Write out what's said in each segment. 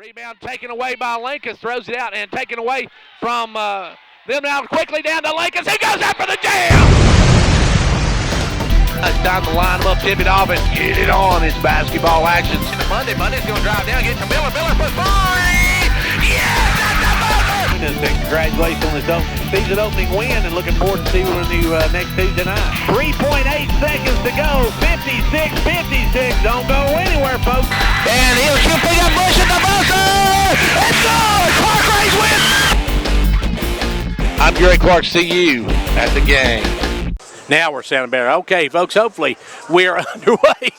Rebound taken away by Lincoln. Throws it out and taken away from them now quickly down to Lincoln. He goes after the jam! Time to line them up, tip it off, and get it on. It's basketball action. Monday's going to drive down, get to Miller. Miller for three! Yes, that's the buzzer! Congratulations on this season opening win, and looking forward to seeing you next Tuesday night. 3.8 seconds to go. 56. Don't go anywhere, folks. And he'll pick up Bush at the buzzer! It's good! Clarkrange wins! I'm Gary Clark. See you at the game. Now we're sounding better. Okay, folks, hopefully we're underway.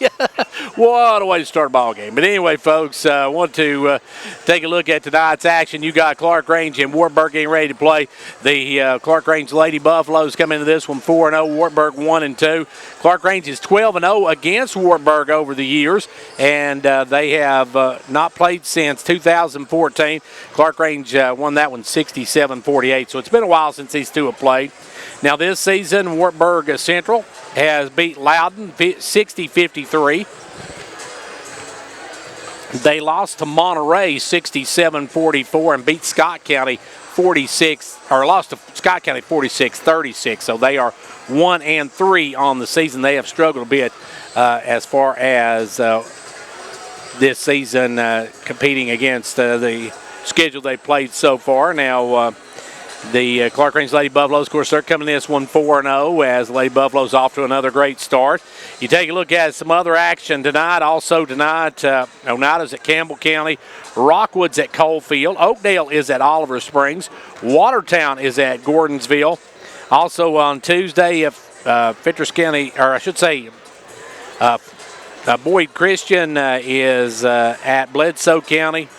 What a way to start a ball game. But anyway, folks, I want to take a look at tonight's action. You got Clarkrange and Wartburg getting ready to play. The Clarkrange Lady Buffaloes come into this one 4-0, Wartburg 1-2. Clarkrange is 12-0 against Wartburg over the years, and they have not played since 2014. Clarkrange won that one 67-48, so it's been a while since these two have played. Now this season, Wartburg Central has beat Loudon 60-53. They lost to Monterey 67-44 and beat Scott County 46-36. So they are 1-3 on the season. They have struggled a bit as far as this season competing against the schedule they played so far. Now the Clarkrange Lady Buffaloes, of course, they're coming in this one 4-0 as the Lady Buffaloes off to another great start. You take a look at some other action tonight. Also tonight, Oneida's at Campbell County. Rockwood's at Coalfield. Oakdale is at Oliver Springs. Watertown is at Gordonsville. Also on Tuesday, Fitchurst County, or I should say Boyd Christian is at Bledsoe County.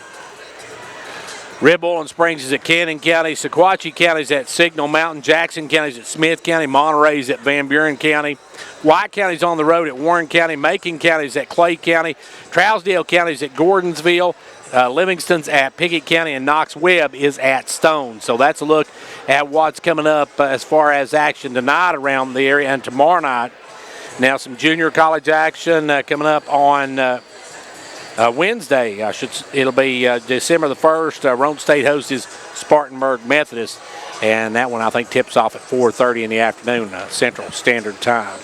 Ribble and Springs is at Cannon County. Sequatchie County is at Signal Mountain. Jackson County is at Smith County. Monterey is at Van Buren County. White County is on the road at Warren County. Macon County is at Clay County. Trousdale County is at Gordonsville. Livingston's at Pickett County, and Knox Webb is at Stone. So that's a look at what's coming up as far as action tonight around the area and tomorrow night. Now some junior college action coming up on Wednesday. It'll be December the 1st. Rome State hosts Spartanburg Methodist, and that one I think tips off at 4:30 in the afternoon Central Standard Time.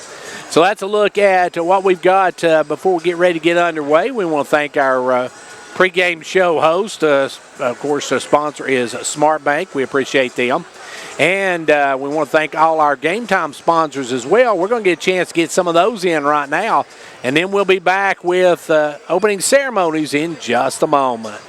So that's a look at what we've got before we get ready to get underway. We want to thank our pregame show host. Of course, the sponsor is Smart Bank. We appreciate them. And we want to thank all our game time sponsors as well. We're going to get a chance to get some of those in right now. And then we'll be back with opening ceremonies in just a moment.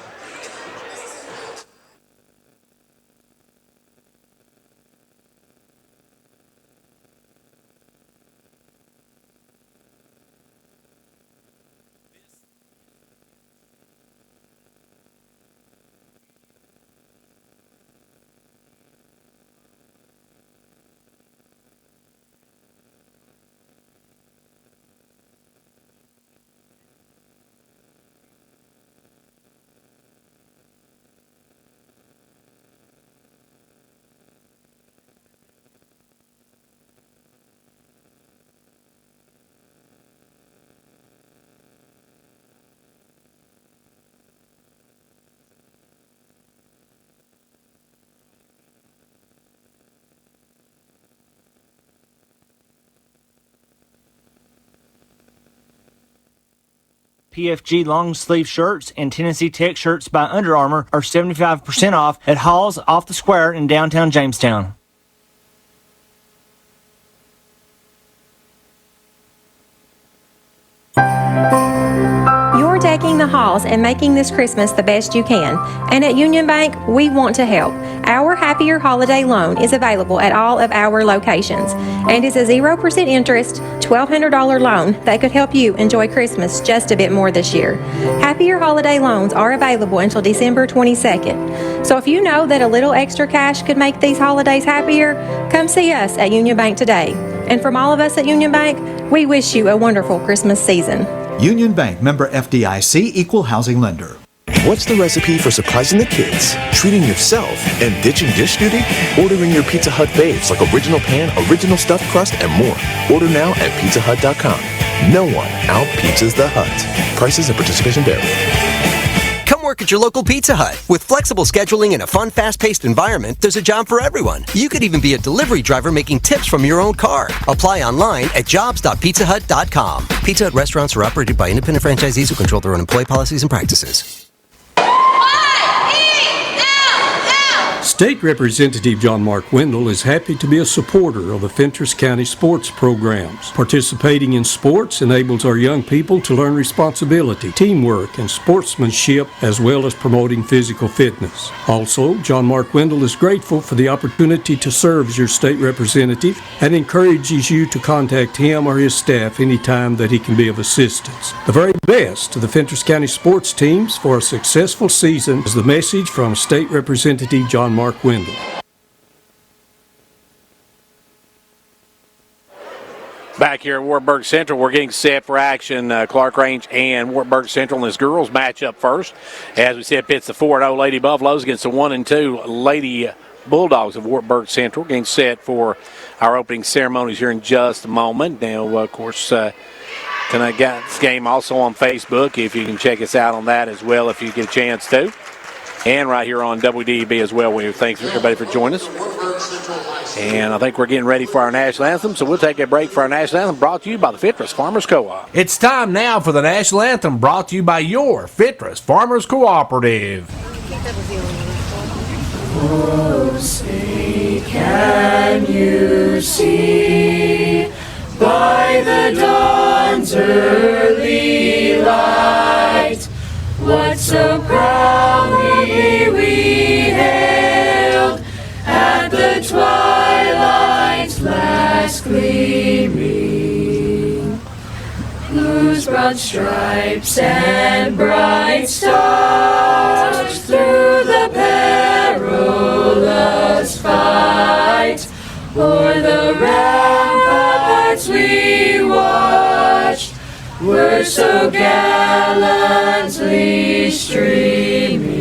PFG long sleeve shirts and Tennessee Tech shirts by Under Armour are 75% off at Hall's off the square in downtown Jamestown. You're decking the halls and making this Christmas the best you can. And at Union Bank, we want to help. Our Happier Holiday Loan is available at all of our locations and is a 0% interest, $1,200 loan that could help you enjoy Christmas just a bit more this year. Happier Holiday Loans are available until December 22nd. So if you know that a little extra cash could make these holidays happier, come see us at Union Bank today. And from all of us at Union Bank, we wish you a wonderful Christmas season. Union Bank, member FDIC, equal housing lender. What's the recipe for surprising the kids, treating yourself, and ditching dish duty? Ordering your Pizza Hut faves like original pan, original stuffed crust, and more. Order now at pizzahut.com. No one out-pizzas the Hut. Prices and participation vary. Come work at your local Pizza Hut. With flexible scheduling and a fun, fast-paced environment, there's a job for everyone. You could even be a delivery driver making tips from your own car. Apply online at jobs.pizzahut.com. Pizza Hut restaurants are operated by independent franchisees who control their own employee policies and practices. State Representative John Mark Wendell is happy to be a supporter of the Fentress County sports programs. Participating in sports enables our young people to learn responsibility, teamwork, and sportsmanship, as well as promoting physical fitness. Also, John Mark Wendell is grateful for the opportunity to serve as your state representative and encourages you to contact him or his staff anytime that he can be of assistance. The very best to the Fentress County sports teams for a successful season is the message from State Representative John Mark Wendell. Back here at Wartburg Central, we're getting set for action. Clarkrange and Wartburg Central in this girls matchup first. As we said, pits the 4-0 Lady Buffaloes against the 1-2 Lady Bulldogs of Wartburg Central. Getting set for our opening ceremonies here in just a moment. Now, of course, tonight got this game also on Facebook. If you can check us out on that as well, if you get a chance to. And right here on WDEB as well. We thank everybody for joining us. And I think we're getting ready for our national anthem, so we'll take a break for our national anthem, brought to you by the Fentress Farmers Co-op. It's time now for the national anthem, brought to you by your Fentress Farmers Cooperative. Oh, say, can you see by the dawn's early light what so proudly we hailed at the twilight's last gleaming, whose broad stripes and bright stars through the perilous fight o'er the ramparts we watched were so gallantly streaming,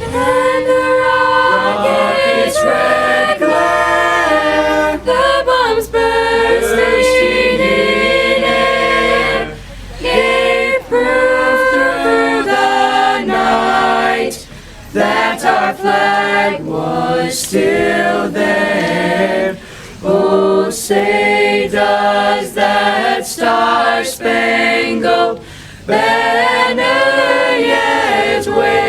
and the rocket's red glare, the bombs bursting in air, gave proof through the night that our flag was still there. Oh, say does that star-spangled banner yet wave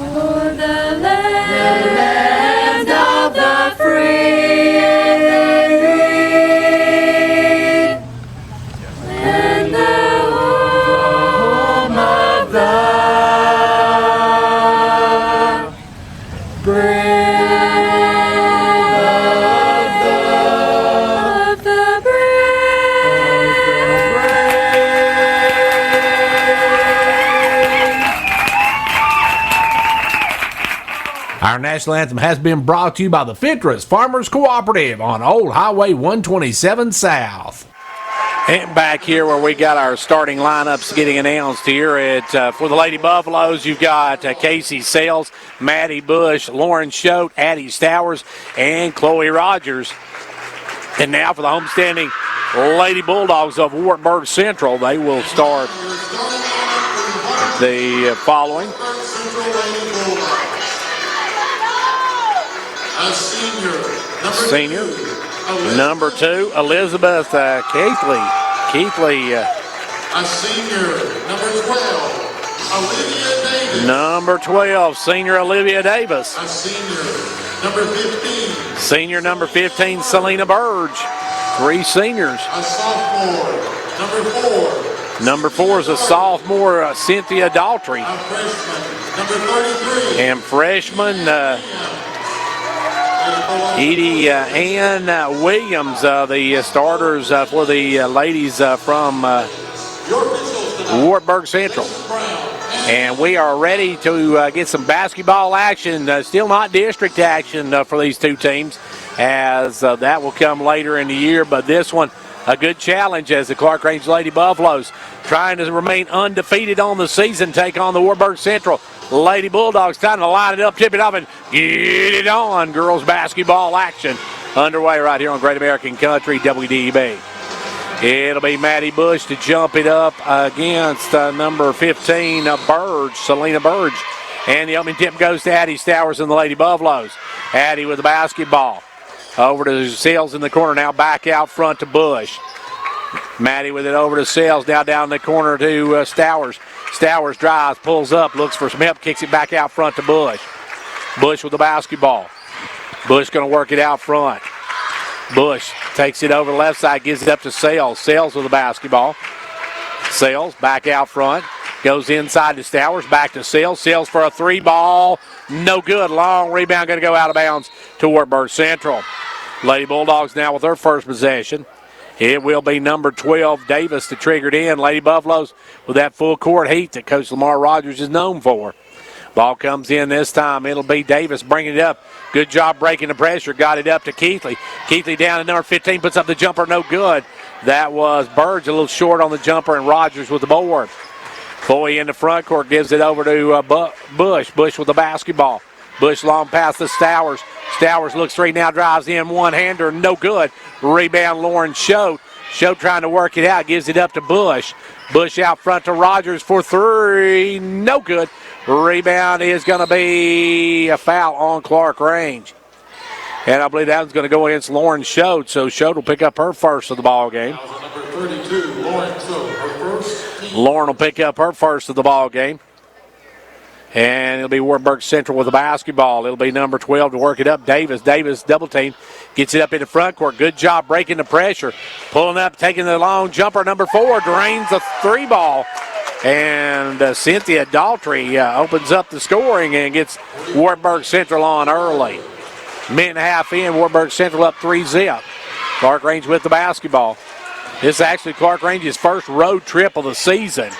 o'er the land of the free and the home of the brave? Our national anthem has been brought to you by the Fentress Farmers Cooperative on Old Highway 127 South. And back here where we got our starting lineups getting announced here for the Lady Buffaloes, you've got Casey Sales, Maddie Bush, Lauren Choate, Addie Stowers, and Chloe Rogers. And now for the homestanding Lady Bulldogs of Wartburg Central, they will start the following. Senior, number 2, Elizabeth Keithley. A senior, number 12, Olivia Davis. Number 12, senior Olivia Davis. A senior, number 15. Senior number 15, Selena Burge. 3 seniors. A sophomore, number 4. Number 4 is a sophomore, Cynthia Daltrey. A freshman, number 33. And freshman, Edie Ann Williams, the starters for the ladies from Wartburg Central. And we are ready to get some basketball action, still not district action for these two teams, as that will come later in the year. But this one, a good challenge as the Clarkrange Lady Buffaloes trying to remain undefeated on the season, take on the Wartburg Central Lady Bulldogs, time to line it up, tip it up, and get it on. Girls basketball action underway right here on Great American Country, WDEB. It'll be Maddie Bush to jump it up against number 15, Burge, Selena Burge. And the opening tip goes to Addie Stowers and the Lady Buffaloes. Addie with the basketball. Over to Sales in the corner, now back out front to Bush. Maddie with it over to Sales, now down in the corner to Stowers. Stowers drives, pulls up, looks for some help, kicks it back out front to Bush. Bush with the basketball. Bush going to work it out front. Bush takes it over the left side, gives it up to Sales. Sales with the basketball. Sales back out front. Goes inside to Stowers, back to Sales. Sales for a three ball. No good. Long rebound going to go out of bounds to Wartburg Central. Lady Bulldogs now with their first possession. It will be number 12, Davis, to trigger it in. Lady Buffaloes with that full court heat that Coach Lamar Rogers is known for. Ball comes in this time. It'll be Davis bringing it up. Good job breaking the pressure. Got it up to Keithley. Keithley down at number 15, puts up the jumper. No good. That was Burge a little short on the jumper, and Rogers with the board. Boy in the front court gives it over to Bush. Bush with the basketball. Bush long pass to Stowers. Stowers looks three, now drives in one-hander. No good. Rebound Lauren Choate. Choate trying to work it out. Gives it up to Bush. Bush out front to Rogers for three. No good. Rebound is going to be a foul on Clarkrange. And I believe that one's going to go against Lauren Choate. So Choate will pick up her first of the ball game. Number 32, Lauren Choate, her first. Lauren will pick up her first of the ball game. And it'll be Wartburg Central with the basketball. It'll be number 12 to work it up. Davis double team. Gets it up in the front court. Good job breaking the pressure. Pulling up, taking the long jumper. Number 4 drains a three ball. And Cynthia Daltrey opens up the scoring and gets Wartburg Central on early. Minute and a half in, Wartburg Central up 3-0. Clarkrange with the basketball. This is actually Clarkrange's first road trip of the season.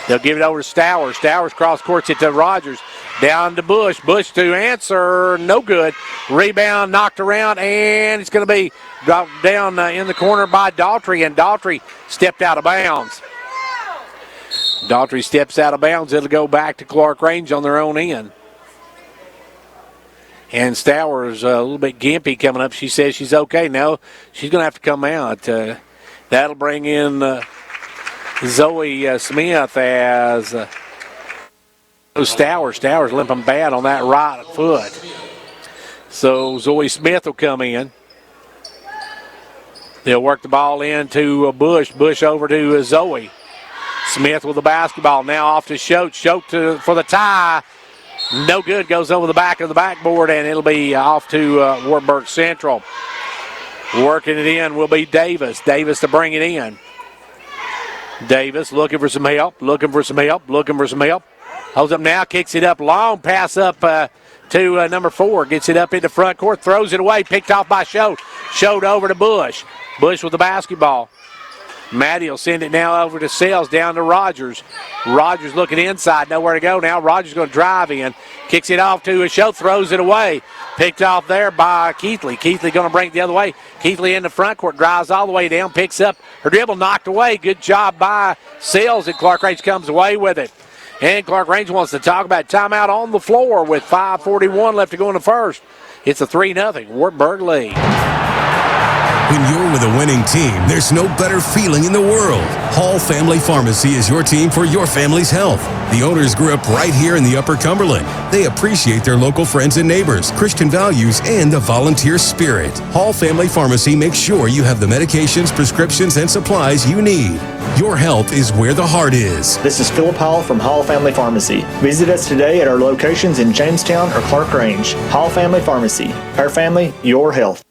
They'll give it over to Stowers. Stowers cross courts it to Rogers. Down to Bush. Bush to answer. No good. Rebound knocked around, and it's going to be dropped down in the corner by Daltrey, and Daltrey stepped out of bounds. Daltrey steps out of bounds. It'll go back to Clarkrange on their own end. And Stowers a little bit gimpy coming up. She says she's okay. No, she's going to have to come out. That'll bring in Zoe Smith as Stowers. Stowers limping bad on that right foot. So Zoe Smith will come in. They'll work the ball into Bush. Bush over to Zoe. Smith with the basketball. Now off to Choate. Choate for the tie. No good. Goes over the back of the backboard, and it'll be off to Wartburg Central. Working it in will be Davis. Davis to bring it in. Davis looking for some help. Holds up now, kicks it up long. Pass up to number 4. Gets it up in the front court. Throws it away. Picked off by Choate. Choate over to Bush. Bush with the basketball. Maddie will send it now over to Sales, down to Rogers. Rogers looking inside, nowhere to go now. Rogers going to drive in. Kicks it off to Choate, throws it away. Picked off there by Keithley. Keithley going to bring it the other way. Keithley in the front court, drives all the way down, picks up her dribble, knocked away. Good job by Sales, and Clarkrange comes away with it. And Clarkrange wants to talk about timeout on the floor with 5:41 left to go in the first. It's a 3-0 Wartburg lead. When you're with a winning team, there's no better feeling in the world. Hall Family Pharmacy is your team for your family's health. The owners grew up right here in the Upper Cumberland. They appreciate their local friends and neighbors, Christian values, and the volunteer spirit. Hall Family Pharmacy makes sure you have the medications, prescriptions, and supplies you need. Your health is where the heart is. This is Philip Hall from Hall Family Pharmacy. Visit us today at our locations in Jamestown or Clarkrange. Hall Family Pharmacy. Our family, your health.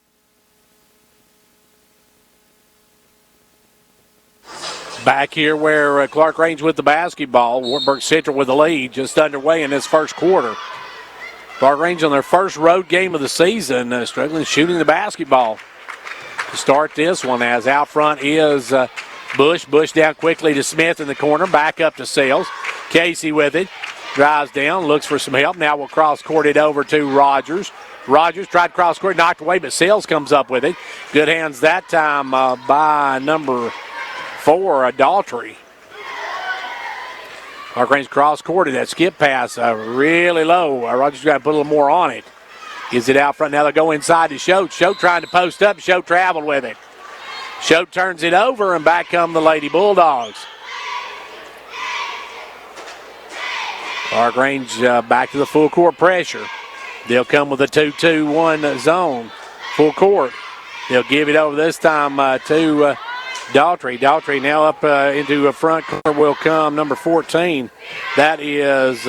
Back here where Clarkrange with the basketball. Wartburg Central with the lead, just underway in this first quarter. Clarkrange on their first road game of the season, struggling shooting the basketball to start this one, as out front is Bush. Bush down quickly to Smith in the corner, back up to Sales. Casey with it, drives down, looks for some help. Now we'll cross court it over to Rogers. Rogers tried to cross court, knocked away, but Sales comes up with it. Good hands that time by number 4, Daltrey. Clarkrange cross-courted that skip pass really low. Rogers got to put a little more on it. Gives it out front. Now they'll go inside to Choate. Choate trying to post up. Choate traveled with it. Choate turns it over, and back come the Lady Bulldogs. Clarkrange back to the full court pressure. They'll come with a 2-2-1 zone, full court. They'll give it over this time to Daughtry. Daughtry now up into a front court will come number 14. That is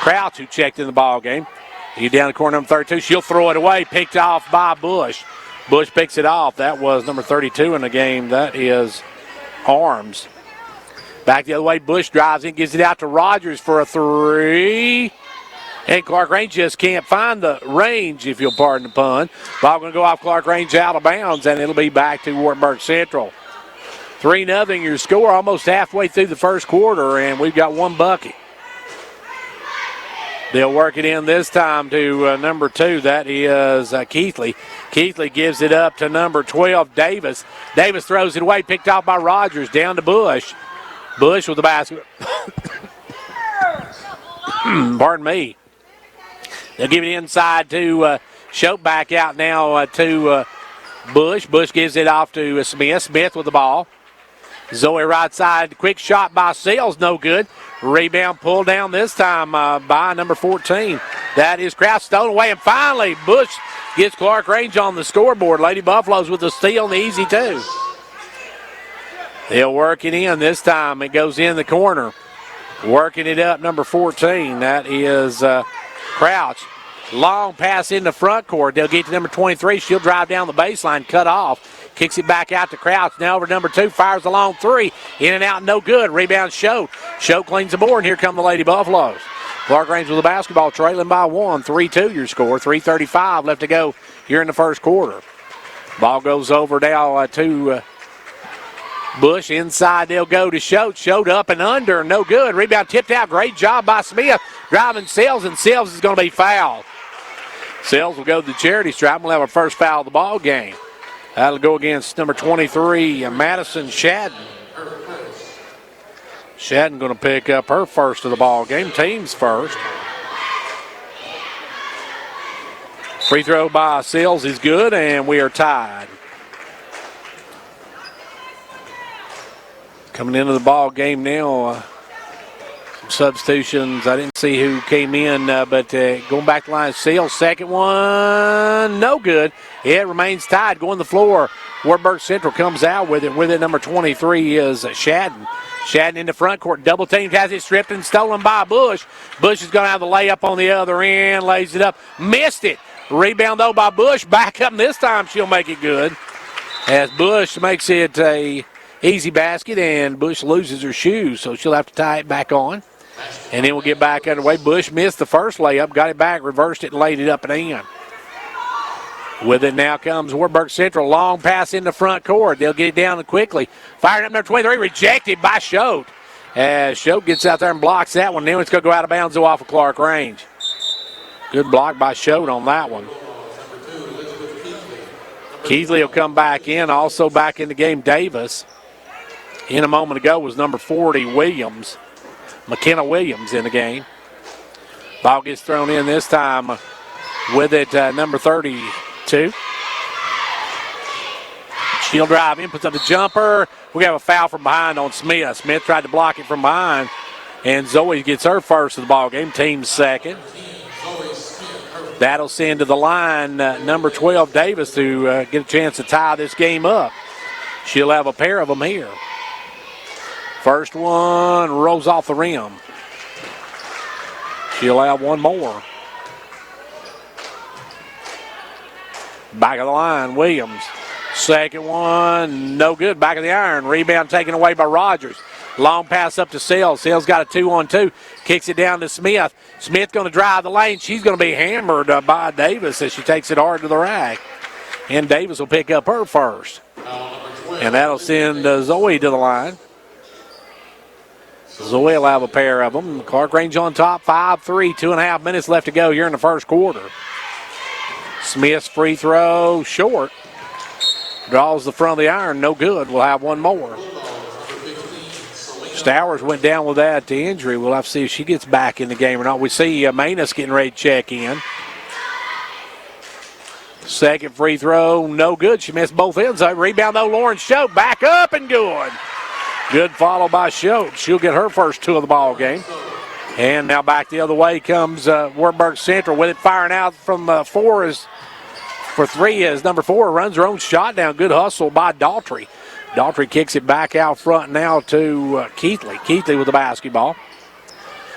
Crouch, who checked in the ball game. He's down the corner, number 32. She'll throw it away, picked off by Bush. Bush picks it off. That was number 32 in the game. That is Arms. Back the other way, Bush drives in, gives it out to Rogers for a three. And Clarkrange just can't find the range, if you'll pardon the pun. Ball going to go off Clarkrange out of bounds, and it'll be back to Wartburg Central. 3-0 your score, almost halfway through the first quarter, and we've got one bucket. They'll work it in this time to number 2. That is Keithley. Keithley gives it up to number 12, Davis. Davis throws it away, picked off by Rogers, down to Bush. Bush with the basket. Pardon me. They'll give it inside to Choate, back out now to Bush. Bush gives it off to Smith. Smith with the ball. Zoe right side. Quick shot by Sales. No good. Rebound pulled down this time by number 14. That is Kraft, stolen away. And finally, Bush gets Clarkrange on the scoreboard. Lady Buffaloes with a steal and the easy 2. They'll work it in this time. It goes in the corner. Working it up, number 14. That is Crouch. Long pass in the front court. They'll get to number 23. She'll drive down the baseline, cut off. Kicks it back out to Crouch. Now over number 2. Fires a long 3. In and out, no good. Rebound Choate. Choate cleans the board, and here come the Lady Buffaloes. Clarkrange with the basketball, trailing by 1. 3-2 your score. 3:35 left to go here in the first quarter. Ball goes over now to Bush. Inside they'll go to Choate. Choate up and under. No good. Rebound tipped out. Great job by Smith. Driving Sells, and Sells is going to be fouled. Sells will go to the charity stripe. We'll have our first foul of the ball game. That'll go against number 23, Madison Shadden. Shadden going to pick up her first of the ball game. Team's first. Free throw by Sells is good, and we are tied. Coming into the ball game now, some substitutions. I didn't see who came in, but going back to the line, Sells, second one, no good. It remains tied. Going to the floor, Wartburg Central comes out with it. With it, number 23 is Shadden. Shadden in the front court, double teamed, has it stripped and stolen by Bush. Bush is going to have the layup on the other end, lays it up, missed it. Rebound though by Bush, back up, and this time she'll make it good. As Bush makes it a easy basket, and Bush loses her shoes, so she'll have to tie it back on. And then we'll get back underway. Bush missed the first layup, got it back, reversed it, and laid it up and in. With it now comes Wartburg Central. Long pass in the front court. They'll get it down quickly. Fired up number 23, rejected by Choate. As Choate gets out there and blocks that one. Now it's going to go out of bounds off of Clarkrange. Good block by Choate on that one. Keithley will come back in. Also back in the game, Davis. In a moment ago was number 40, Williams. McKenna Williams in the game. Ball gets thrown in this time with it, number 32. She'll drive in, puts up the jumper. We have a foul from behind on Smith. Smith tried to block it from behind, and Zoe gets her first of the ball game, team's second. That'll send to the line number 12, Davis, to get a chance to tie this game up. She'll have a pair of them here. First one rolls off the rim. She'll have one more. Back of the line, Williams. Second one, no good. Back of the iron. Rebound taken away by Rogers. Long pass up to Sells. Sells got a 2-on-2. Kicks it down to Smith. Smith going to drive the lane. She's going to be hammered by Davis as she takes it hard to the rack. And Davis will pick up her first. And that'll send Zoe to the line. Zoe will have a pair of them. Clarkrange on top, 5-3, 2.5 minutes left to go here in the first quarter. Smith's free throw, short. Draws the front of the iron, no good. We'll have one more. Stowers went down with that injury. We'll have to see if she gets back in the game or not. We see Manus getting ready to check in. Second free throw, no good. She missed both ends. Rebound, though, Lauren Schote back up and good. Good follow by Schote. She'll get her first 2 of the ball game. And now back the other way comes Wartburg Central with it firing out from 4 for 3 as number 4 runs her own shot down. Good hustle by Daughtry. Daughtry kicks it back out front now to Keithley. Keithley with the basketball.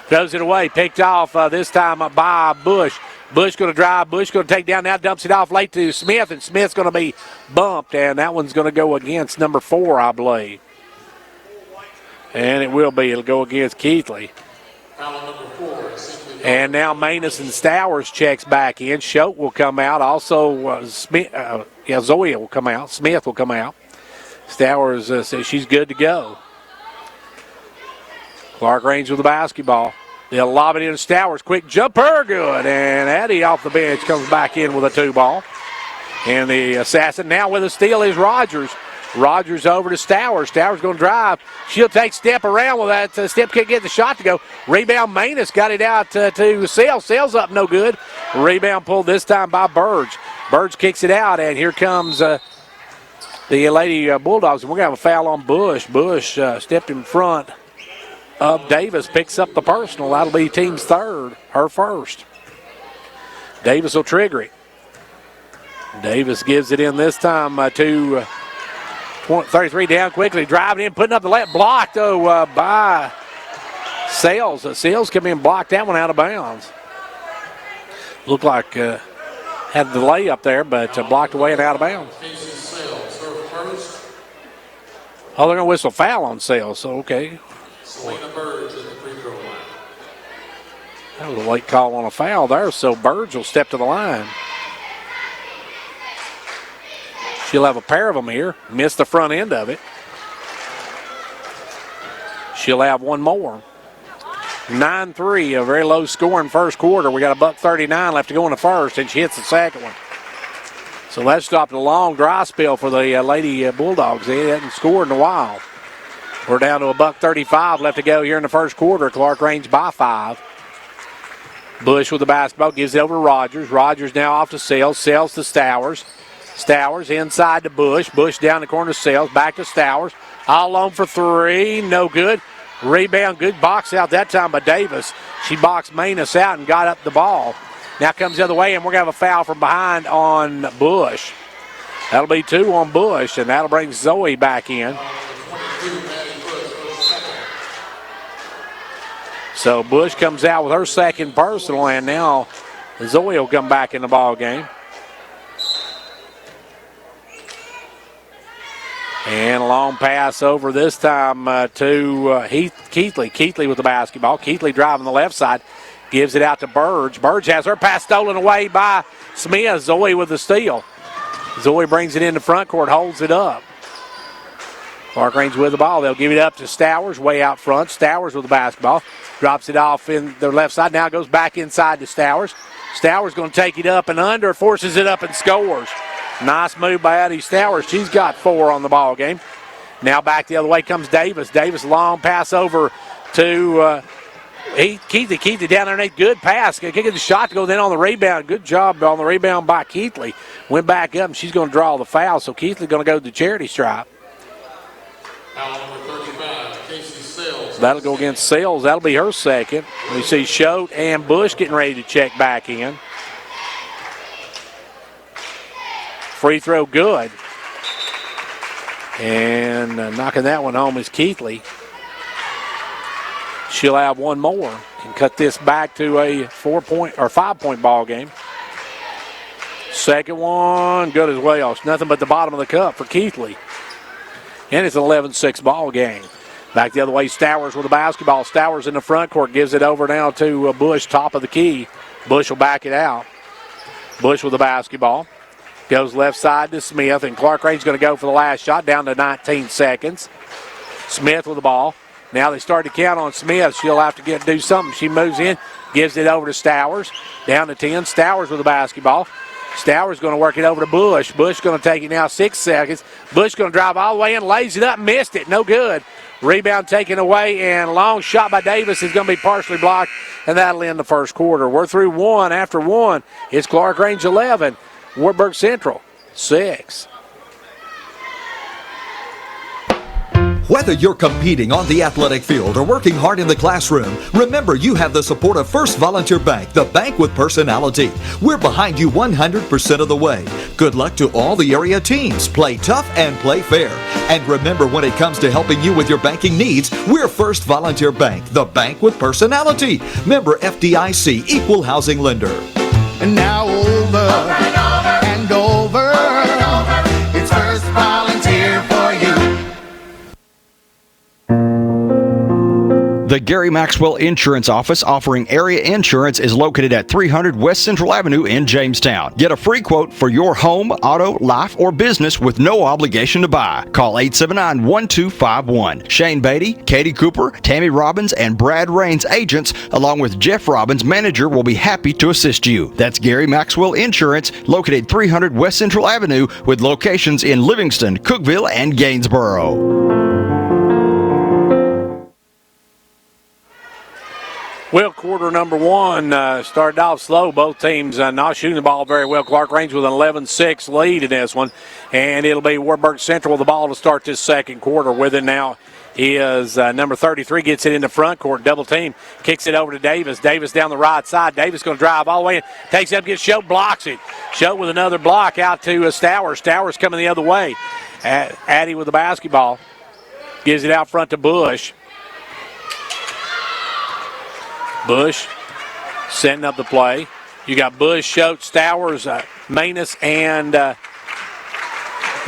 Throws it away, picked off this time by Bush. Bush going to drive, Bush going to take down now, dumps it off late to Smith, and Smith's going to be bumped, and that one's going to go against number 4, I believe. And it will be. It'll go against Keithley. And now Manus and Stowers checks back in. Schote will come out. Also, Zoe will come out. Smith will come out. Stowers says she's good to go. Clarkrange with the basketball. They'll lob it in to Stowers. Quick jumper, good. And Addie off the bench comes back in with a 2-ball. And the assassin now with a steal is Rogers. Rogers over to Stowers. Stowers going to drive. She'll take step around with that. Step can't get the shot to go. Rebound, Manus got it out to Sales. Sales up, no good. Rebound pulled this time by Burge. Burge kicks it out, and here comes the Lady Bulldogs. And we're going to have a foul on Bush. Bush stepped in front of Davis, picks up the personal. That'll be team's third, her first. Davis will trigger it. Davis gives it in this time to 33 down quickly, driving in, putting up the left, blocked though by Sales. Sales came in and blocked that one out of bounds. Looked like had the delay up there, but blocked away and out of bounds. Oh, they're going to whistle foul on Sales, so okay. That was a late call on a foul there, so Burge will step to the line. She'll have a pair of them here. Missed the front end of it. She'll have one more. 9-3, a very low scoring first quarter. We got $1:39 left to go in the first, and she hits the second one. So that stopped a long dry spell for the Lady Bulldogs. They hadn't scored in a while. We're down to $1:35 left to go here in the first quarter. Clarkrange by 5. Bush with the basketball, gives it over to Rogers. Rogers now off to Sales. Sales to Stowers. Stowers inside to Bush. Bush down the corner to Sales. Back to Stowers. All alone for 3. No good. Rebound. Good box out that time by Davis. She boxed Manus out and got up the ball. Now comes the other way, and we're going to have a foul from behind on Bush. That'll be 2 on Bush, and that'll bring Zoe back in. So Bush comes out with her second personal, and now Zoe will come back in the ball game. And a long pass over this time to Keithley. Keithley with the basketball. Keithley driving the left side. Gives it out to Burge. Burge has her pass stolen away by Smith. Zoe with the steal. Zoe brings it into front court, holds it up. Clarkrange with the ball. They'll give it up to Stowers way out front. Stowers with the basketball. Drops it off in the left side. Now goes back inside to Stowers. Stowers going to take it up and under. Forces it up and scores. Nice move by Addie Stowers. She's got 4 on the ball game. Now back the other way comes Davis. Davis long pass over to Keithley down underneath. Good pass. Kicking the shot to go then on the rebound. Good job on the rebound by Keithley. Went back up and she's going to draw the foul. So Keithley going to go to the charity stripe. That'll go against Sales. That'll be her second. We see Schote and Bush getting ready to check back in. Free throw good. And knocking that one home is Keithley. She'll have one more and cut this back to a 4-point or 5-point ball game. Second one, good as well. It's nothing but the bottom of the cup for Keithley. And it's an 11-6 ball game. Back the other way, Stowers with the basketball. Stowers in the front court, gives it over now to Bush, top of the key. Bush will back it out. Bush with the basketball. Goes left side to Smith, and Clarkrange's going to go for the last shot, down to 19 seconds. Smith with the ball. Now they start to count on Smith. She'll have to do something. She moves in, gives it over to Stowers. Down to 10. Stowers with the basketball. Stowers going to work it over to Bush. Bush going to take it now 6 seconds. Bush going to drive all the way in, lays it up, missed it. No good. Rebound taken away, and a long shot by Davis is going to be partially blocked, and that'll end the first quarter. We're through 1. After 1, it's Clarkrange 11, Wartburg Central 6. Whether you're competing on the athletic field or working hard in the classroom, remember you have the support of First Volunteer Bank, the bank with personality. We're behind you 100% of the way. Good luck to all the area teams. Play tough and play fair. And remember, when it comes to helping you with your banking needs, we're First Volunteer Bank, the bank with personality. Member FDIC, Equal Housing Lender. And now over and over, it's First Volunteer for you. The Gary Maxwell Insurance Office offering area insurance is located at 300 West Central Avenue in Jamestown. Get a free quote for your home, auto, life, or business with no obligation to buy. Call 879-1251. Shane Beatty, Katie Cooper, Tammy Robbins, and Brad Rains agents, along with Jeff Robbins, manager, will be happy to assist you. That's Gary Maxwell Insurance, located 300 West Central Avenue with locations in Livingston, Cookeville, and Gainsboro. Well, quarter number one started off slow. Both teams not shooting the ball very well. Clarkrange with an 11-6 lead in this one. And it'll be Wartburg Central with the ball to start this second quarter. With it now is number 33, gets it in the front court. Double team, kicks it over to Davis. Davis down the right side. Davis going to drive all the way in. Takes it up, gets Shote, blocks it. Shote with another block out to Stowers. Stowers coming the other way. Addy with the basketball. Gives it out front to Bush. Bush setting up the play. You got Bush, Shote, Stowers, Manus, and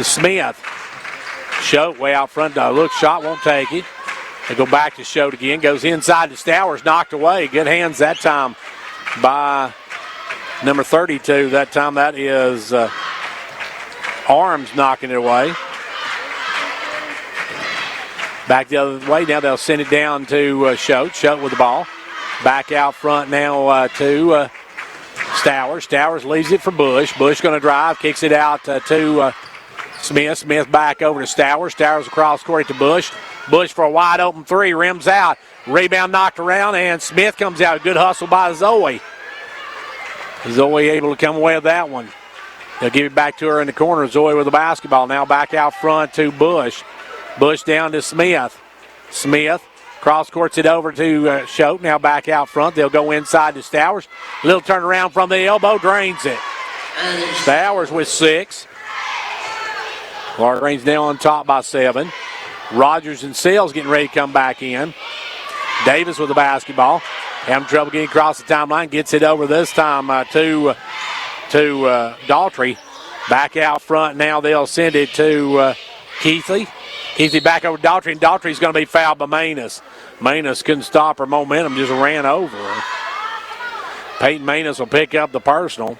Smith. Shote way out front. Look, shot won't take it. They go back to Shote again. Goes inside to Stowers, knocked away. Good hands that time by number 32. That time that is Arms knocking it away. Back the other way. Now they'll send it down to Shote. Shote with the ball. Back out front now to Stowers. Stowers leaves it for Bush. Bush going to drive, kicks it out to Smith. Smith back over to Stowers. Stowers across court to Bush. Bush for a wide open three, rims out. Rebound knocked around, and Smith comes out. Good hustle by Zoe. Zoe able to come away with that one. They'll give it back to her in the corner. Zoe with the basketball. Now back out front to Bush. Bush down to Smith. Smith. Cross courts it over to Shote. Now back out front. They'll go inside to Stowers. Little turnaround from the elbow. Drains it. Stowers with 6. Clarkrange now on top by 7. Rogers and Sales getting ready to come back in. Davis with the basketball. Having trouble getting across the timeline. Gets it over this time to Daughtry. Back out front now. They'll send it to Keithley. Keithley back over to Daughtry, and Daughtry's going to be fouled by Manus. Manus couldn't stop her momentum, just ran over her. Peyton Manus will pick up the personal.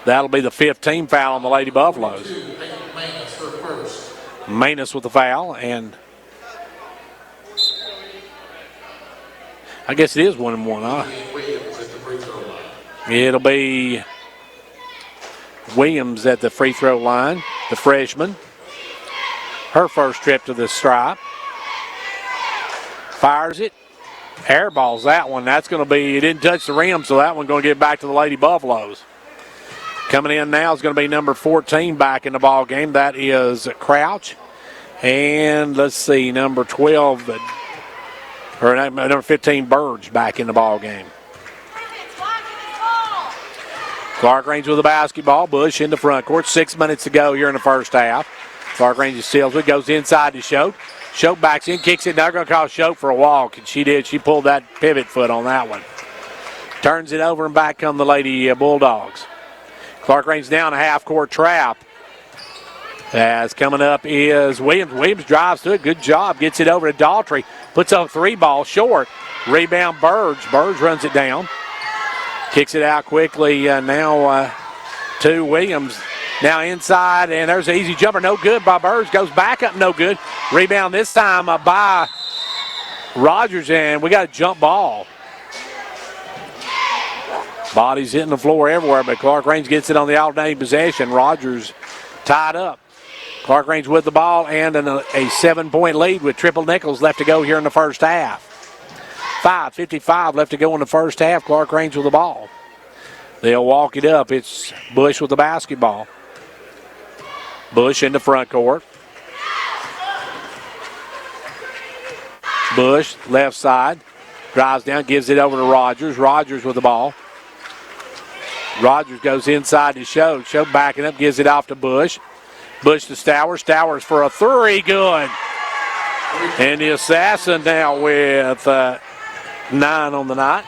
That'll be the 15th foul on the Lady Buffaloes. Manus with the foul, and I guess it is 1-1, huh? It'll be Williams at the free throw line, the freshman. Her first trip to the stripe. Fires it. Airballs that one. That's going to be, it didn't touch the rim, so that one going to get back to the Lady Buffaloes. Coming in now is going to be number 14 back in the ball game. That is Crouch. And let's see, number 12, or number 15, Burge back in the ball game. Clarkrange with the basketball. Bush in the front court. 6 minutes to go here in the first half. Clarkrange steals it, goes inside to Shote. Shote backs in, kicks it. Now going to call Shote for a walk, and she did. She pulled that pivot foot on that one. Turns it over, and back come the Lady Bulldogs. Clarkrange down a half-court trap. As coming up is Williams. Williams drives to it. Good job. Gets it over to Daughtry. Puts up a 3-ball short. Rebound Burge. Burge runs it down. Kicks it out quickly now to Williams. Now inside, and there's an easy jumper. No good by Burge. Goes back up, no good. Rebound this time by Rogers, and we got a jump ball. Bodies hitting the floor everywhere, but Clarkrange gets it on the alternating possession. Rogers tied up. Clarkrange with the ball and a 7-point lead with triple nickels left to go here in the first half. 5:55 left to go in the first half. Clarkrange with the ball. They'll walk it up. It's Bush with the basketball. Bush in the front court. Bush, left side. Drives down, gives it over to Rogers. Rogers with the ball. Rogers goes inside to Schode. Schode backing up, gives it off to Bush. Bush to Stowers. Stowers for a three, good. And the Assassin now with 9 on the night.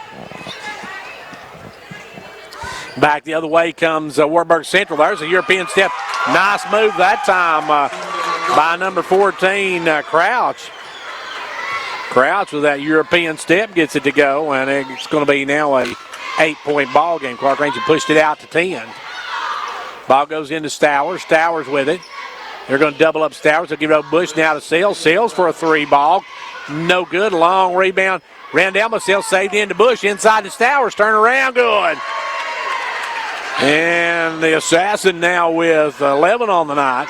Back the other way comes Wartburg Central. There's a European step. Nice move that time by number 14, Crouch. Crouch with that European step gets it to go, and it's going to be now a 8-point ball game. Clarkrange had pushed it out to 10. Ball goes into Stowers. Stowers with it. They're going to double up Stowers. They'll give it over Bush now to Sales. Sales for a 3 ball. No good. Long rebound. Ran down by Sales. Saved into Bush. Inside to Stowers. Turn around. Good. And the Assassin now with 11 on the night.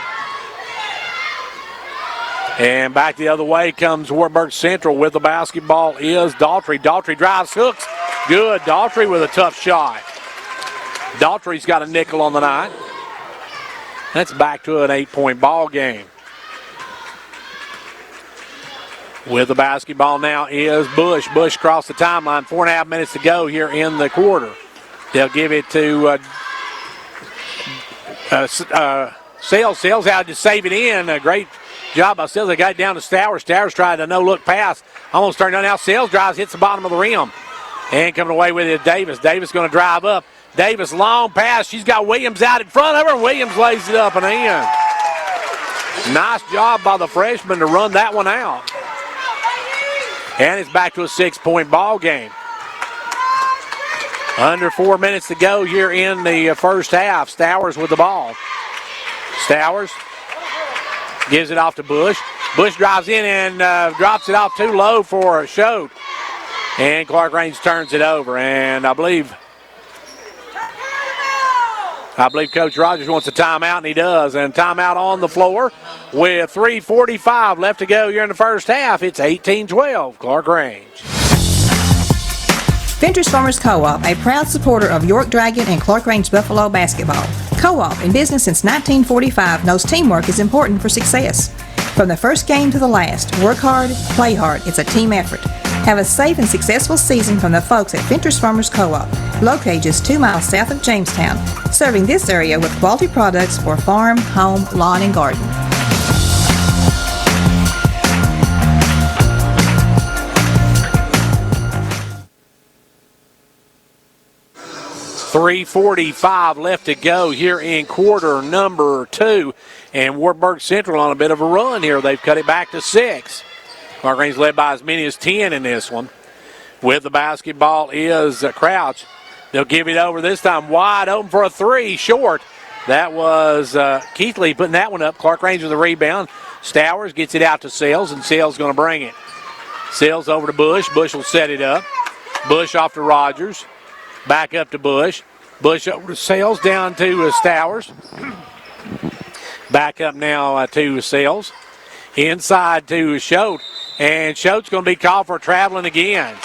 And back the other way comes Wartburg Central with the basketball is Daltrey. Daltrey drives, hooks. Good. Daltrey with a tough shot. Daltrey's got a nickel on the night. That's back to an 8-point ball game. With the basketball now is Bush. Bush across the timeline. 4.5 minutes to go here in the quarter. They'll give it to Sales. Sales out to save it in. A great job by Sales. They got it down to Stowers. Stowers tried a no-look pass. Almost turned on out. Sales drives, hits the bottom of the rim. And coming away with it is Davis. Davis going to drive up. Davis, long pass. She's got Williams out in front of her. Williams lays it up and in. Nice job by the freshman to run that one out. And it's back to a 6-point ball game. Under 4 minutes to go here in the first half. Stowers with the ball. Stowers gives it off to Bush. Bush drives in and drops it off too low for Schode. And Clarkrange turns it over. And I believe Coach Rogers wants a timeout, and he does. And timeout on the floor with 3:45 left to go here in the first half. It's 18-12, Clarkrange. Ventures Farmers Co-op, a proud supporter of York Dragon and Clarkrange Buffalo basketball. Co-op, in business since 1945, knows teamwork is important for success. From the first game to the last, work hard, play hard. It's a team effort. Have a safe and successful season from the folks at Ventures Farmers Co-op, located just 2 miles south of Jamestown, serving this area with quality products for farm, home, lawn, and garden. .345 left to go here in quarter number 2. And Wartburg Central on a bit of a run here. They've cut it back to 6. Clarkrange led by as many as 10 in this one. With the basketball is Crouch. They'll give it over this time wide open for a 3, short. That was Keithley putting that one up. Clarkrange with the rebound. Stowers gets it out to Sales, and Sales going to bring it. Sales over to Bush. Bush will set it up. Bush off to Rogers. Back up to Bush. Bush over to Sales, down to Stowers. Back up now to Sales. Inside to Schode. And Schode's going to be called for traveling again.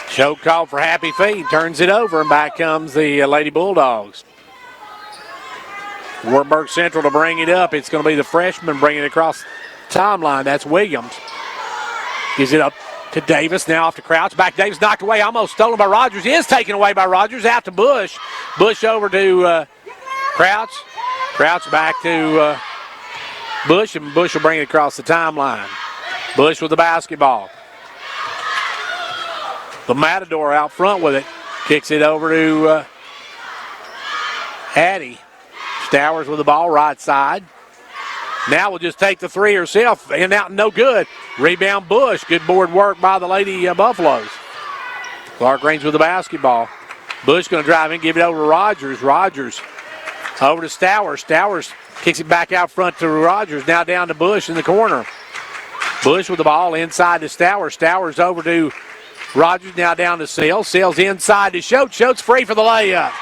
Schode called for happy feet. Turns it over, and back comes the Lady Bulldogs. Wartburg Central to bring it up. It's going to be the freshman bringing it across the timeline. That's Williams. Gives it up to Davis, now off to Crouch. Back Davis knocked away, almost stolen by Rogers. Is taken away by Rogers, out to Bush. Bush over to Crouch. Crouch back to Bush, and Bush will bring it across the timeline. Bush with the basketball. The Matador out front with it. Kicks it over to Addy. Stowers with the ball, right side. Now will just take the 3 herself, and out no good. Rebound Bush. Good board work by the Lady Buffaloes. Clarkrange with the basketball. Bush going to drive in, give it over to Rogers. Rogers over to Stowers. Stowers kicks it back out front to Rogers. Now down to Bush in the corner. Bush with the ball inside to Stowers. Stowers over to Rogers. Now down to Sales. Sales inside to Schode. Schode's free for the layup.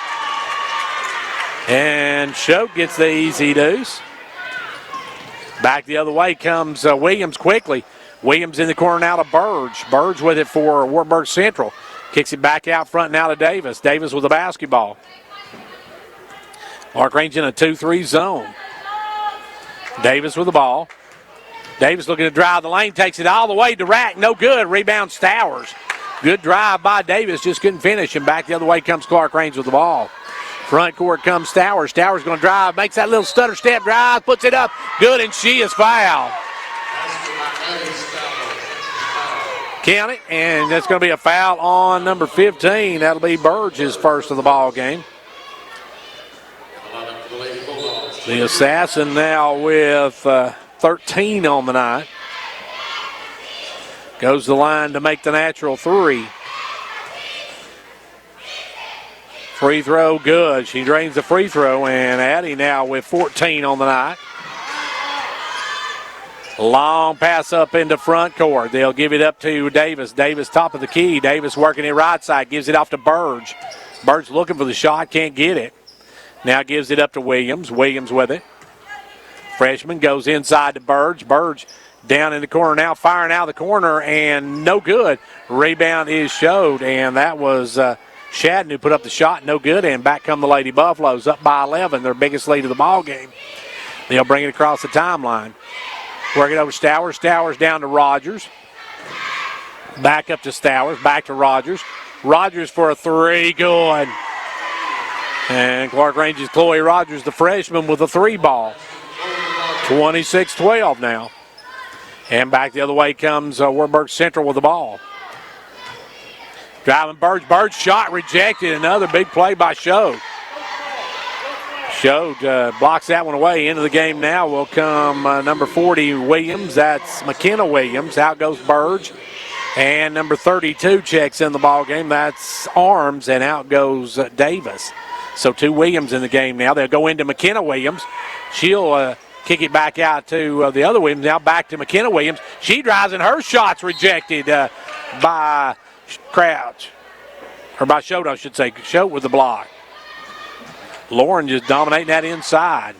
And Schode gets the easy deuce. Back the other way comes Williams quickly. Williams in the corner now to Burge. Burge with it for Wartburg Central. Kicks it back out front now to Davis. Davis with the basketball. Clarkrange in a 2-3 zone. Davis with the ball. Davis looking to drive the lane, takes it all the way to rack. No good. Rebound Stowers. Good drive by Davis, just couldn't finish. And back the other way comes Clarkrange with the ball. Front court comes Stowers. Stowers going to drive, makes that little stutter step drive, puts it up. Good, and she is fouled. Count it, and that's going to be a foul on number 15. That'll be Burge's first of the ball game. The Assassin now with 13 on the night. Goes to the line to make the natural three. Free throw good. She drains the free throw, and Addie now with 14 on the night. Long pass up into front court. They'll give it up to Davis. Davis top of the key. Davis working it right side. Gives it off to Burge. Burge looking for the shot. Can't get it. Now gives it up to Williams. Williams with it. Freshman goes inside to Burge. Burge down in the corner now. Firing out of the corner and no good. Rebound is showed, and that was Shadden who put up the shot. No good, and back come the Lady Buffaloes up by 11. Their biggest lead of the ball game. They'll bring it across the timeline. Work it over to Stowers. Stowers down to Rogers. Back up to Stowers. Back to Rogers. Rogers for a three. Good. And Clarkrange's Chloe Rogers, the freshman, with a three ball. 26-12 now. And back the other way comes Wartburg Central with the ball. Driving Burge. Burge shot rejected. Another big play by Shode. Shode blocks that one away. Into the game now will come number 40, Williams. That's McKenna Williams. Out goes Burge. And number 32 checks in the ball game. That's Arms, and out goes Davis. So two Williams in the game now. They'll go into McKenna Williams. She'll kick it back out to the other Williams. Now back to McKenna Williams. She drives, and her shot's rejected by Crouch. Or by Shode, I should say. Shode with the block. Lauren just dominating that inside.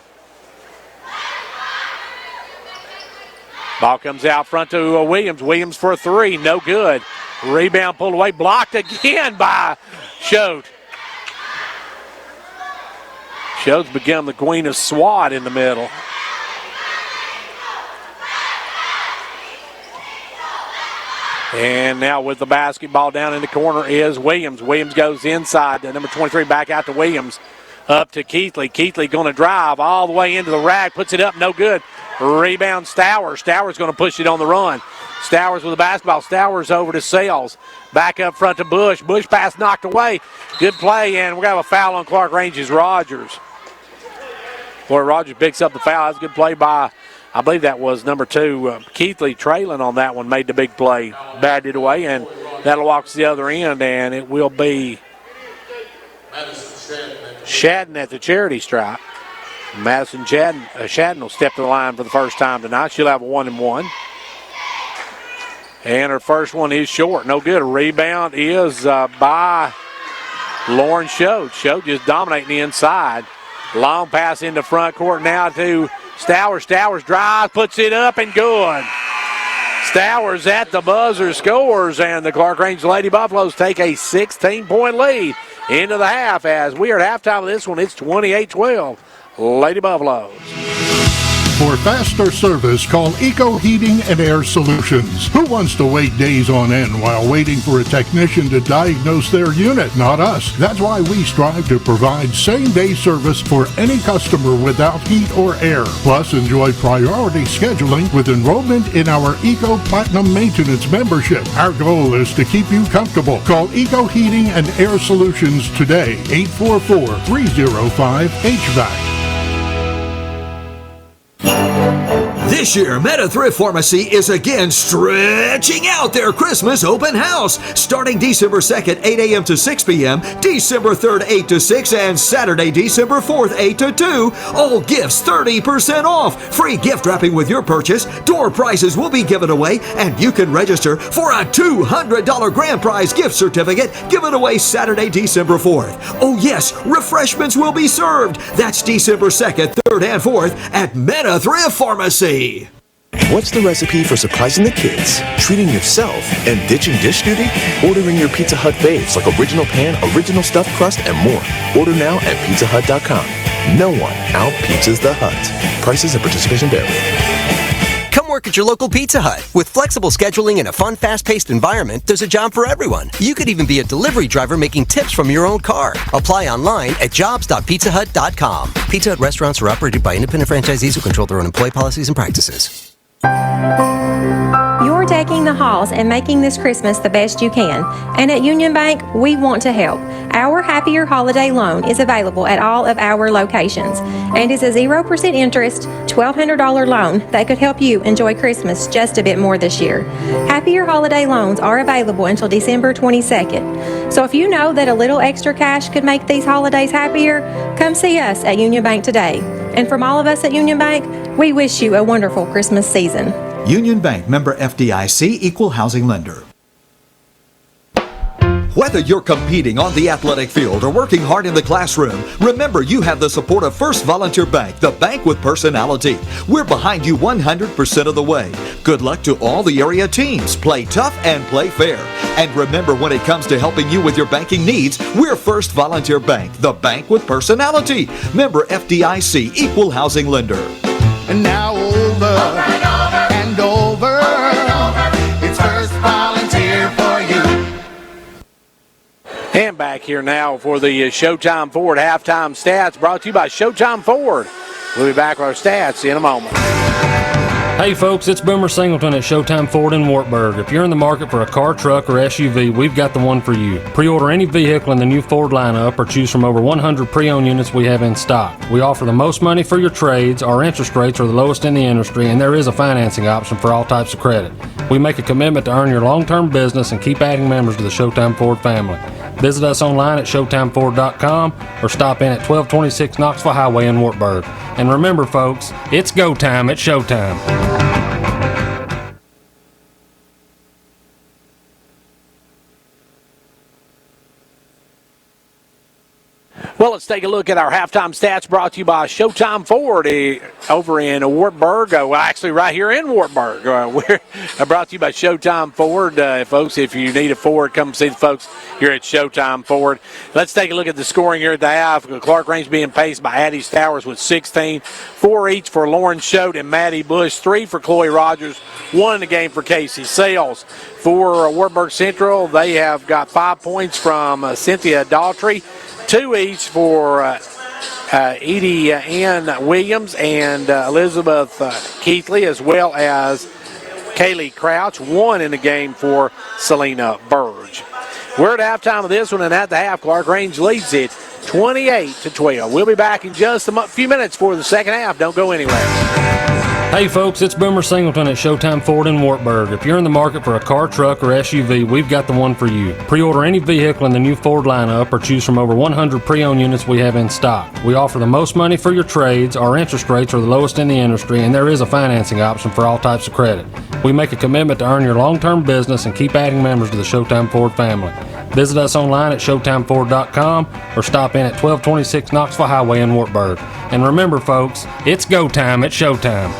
Ball comes out front to Williams. Williams for a three. No good. Rebound pulled away. Blocked again by Shode. Shode's become the queen of SWAT in the middle. And now with the basketball down in the corner is Williams. Williams goes inside. Number 23 back out to Williams. Up to Keithley. Keithley going to drive all the way into the rack. Puts it up. No good. Rebound Stowers. Stowers going to push it on the run. Stowers with the basketball. Stowers over to Sales. Back up front to Bush. Bush pass knocked away. Good play, and we're going to have a foul on Clarkrange's Rogers. Boy, Rogers picks up the foul. That's a good play by, I believe that was number 2. Keithley trailing on that one. Made the big play. Batted it away, and that'll walk to the other end, and it will be Shadden at the charity stripe. Madison Shadden will step to the line for the first time tonight. She'll have a 1-and-1. And her first one is short. No good. A rebound is by Lauren Shode. Shode just dominating the inside. Long pass into front court now to Stowers. Stowers drives, puts it up, and good. Stowers at the buzzer scores, and the Clarkrange Lady Buffaloes take a 16-point lead into the half. As we are at halftime of this one, it's 28-12. Lady Buffaloes. For faster service, call Eco Heating and Air Solutions. Who wants to wait days on end while waiting for a technician to diagnose their unit? Not us. That's why we strive to provide same-day service for any customer without heat or air. Plus, enjoy priority scheduling with enrollment in our Eco Platinum Maintenance membership. Our goal is to keep you comfortable. Call Eco Heating and Air Solutions today, 844-305-HVAC. This year, Meta Thrift Pharmacy is again stretching out their Christmas open house. Starting December 2nd, 8 a.m. to 6 p.m., December 3rd, 8 to 6, and Saturday, December 4th, 8 to 2. All gifts 30% off. Free gift wrapping with your purchase. Door prizes will be given away, and you can register for a $200 grand prize gift certificate given away Saturday, December 4th. Oh yes, refreshments will be served. That's December 2nd, 3rd, and 4th at Meta Thrift Pharmacy. What's the recipe for surprising the kids, treating yourself, and ditching dish duty? Ordering your Pizza Hut faves like original pan, original stuffed crust, and more. Order now at pizzahut.com. No one out-pizzas the Hut. Prices and participation vary. Come work at your local Pizza Hut. With flexible scheduling and a fun, fast-paced environment, there's a job for everyone. You could even be a delivery driver making tips from your own car. Apply online at jobs.pizzahut.com. Pizza Hut restaurants are operated by independent franchisees who control their own employee policies and practices. You're decking the halls and making this Christmas the best you can. And at Union Bank, we want to help. Our Happier Holiday Loan is available at all of our locations and is a 0% interest, $1,200 loan that could help you enjoy Christmas just a bit more this year. Happier Holiday Loans are available until December 22nd. So if you know that a little extra cash could make these holidays happier, come see us at Union Bank today. And from all of us at Union Bank, we wish you a wonderful Christmas season. Union Bank, member FDIC, equal housing lender. Whether you're competing on the athletic field or working hard in the classroom, remember you have the support of First Volunteer Bank, the bank with personality. We're behind you 100% of the way. Good luck to all the area teams. Play tough and play fair. And remember, when it comes to helping you with your banking needs, we're First Volunteer Bank, the bank with personality. Member FDIC, equal housing lender. And now over and over, it's First Volunteer for you. And back here now for the Showtime Ford halftime stats, brought to you by Showtime Ford. We'll be back with our stats in a moment. Hey folks, it's Boomer Singleton at Showtime Ford in Wartburg. If you're in the market for a car, truck, or SUV, we've got the one for you. Pre-order any vehicle in the new Ford lineup or choose from over 100 pre-owned units we have in stock. We offer the most money for your trades, our interest rates are the lowest in the industry, and there is a financing option for all types of credit. We make a commitment to earn your long-term business and keep adding members to the Showtime Ford family. Visit us online at ShowtimeFord.com or stop in at 1226 Knoxville Highway in Wartburg. And remember, folks, it's go time at Showtime. Well, let's take a look at our halftime stats brought to you by Showtime Ford over in Wartburg. Well, actually, right here in Wartburg. We're brought to you by Showtime Ford. Folks, if you need a Ford, come see the folks here at Showtime Ford. Let's take a look at the scoring here at the half. Clarkrange being paced by Addie Stowers with 16, 4 each for Lauren Choate and Maddie Bush, 3 for Chloe Rogers, 1 in the game for Casey Sales. For Wartburg Central, they have got 5 points from Cynthia Daughtry, 2 each for Edie Ann Williams and Elizabeth Keithley, as well as Kaylee Crouch, 1 in the game for Selena Burge. We're at halftime of this one, and at the half, Clarkrange leads it 28-12. We'll be back in just a few minutes for the second half. Don't go anywhere. Hey folks, it's Boomer Singleton at Showtime Ford in Wartburg. If you're in the market for a car, truck, or SUV, we've got the one for you. Pre-order any vehicle in the new Ford lineup or choose from over 100 pre-owned units we have in stock. We offer the most money for your trades, our interest rates are the lowest in the industry, and there is a financing option for all types of credit. We make a commitment to earn your long-term business and keep adding members to the Showtime Ford family. Visit us online at ShowtimeFord.com or stop in at 1226 Knoxville Highway in Wartburg. And remember, folks, it's go time at Showtime.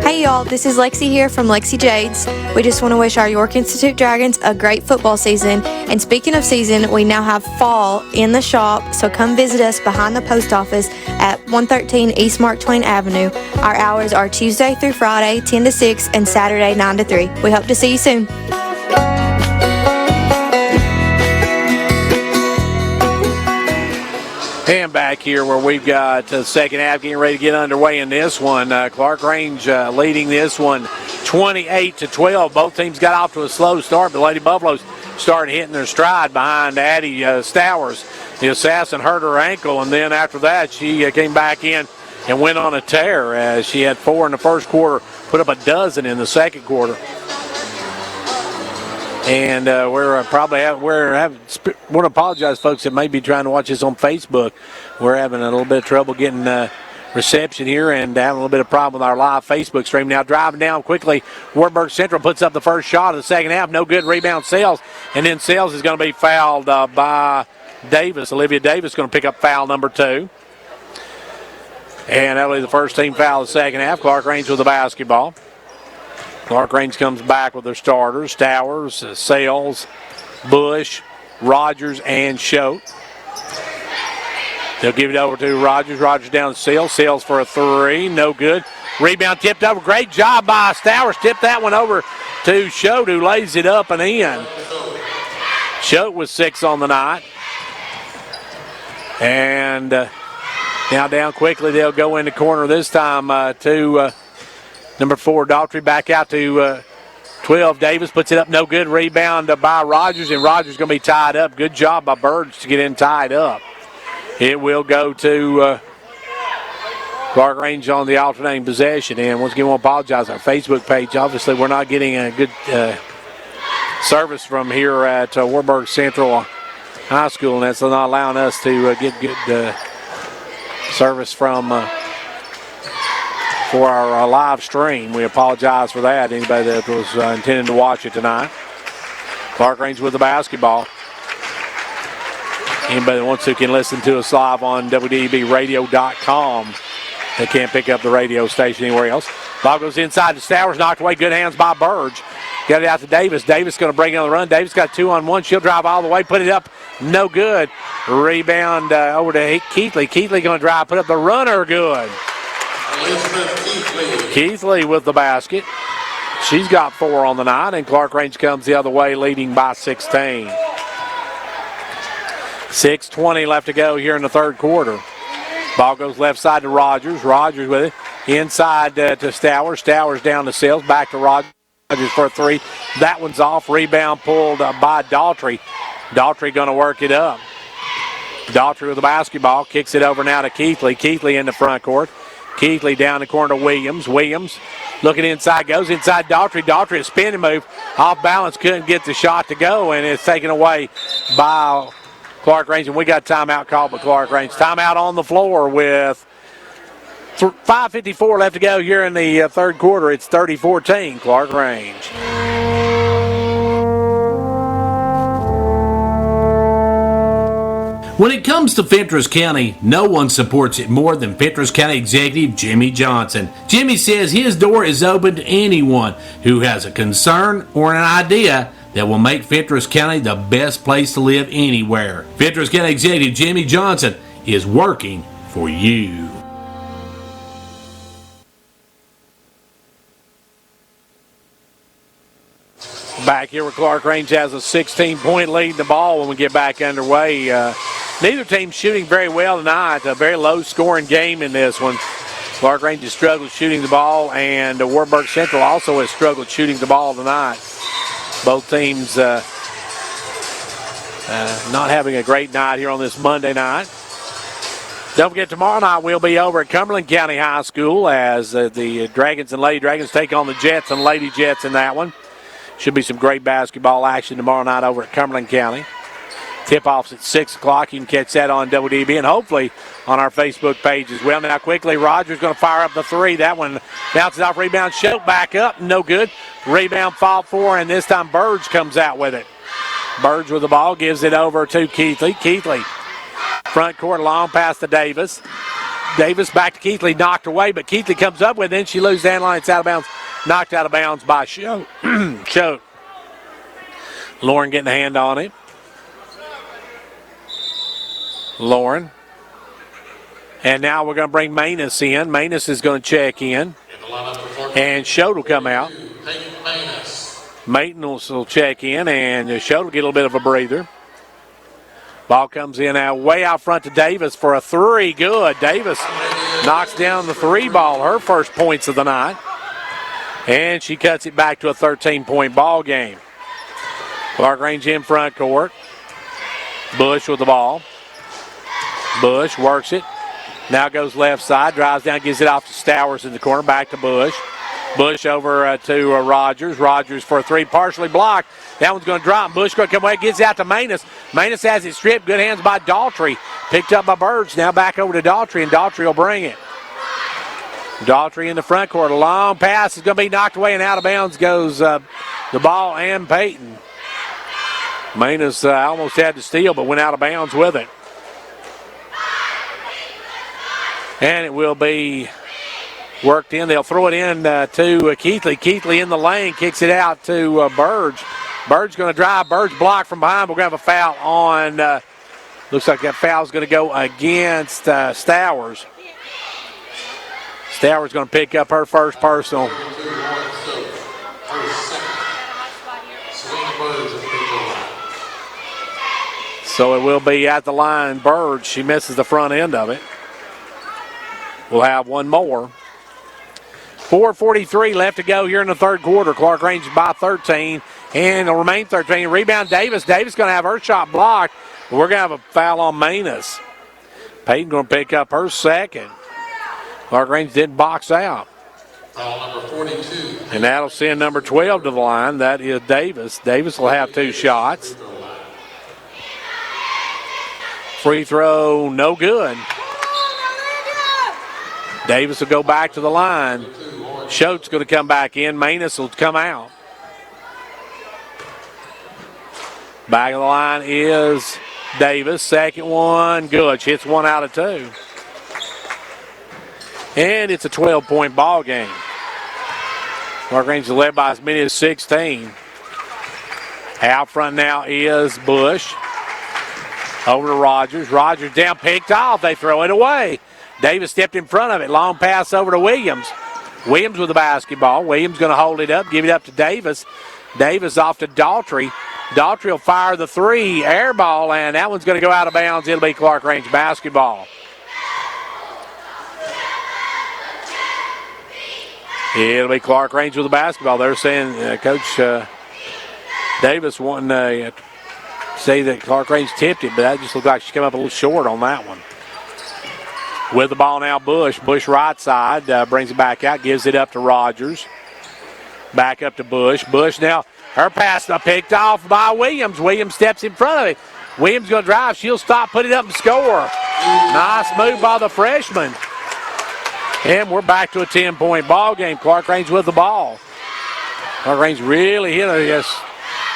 Hey y'all, this is Lexi here from Lexi Jades. We just want to wish our York Institute Dragons a great football season. And speaking of season, we now have fall in the shop, so come visit us behind the post office at 113 East Mark Twain Avenue. Our hours are Tuesday through Friday, 10 to 6, and Saturday, 9 to 3. We hope to see you soon. And back here where we've got the second half getting ready to get underway in this one. Clarkrange leading this one 28-12. Both teams got off to a slow start, but Lady Buffaloes started hitting their stride behind Addie Stowers. The assassin hurt her ankle, and then after that she came back in and went on a tear as she had 4 in the first quarter, put up a dozen in the second quarter. And want to apologize, folks, that may be trying to watch this on Facebook. We're having a little bit of trouble getting reception here and having a little bit of problem with our live Facebook stream. Now driving down quickly, Wartburg Central puts up the first shot of the second half. No good, rebound Sales. And then Sales is going to be fouled by Davis. Olivia Davis going to pick up foul number 2. And that'll be the first team foul of the second half. Clarkrange with the basketball. Clarkrange comes back with their starters, Stowers, Sales, Bush, Rogers, and Choate. They'll give it over to Rogers. Rogers down to Sales. Sales for a 3. No good. Rebound tipped over. Great job by Stowers. Tipped that one over to Choate, who lays it up and in. Choate with 6 on the night. And now down quickly. They'll go in the corner this time to number 4, Daughtry. Back out to 12. Davis puts it up. No good. Rebound by Rogers, and Rogers going to be tied up. Good job by Birds to get in tied up. It will go to Clarkrange on the alternating possession. And once again, we'll apologize. Our Facebook page, obviously, we're not getting a good service from here at Wartburg Central High School, and that's not allowing us to get good service from for our live stream. We apologize for that. Anybody that was intending to watch it tonight. Clarkrange with the basketball. Anybody that wants to can listen to us live on WDBRadio.com. They can't pick up the radio station anywhere else. Ball goes inside to Stowers, knocked away. Good hands by Burge. Got it out to Davis. Davis going to bring it on the run. Davis got 2-on-1. She'll drive all the way, put it up. No good. Rebound over to Keithley. Keithley going to drive, put up the runner. Good. Keithley with the basket. She's got 4 on the night, and Clarkrange comes the other way, leading by 16. 6:20 left to go here in the third quarter. Ball goes left side to Rogers. Rogers with it. Inside to Stowers. Stowers down to Sales. Back to Rogers for a 3. That one's off. Rebound pulled by Daughtry. Daughtry going to work it up. Daughtry with the basketball. Kicks it over now to Keithley. Keithley in the front court. Keithley down the corner to Williams. Williams looking inside. Goes inside Daughtry. Daughtry, a spinning move. Off balance. Couldn't get the shot to go. And it's taken away by Clarkrange, and we got timeout called by Clarkrange. Timeout on the floor with 5:54 left to go here in the third quarter. It's 30-14, Clarkrange. When it comes to Fentress County, no one supports it more than Fentress County Executive Jimmy Johnson. Jimmy says his door is open to anyone who has a concern or an idea that will make Fentress County the best place to live anywhere. Fentress County Executive Jimmy Johnson is working for you. Back here where Clarkrange has a 16-point lead in the ball when we get back underway. Neither team shooting very well tonight. A very low-scoring game in this one. Clarkrange has struggled shooting the ball, and Wartburg Central also has struggled shooting the ball tonight. Both teams not having a great night here on this Monday night. Don't forget, tomorrow night we'll be over at Cumberland County High School as the Dragons and Lady Dragons take on the Jets and Lady Jets in that one. Should be some great basketball action tomorrow night over at Cumberland County. Tip-off's at 6 o'clock. You can catch that on WDB and hopefully on our Facebook page as well. Now quickly, Rogers going to fire up the 3. That one bounces off, rebound, Choate back up, no good. Rebound fought for, and this time Burge comes out with it. Burge with the ball, gives it over to Keithley. Keithley, front court, long pass to Davis. Davis back to Keithley, knocked away, but Keithley comes up with it, then she loses the line, it's out of bounds. Knocked out of bounds by Choate. Choate. Lauren getting a hand on it. Lauren. And now we're going to bring Manus in. Manus is going to check in. And Choate will come out. Maitland will check in, and Choate will get a little bit of a breather. Ball comes in way out front to Davis for a 3. Good. Davis knocks down the 3 ball, her first points of the night. And she cuts it back to a 13-point ball game. Clarkrange in front court. Bush with the ball. Bush works it. Now goes left side, drives down, gives it off to Stowers in the corner, back to Bush. Bush over to Rogers. Rogers for a 3, partially blocked. That one's going to drop. Bush going to come away, gets out to Manus. Manus has it stripped. Good hands by Daughtry. Picked up by Birds. Now back over to Daughtry, and Daughtry will bring it. Daughtry in the front court. A long pass is going to be knocked away, and out of bounds goes the ball and Peyton. Manus almost had to steal, but went out of bounds with it. And it will be worked in. They'll throw it in to Keithley. Keithley in the lane, kicks it out to Burge. Burge's going to drive. Burge blocked from behind. We're going to have a foul on, looks like that foul's going to go against Stowers. Stowers going to pick up her first personal. So it will be at the line. Burge, she misses the front end of it. We'll have one more. 4:43 left to go here in the third quarter. Clarkrange by 13, and it'll remain 13. Rebound Davis. Davis going to have her shot blocked. We're going to have a foul on Manus. Peyton going to pick up her second. Clarkrange didn't box out. Foul number 42. And that'll send number 12 to the line. That is Davis. Davis will have 2 shots. Free throw, no good. Davis will go back to the line. Schultz going to come back in. Manus will come out. Back of the line is Davis. Second one, good. She hits 1 out of 2. And it's a 12-point ball game. Clarkrange is led by as many as 16. Out front now is Bush. Over to Rogers. Rogers down, picked off. They throw it away. Davis stepped in front of it. Long pass over to Williams. Williams with the basketball. Williams going to hold it up, give it up to Davis. Davis off to Daughtry. Daughtry will fire the 3, air ball, and that one's going to go out of bounds. It'll be Clarkrange basketball. It'll be Clarkrange with the basketball. They're saying Coach Davis wanting to say that Clarkrange tipped it, but that just looked like she came up a little short on that one. With the ball now, Bush. Bush right side, brings it back out, gives it up to Rogers. Back up to Bush. Bush now, her pass picked off by Williams. Williams steps in front of it. Williams going to drive. She'll stop, put it up and score. Nice move by the freshman. And we're back to a 10-point ball game. Clarkrange with the ball. Clarkrange really hit a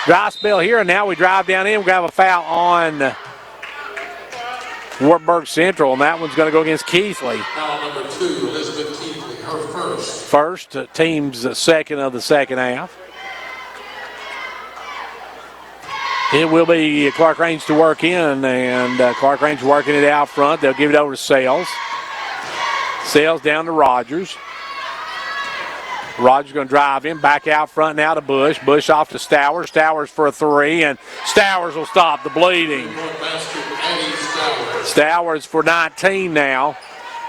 dry spell here, and now we drive down in. We're going to have a foul on Wartburg Central, and that one's going to go against Keithley. Foul number 2, Elizabeth Keithley, her first. First, team's second of the second half. It will be Clarkrange to work in, and Clarkrange working it out front. They'll give it over to Sales. Sales down to Rogers. Rogers going to drive in, back out front now to Bush. Bush off to Stowers. Stowers for a 3, and Stowers will stop the bleeding. Stowers for 19 now.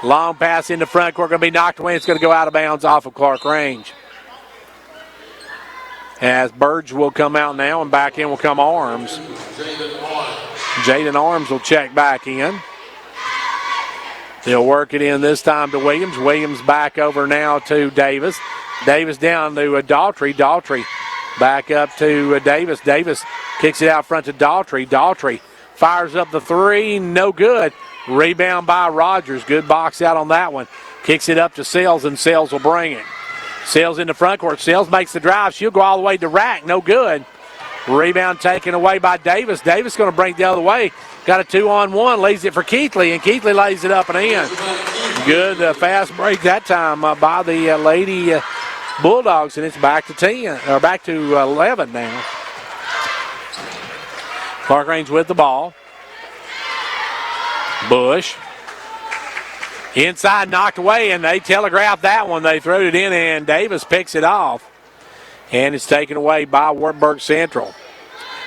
Long pass into front court, going to be knocked away. It's going to go out of bounds off of Clarkrange. As Burge will come out now, and back in will come Arms. Jaden Arms will check back in. They'll work it in this time to Williams. Williams back over now to Davis. Davis down to Daughtry. Daughtry back up to Davis. Davis kicks it out front to Daughtry. Daughtry fires up the 3, no good. Rebound by Rogers. Good box out on that one. Kicks it up to Sales, and Sales will bring it. Sales in the front court. Sales makes the drive. She'll go all the way to rack. No good. Rebound taken away by Davis. Davis going to bring it the other way. Got a 2-on-1. Leaves it for Keithley, and Keithley lays it up and in. Good fast break that time by the Lady Bulldogs, and it's back to 10, or back to 11 now. Clarkrange with the ball. Bush. Inside, knocked away, and they telegraphed that one. They threw it in, and Davis picks it off. And it's taken away by Wartburg Central.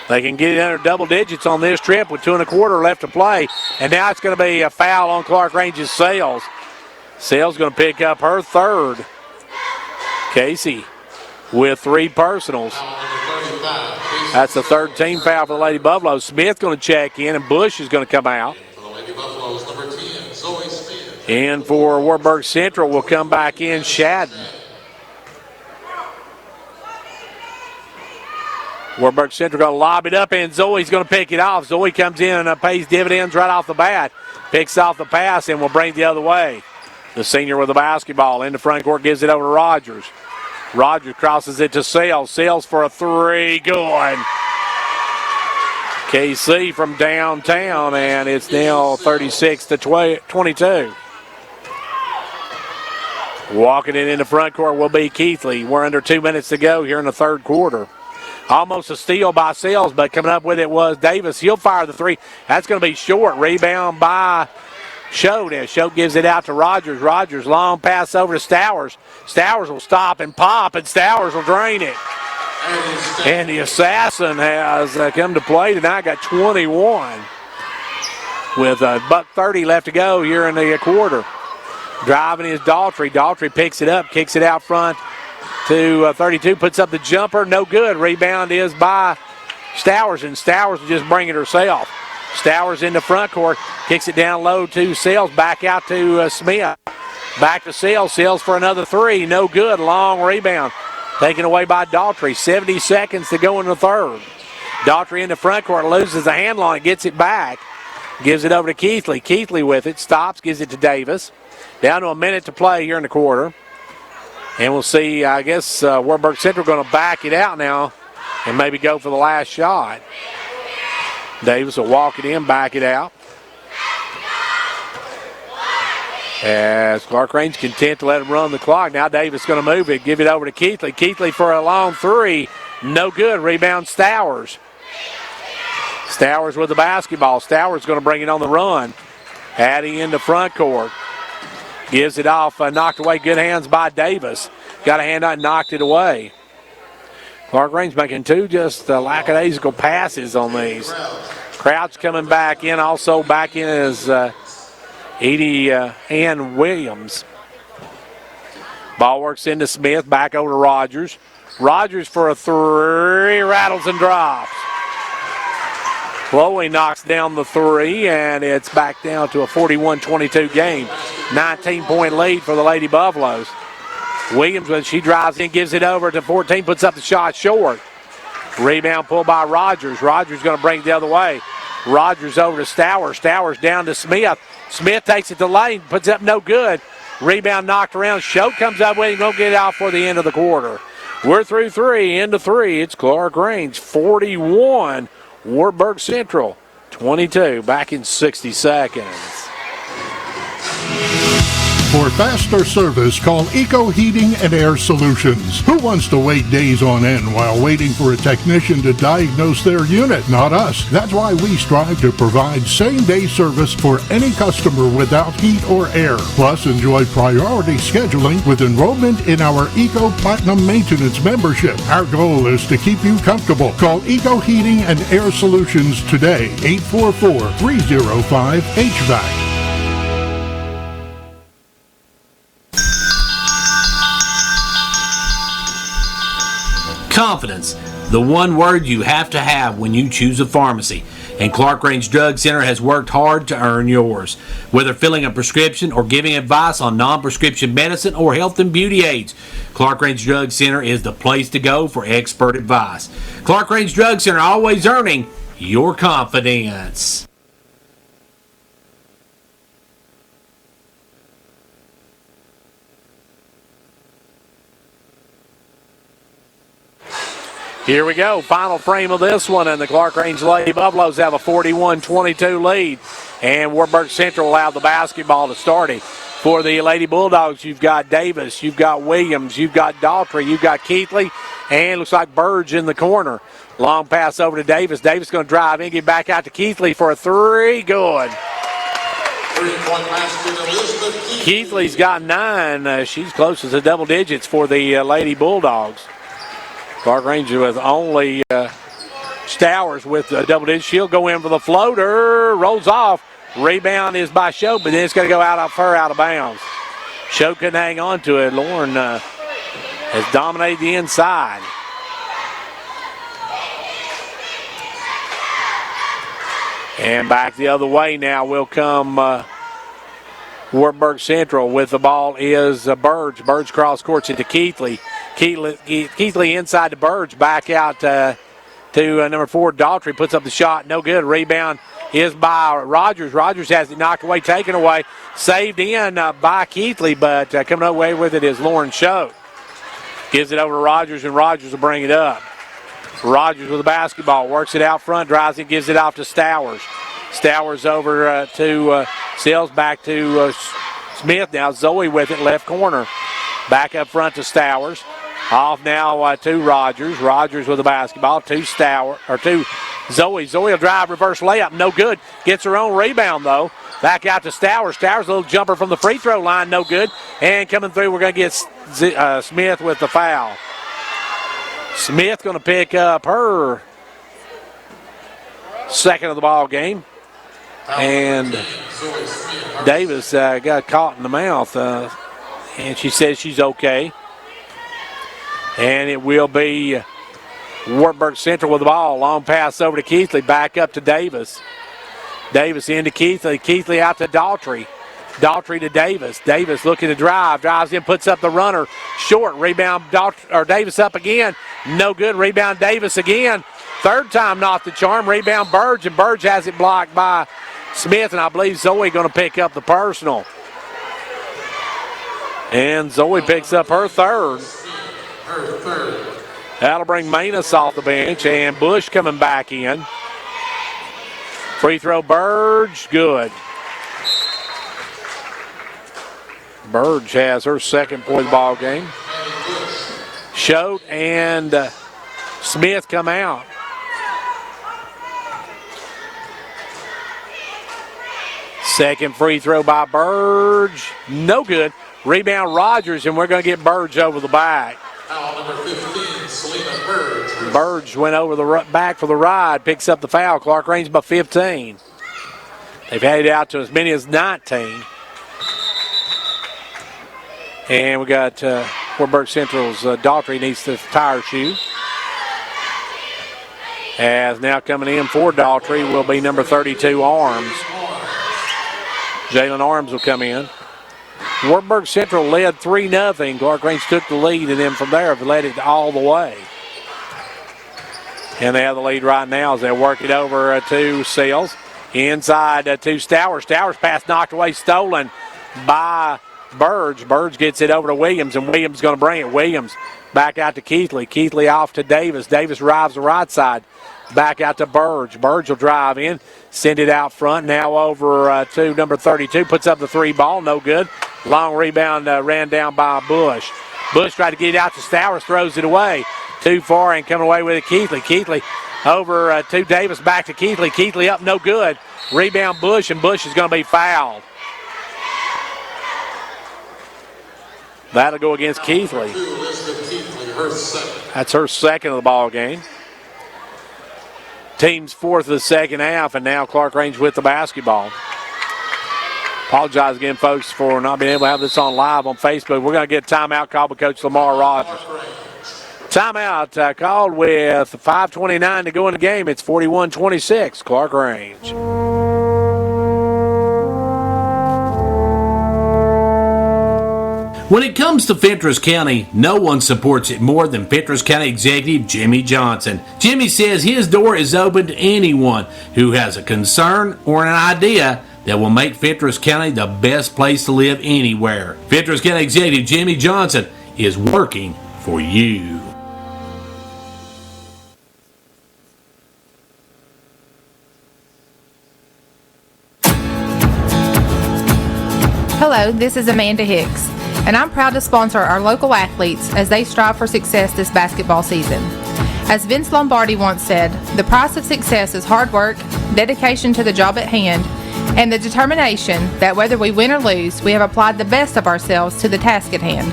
They can get it under double digits on this trip with 2 1/4 left to play. And now it's going to be a foul on Clarkrange's Sales. Sales going to pick up her 3rd. Casey with 3 personals. That's the 3rd team foul for the Lady Buffaloes. Smith going to check in, and Bush is going to come out. And for Wartburg Central will come back in Shadden. Wartburg Central going to lob it up, and Zoe's going to pick it off. Zoe comes in and pays dividends right off the bat. Picks off the pass and will bring it the other way. The senior with the basketball in the front court gives it over to Rogers. Rogers crosses it to Sales. Sales for a 3, good. KC from downtown, and it's now 36-22. Walking it in the front court will be Keithley. We're under 2 minutes to go here in the third quarter. Almost a steal by Sells, but coming up with it was Davis. He'll fire the three. That's going to be short. Rebound by Choate. As Choate gives it out to Rogers. Rogers, long pass over to Stowers. Stowers will stop and pop, and Stowers will drain it. And the Assassin has come to play tonight, got 21 with $1:30 left to go here in the quarter. Driving is Daughtry. Daughtry picks it up, kicks it out front to 32, puts up the jumper, no good. Rebound is by Stowers, and Stowers will just bring it herself. Stowers in the front court, kicks it down low to Sells, back out to Smith. Back to Sells, Sells for another three, no good. Long rebound, taken away by Daughtry. 70 seconds to go in the third. Daughtry in the front court, loses the handle on it, gets it back. Gives it over to Keithley. Keithley with it, stops, gives it to Davis. Down to a minute to play here in the quarter. And we'll see, I guess, Wartburg Central going to back it out now and maybe go for the last shot. Davis will walk it in, back it out. As Clarkrange content to let him run the clock. Now Davis going to move it, give it over to Keithley. Keithley for a long three. No good. Rebound Stowers. Stowers with the basketball. Stowers going to bring it on the run. Addie in the front court. Gives it off, knocked away. Good hands by Davis. Got a hand out, knocked it away. Clarkrange making two just lackadaisical passes on these. Crouch coming back in. Also back in is Edie Ann Williams. Ball works into Smith. Back over to Rogers. Rogers for a three. Rattles and drops. Chloe knocks down the three, and it's back down to a 41-22 game. 19-point lead for the Lady Buffaloes. Williams, when she drives in, gives it over to 14, puts up the shot short. Rebound pulled by Rogers. Rogers going to bring it the other way. Rogers over to Stowers. Stowers down to Smith. Smith takes it to lane, puts up no good. Rebound knocked around. Choate comes up with it, won't get it out for the end of the quarter. We're through three, into three. It's Clarkrange 41. Wartburg Central 22, back in 60 seconds. For faster service, call Eco Heating and Air Solutions. Who wants to wait days on end while waiting for a technician to diagnose their unit? Not us. That's why we strive to provide same-day service for any customer without heat or air. Plus, enjoy priority scheduling with enrollment in our Eco Platinum Maintenance membership. Our goal is to keep you comfortable. Call Eco Heating and Air Solutions today, 844-305-HVAC. Confidence, the one word you have to have when you choose a pharmacy. And Clarkrange Drug Center has worked hard to earn yours. Whether filling a prescription or giving advice on non-prescription medicine or health and beauty aids, Clarkrange Drug Center is the place to go for expert advice. Clarkrange Drug Center, always earning your confidence. Here we go, final frame of this one, and the Clarkrange Lady Buffaloes have a 41-22 lead, and Wartburg Central allowed the basketball to start it. For the Lady Bulldogs, you've got Davis, you've got Williams, you've got Daughtry, you've got Keithley, and looks like Burge in the corner. Long pass over to Davis. Davis going to drive in, get back out to Keithley for a three. Good. Keithley's got 9. She's close to double digits for the Lady Bulldogs. Clarkrange with only Stowers with double digits. She'll go in for the floater. Rolls off. Rebound is by Choate, but then it's going to go out of bounds. Choate couldn't hang on to it. Lauren has dominated the inside. And back the other way now will come Wartburg Central. With the ball is Burge. Burge cross courts into Keithley. Keithley inside to Burge. Back out to number 4, Daughtry. Puts up the shot. No good. Rebound is by Rogers. Rogers has it knocked away, taken away. Saved in by Keithley, but coming away with it is Lauren Choate. Gives it over to Rogers, and Rogers will bring it up. Rogers with the basketball, works it out front, drives it, gives it off to Stowers. Stowers over to Sills, back to Smith. Now Zoe with it, left corner. Back up front to Stowers. Off now to Rogers. Rogers with the basketball to Zoe. Zoe will drive, reverse layup, no good. Gets her own rebound though. Back out to Stowers. Stowers, a little jumper from the free throw line, no good. And coming through, we're going to get Smith with the foul. Smith going to pick up her second of the ball game. And Davis got caught in the mouth. And she says she's okay. And it will be Wartburg Central with the ball. Long pass over to Keithley. Back up to Davis. Davis into Keithley. Keithley out to Daughtry. Daughtry to Davis. Davis looking to drive. Drives in, puts up the runner. Short. Rebound Davis up again. No good. Rebound Davis again. Third time not the charm. Rebound Burge. And Burge has it blocked by Smith. And I believe Zoe going to pick up the personal. And Zoe picks up her third. That'll bring Manus off the bench. And Bush coming back in. Free throw, Burge, good. Burge has her second point of the ball game. Choate and Smith come out. Second free throw by Burge, no good. Rebound Rogers, and we're going to get Burge over the back. Foul number 15, Selena Burge. Burge went over the back for the ride, picks up the foul. Clarkrange by 15. They've had it out to as many as 19. And we got Wartburg Central's Daughtry needs to tie her shoe. As now coming in for Daughtry will be number 32, Arms. Jalen Arms will come in. Wartburg Central led 3-0. Clarkrange took the lead, and then from there have led it all the way. And they have the lead right now as they work it over to Sales. Inside to Stowers. Stowers pass knocked away, stolen by Burge. Burge gets it over to Williams, and Williams going to bring it. Williams back out to Keithley. Keithley off to Davis. Davis drives the right side. Back out to Burge. Burge will drive in, send it out front. Now over to number 32. Puts up the three ball, no good. Long rebound ran down by Bush. Bush tried to get it out to Stowers, throws it away. Too far and coming away with it, Keithley. Keithley over to Davis, back to Keithley. Keithley up, no good. Rebound Bush, and Bush is going to be fouled. That'll go against Keithley. That's her second of the ball game. Team's fourth of the second half, and now Clarkrange with the basketball. Apologize again, folks, for not being able to have this on live on Facebook. We're going to get a timeout called by Coach Lamar Rogers. Timeout called with 5:29 to go in the game. It's 41-26, Clarkrange. When it comes to Fentress County, no one supports it more than Fentress County Executive Jimmy Johnson. Jimmy says his door is open to anyone who has a concern or an idea that will make Fentress County the best place to live anywhere. Fentress County Executive Jimmy Johnson is working for you. Hello, this is Amanda Hicks, and I'm proud to sponsor our local athletes as they strive for success this basketball season. As Vince Lombardi once said, the price of success is hard work, dedication to the job at hand, and the determination that whether we win or lose, we have applied the best of ourselves to the task at hand.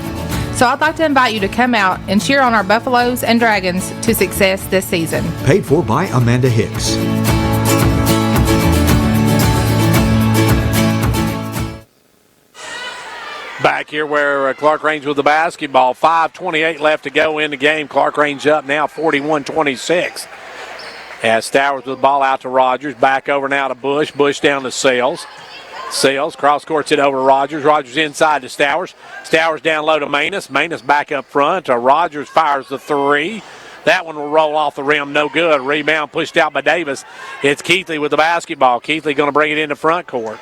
So I'd like to invite you to come out and cheer on our Buffaloes and Dragons to success this season. Paid for by Amanda Hicks. Back here where Clarkrange with the basketball. 5:28 left to go in the game. Clarkrange up now 41-26. As Stowers with the ball out to Rogers. Back over now to Bush. Bush down to Sales. Sales cross courts it over to Rogers. Rogers inside to Stowers. Stowers down low to Manus. Manus back up front. Rogers fires the three. That one will roll off the rim. No good. Rebound pushed out by Davis. It's Keithley with the basketball. Keithley going to bring it into front court.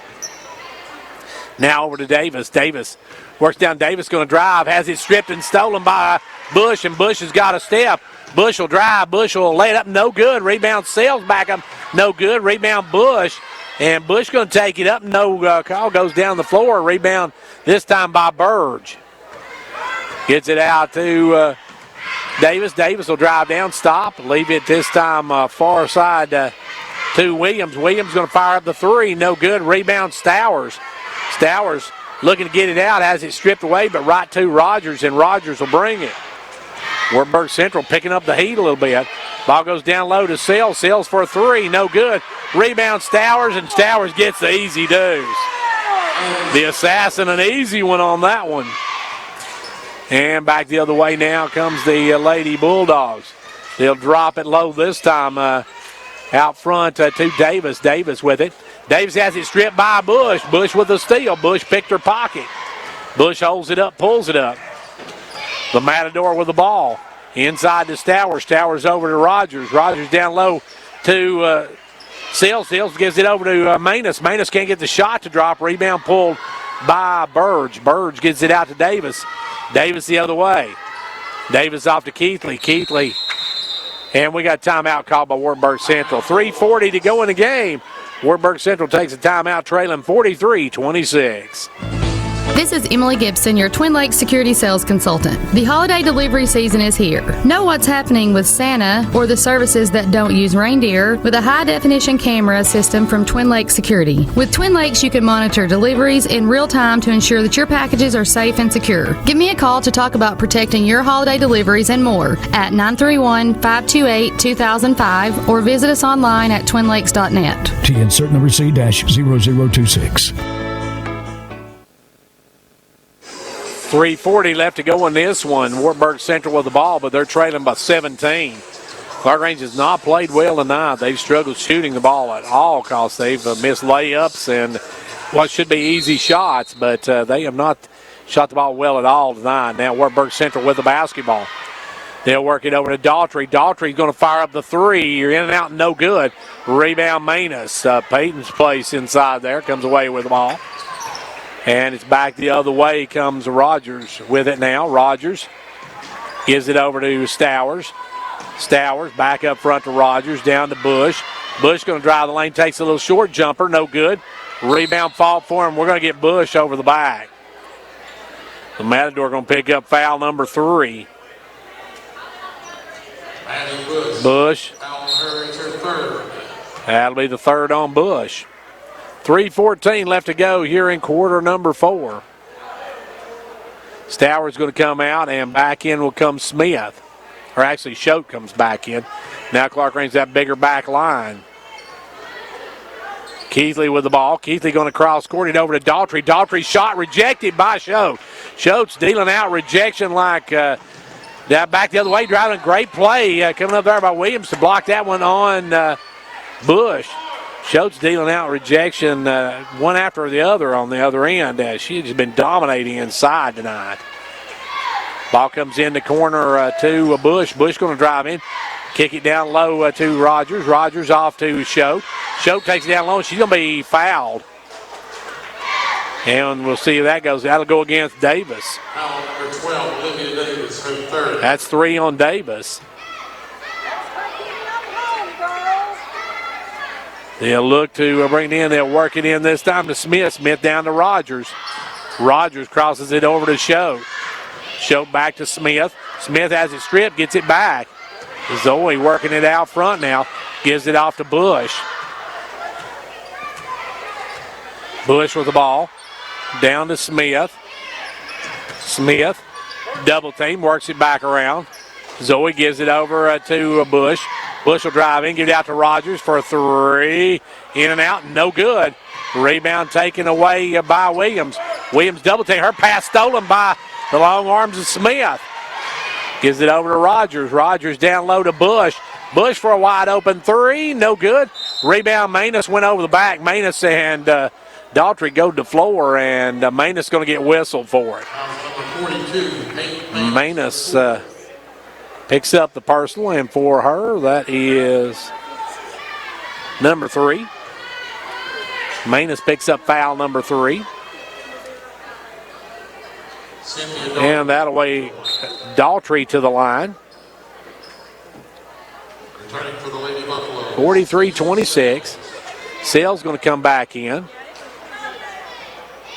Now over to Davis. Davis works down. Davis going to drive. Has it stripped and stolen by Bush, and Bush has got a step. Bush will drive. Bush will lay it up. No good. Rebound Sales back up. No good. Rebound Bush. And Bush going to take it up. No call. Goes down the floor. Rebound this time by Burge. Gets it out to Davis. Davis will drive down. Stop. Leave it this time far side to Williams. Williams going to fire up the three. No good. Rebound Stowers. Stowers looking to get it out. Has it stripped away, but right to Rogers, and Rogers will bring it. Wartburg Central picking up the heat a little bit. Ball goes down low to Sells. Sells for a three. No good. Rebound Stowers, and Stowers gets the easy deuce. The assassin, an easy one on that one. And back the other way now comes the Lady Bulldogs. They'll drop it low this time out front to Davis. Davis with it. Davis has it stripped by Bush. Bush with the steal. Bush picked her pocket. Bush holds it up, pulls it up. The Matador with the ball. Inside to Stowers. Stowers over to Rogers. Rogers down low to Sells. Sells gives it over to Manus. Manus can't get the shot to drop. Rebound pulled by Burge. Burge gets it out to Davis. Davis the other way. Davis off to Keithley. Keithley. And we got timeout called by Wartburg Central. 3:40 to go in the game. Wartburg Central takes a timeout, trailing 43-26. This is Emily Gibson, your Twin Lakes Security Sales Consultant. The holiday delivery season is here. Know what's happening with Santa or the services that don't use reindeer with a high-definition camera system from Twin Lakes Security. With Twin Lakes, you can monitor deliveries in real time to ensure that your packages are safe and secure. Give me a call to talk about protecting your holiday deliveries and more at 931-528-2005 or visit us online at twinlakes.net. To insert number C-0026. 3:40 left to go in this one. Wartburg Central with the ball, but they're trailing by 17. Clarkrange has not played well tonight. They've struggled shooting the ball at all because they've missed layups and what should be easy shots, but they have not shot the ball well at all tonight. Now Wartburg Central with the basketball. They'll work it over to Daughtry. Daughtry's going to fire up the three. You're in and out, no good. Rebound Manus. Peyton's place inside there. Comes away with the ball. And it's back the other way comes Rogers with it now. Rogers gives it over to Stowers. Stowers back up front to Rogers, down to Bush. Bush going to drive the lane, takes a little short jumper, no good. Rebound fault for him. We're going to get Bush over the back. The Matador going to pick up foul number 3. Bush. That'll be the third on Bush. 3:14 left to go here in quarter number 4. Stowers going to come out, and back in will come Smith. Or actually, Choate comes back in. Now Clarkrange that bigger back line. Keithley with the ball. Keithley going to cross court it over to Daughtry. Daughtry's shot rejected by Choate. Choate's dealing out rejection like that back the other way, driving. Great play coming up there by Williams to block that one on Bush. Choate's dealing out rejection one after the other on the other end. She's been dominating inside tonight. Ball comes in the corner to Bush. Bush going to drive in. Kick it down low to Rogers. Rogers off to Choate. Choate takes it down low. She's going to be fouled. And we'll see if that goes. That'll go against Davis. Foul number 12, Olivia Davis, her third. That's 3 on Davis. They'll look to bring it in. They'll work it in this time to Smith. Smith down to Rogers. Rogers crosses it over to Choate. Choate back to Smith. Smith has it stripped, gets it back. Zoe working it out front now. Gives it off to Bush. Bush with the ball. Down to Smith. Smith, double team, works it back around. Zoe gives it over to Bush. Bush will drive in, give it out to Rogers for a 3. In and out, no good. Rebound taken away by Williams. Williams double team. Her pass stolen by the long arms of Smith. Gives it over to Rogers. Rogers down low to Bush. Bush for a wide open 3, no good. Rebound, Manus went over the back. Manus and Daughtry go to the floor, and Manus going to get whistled for it. Manus picks up the personal, and for her, that is number 3. Manus picks up foul number 3. And that'll weigh Daltrey to the line. Returning for the Lady Buffalo. 43-26. Sale's going to come back in.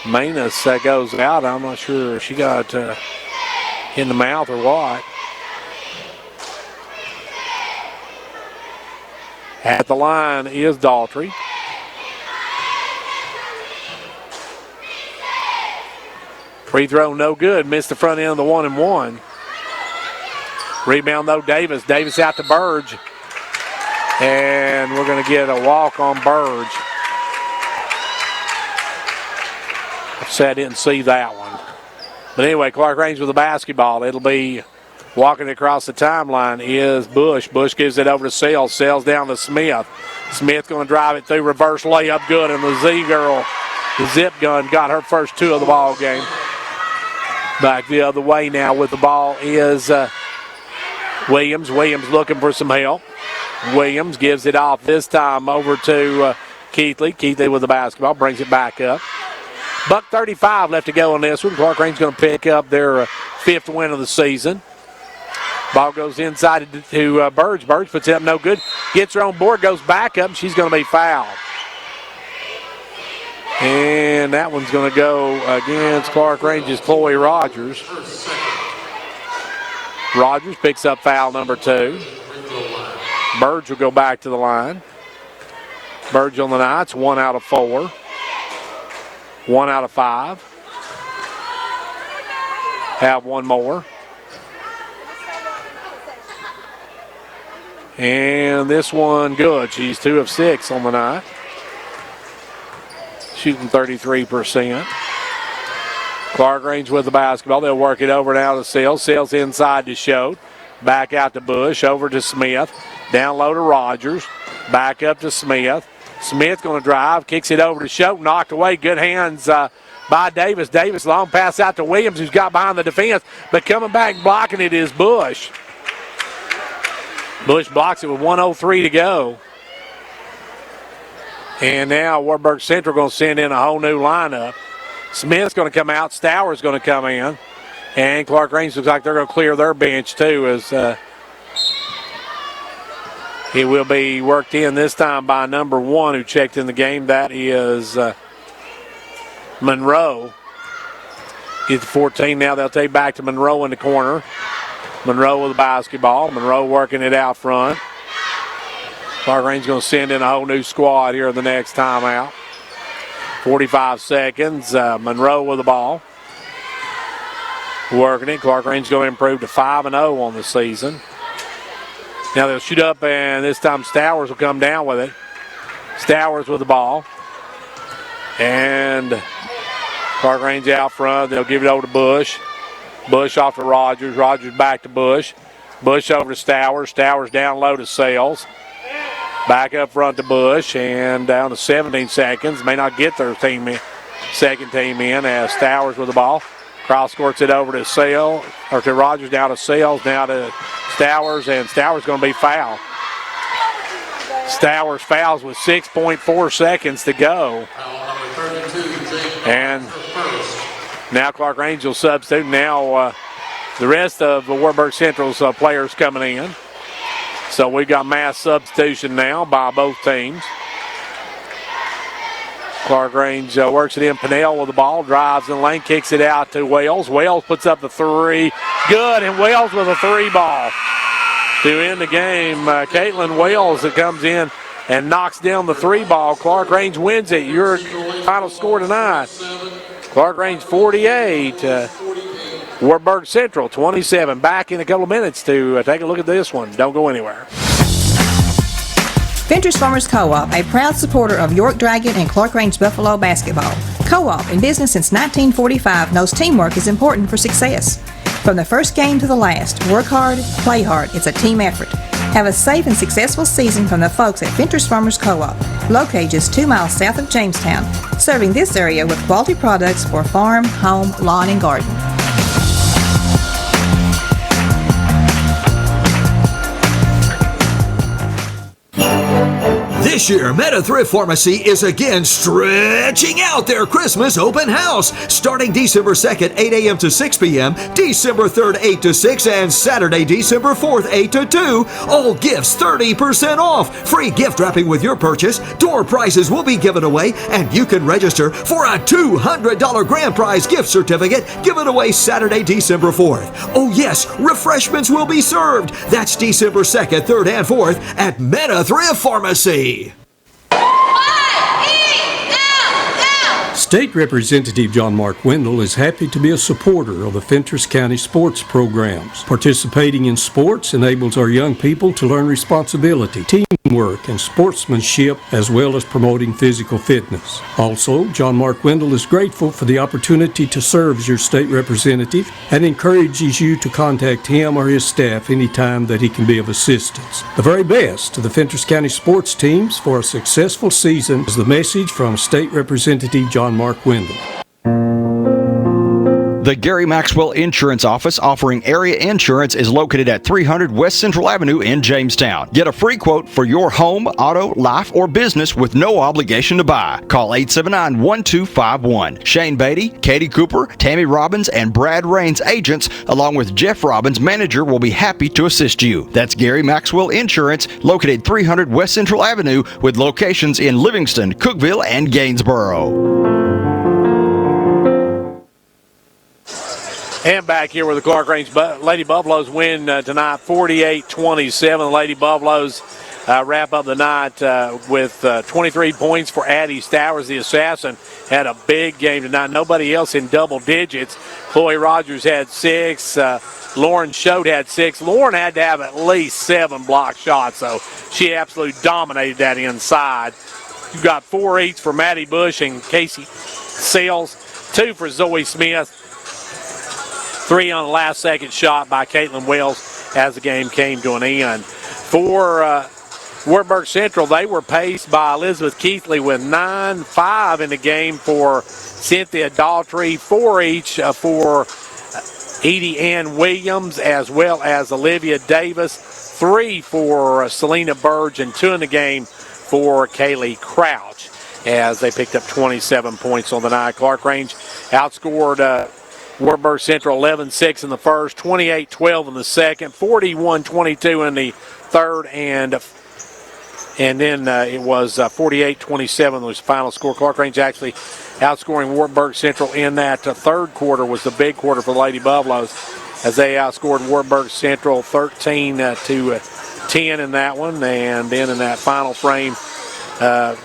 Manus goes out. I'm not sure if she got in the mouth or what. At the line is Daltrey. Free throw no good. Missed the front end of the 1-and-1. Rebound though Davis. Davis out to Burge. And we're going to get a walk on Burge. I didn't see that one. But anyway, Clarkrange with the basketball. It'll be walking across the timeline is Bush. Bush gives it over to Sales. Sales down to Smith. Smith going to drive it through, reverse layup good, and the Z-girl, the zip gun, got her first 2 of the ball game. Back the other way now with the ball is Williams. Williams looking for some help. Williams gives it off this time over to Keithley. Keithley with the basketball, brings it back up. $1:35 left to go on this one. Clarkrange's going to pick up their 5th win of the season. Ball goes inside to Burge. Burge puts it up no good. Gets her on board, goes back up, and she's going to be fouled. And that one's going to go against Clarkrange's Chloe Rogers. Rogers picks up foul number 2. Burge will go back to the line. Burge on the night, it's 1 out of 4. 1 out of 5. Have one more. And this one good. She's 2 of 6 on the night. Shooting 33%. Clarkrange with the basketball. They'll work it over now to Sales. Sales inside to Schott. Back out to Bush. Over to Smith. Down low to Rogers. Back up to Smith. Smith going to drive. Kicks it over to Schott. Knocked away. Good hands by Davis. Davis long pass out to Williams, who's got behind the defense. But coming back and blocking it is Bush. Bush blocks it with 1:03 to go. And now Wartburg Central going to send in a whole new lineup. Smith's going to come out. Stower's going to come in. And Clarkrange looks like they're going to clear their bench too, as he will be worked in this time by number 1 who checked in the game. That is Monroe. Gets to 14 now. They'll take back to Monroe in the corner. Monroe with the basketball. Monroe working it out front. Clarkrange going to send in a whole new squad here in the next timeout. 45 seconds. Monroe with the ball. Working it. Clarkrange going to improve to 5-0 on the season. Now they'll shoot up, and this time Stowers will come down with it. Stowers with the ball. And Clarkrange out front. They'll give it over to Bush. Bush off to Rogers. Rogers back to Bush. Bush over to Stowers. Stowers down low to Sales. Back up front to Bush, and down to 17 seconds. May not get their second team in as Stowers with the ball. Cross courts it over to Sales, or to Rogers, down to Sales, now to Stowers, and Stowers going to be fouled. Stowers fouls with 6.4 seconds to go. And now Clarkrange will substitute. Now the rest of the Wartburg Central's players coming in. So we got mass substitution now by both teams. Clarkrange works it in. Pinnell with the ball, drives in the lane, kicks it out to Wales. Wales puts up the 3. Good, and Wales with a 3 ball to end the game. Caitlin Wales that comes in and knocks down the 3 ball. Clarkrange wins it. Your final score tonight. Clarkrange 48. Wartburg Central 27. Back in a couple of minutes to take a look at this one. Don't go anywhere. Ventures Farmers Co-op, a proud supporter of York Dragon and Clarkrange Buffalo basketball. Co-op, in business since 1945, knows teamwork is important for success. From the first game to the last, work hard, play hard. It's a team effort. Have a safe and successful season from the folks at Ventures Farmers Co-op, located just 2 miles south of Jamestown, serving this area with quality products for farm, home, lawn, and garden. This year, Meta Thrift Pharmacy is again stretching out their Christmas open house, starting December 2nd, 8 a.m. to 6 p.m., December 3rd, 8 to 6, and Saturday, December 4th, 8 to 2. All gifts 30% off. Free gift wrapping with your purchase. Door prizes will be given away, and you can register for a $200 grand prize gift certificate given away Saturday, December 4th. Oh yes, refreshments will be served. That's December 2nd, 3rd, and 4th at Meta Thrift Pharmacy. State Representative John Mark Wendell is happy to be a supporter of the Fentress County sports programs. Participating in sports enables our young people to learn responsibility, teamwork, and sportsmanship, as well as promoting physical fitness. Also, John Mark Wendell is grateful for the opportunity to serve as your state representative and encourages you to contact him or his staff anytime that he can be of assistance. The very best to the Fentress County sports teams for a successful season is the message from State Representative John Mark Wendell. The Gary Maxwell Insurance Office offering area insurance is located at 300 West Central Avenue in Jamestown. Get a free quote for your home, auto, life, or business with no obligation to buy. Call 879-1251. Shane Beatty, Katie Cooper, Tammy Robbins, and Brad Rains agents, along with Jeff Robbins, manager, will be happy to assist you. That's Gary Maxwell Insurance, located 300 West Central Avenue, with locations in Livingston, Cookeville, and Gainsboro. And back here with the Clarkrange Lady Buffaloes win tonight 48-27. The Lady Buffaloes wrap up the night with 23 points for Addie Stowers. The Assassin had a big game tonight. Nobody else in double digits. Chloe Rogers had 6. Lauren Schode had 6. Lauren had to have at least 7 block shots, so she absolutely dominated that inside. You've got 4 each for Maddie Bush and Casey Sales, 2 for Zoe Smith, 3 on the last second shot by Caitlin Wells as the game came to an end. For Wartburg Central, they were paced by Elizabeth Keithley with 9, 5 in the game for Cynthia Daughtry, 4 each for Edie Ann Williams, as well as Olivia Davis, 3 for Selena Burge, and 2 in the game for Kaylee Crouch, as they picked up 27 points on the night. Clarkrange outscored Wartburg Central 11-6 in the first, 28-12 in the second, 41-22 in the third, and then it was 48-27 was the final score. Clarkrange actually outscoring Wartburg Central in that third quarter was the big quarter for the Lady Buffaloes, as they outscored Wartburg Central 13-10 in that one, and then in that final frame,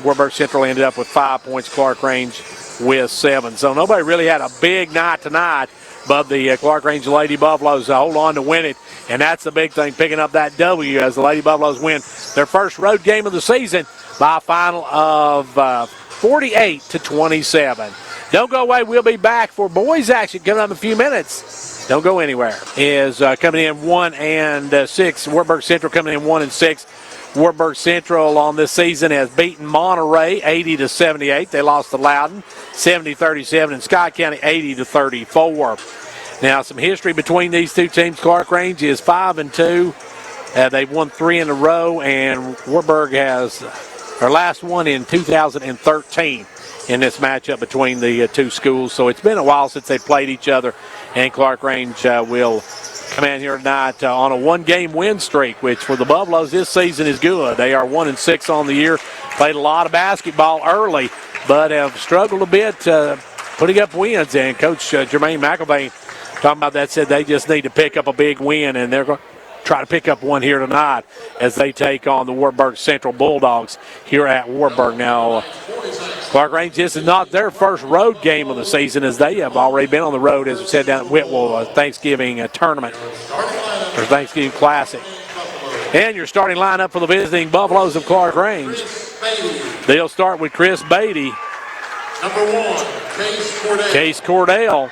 Wartburg Central ended up with 5 points, Clarkrange with 7. So nobody really had a big night tonight, but the Clarkrange Lady Buffaloes hold on to win it, and that's the big thing, picking up that W as the Lady Buffaloes win their first road game of the season by a final of 48-27. Don't go away. We'll be back for boys action coming up in a few minutes. Don't go anywhere. Is coming in 1-6. Wartburg Central coming in 1-6. Wartburg Central on this season has beaten Monterey 80-78. They lost to Loudon 70-37, and Scott County 80-34. Now, some history between these two teams. Clarkrange is 5-2. They've won 3 in a row, and Wartburg has their last one in 2013 in this matchup between the two schools. So it's been a while since they played each other, and Clarkrange will come in here tonight on a 1-game win streak, which for the Buffaloes this season is good. They are 1-6 on the year. Played a lot of basketball early, but have struggled a bit putting up wins. And Coach Jermaine McElvain talking about that, said they just need to pick up a big win, and they're going to try to pick up one here tonight as they take on the Wartburg Central Bulldogs here at Wartburg. Now, Clarkrange, this is not their first road game of the season, as they have already been on the road, as we said, down at Whitwell Thanksgiving tournament, or Thanksgiving Classic. And your starting lineup for the visiting Buffaloes of Clarkrange. They'll start with Chris Beatty. Number 1, Case Cordell.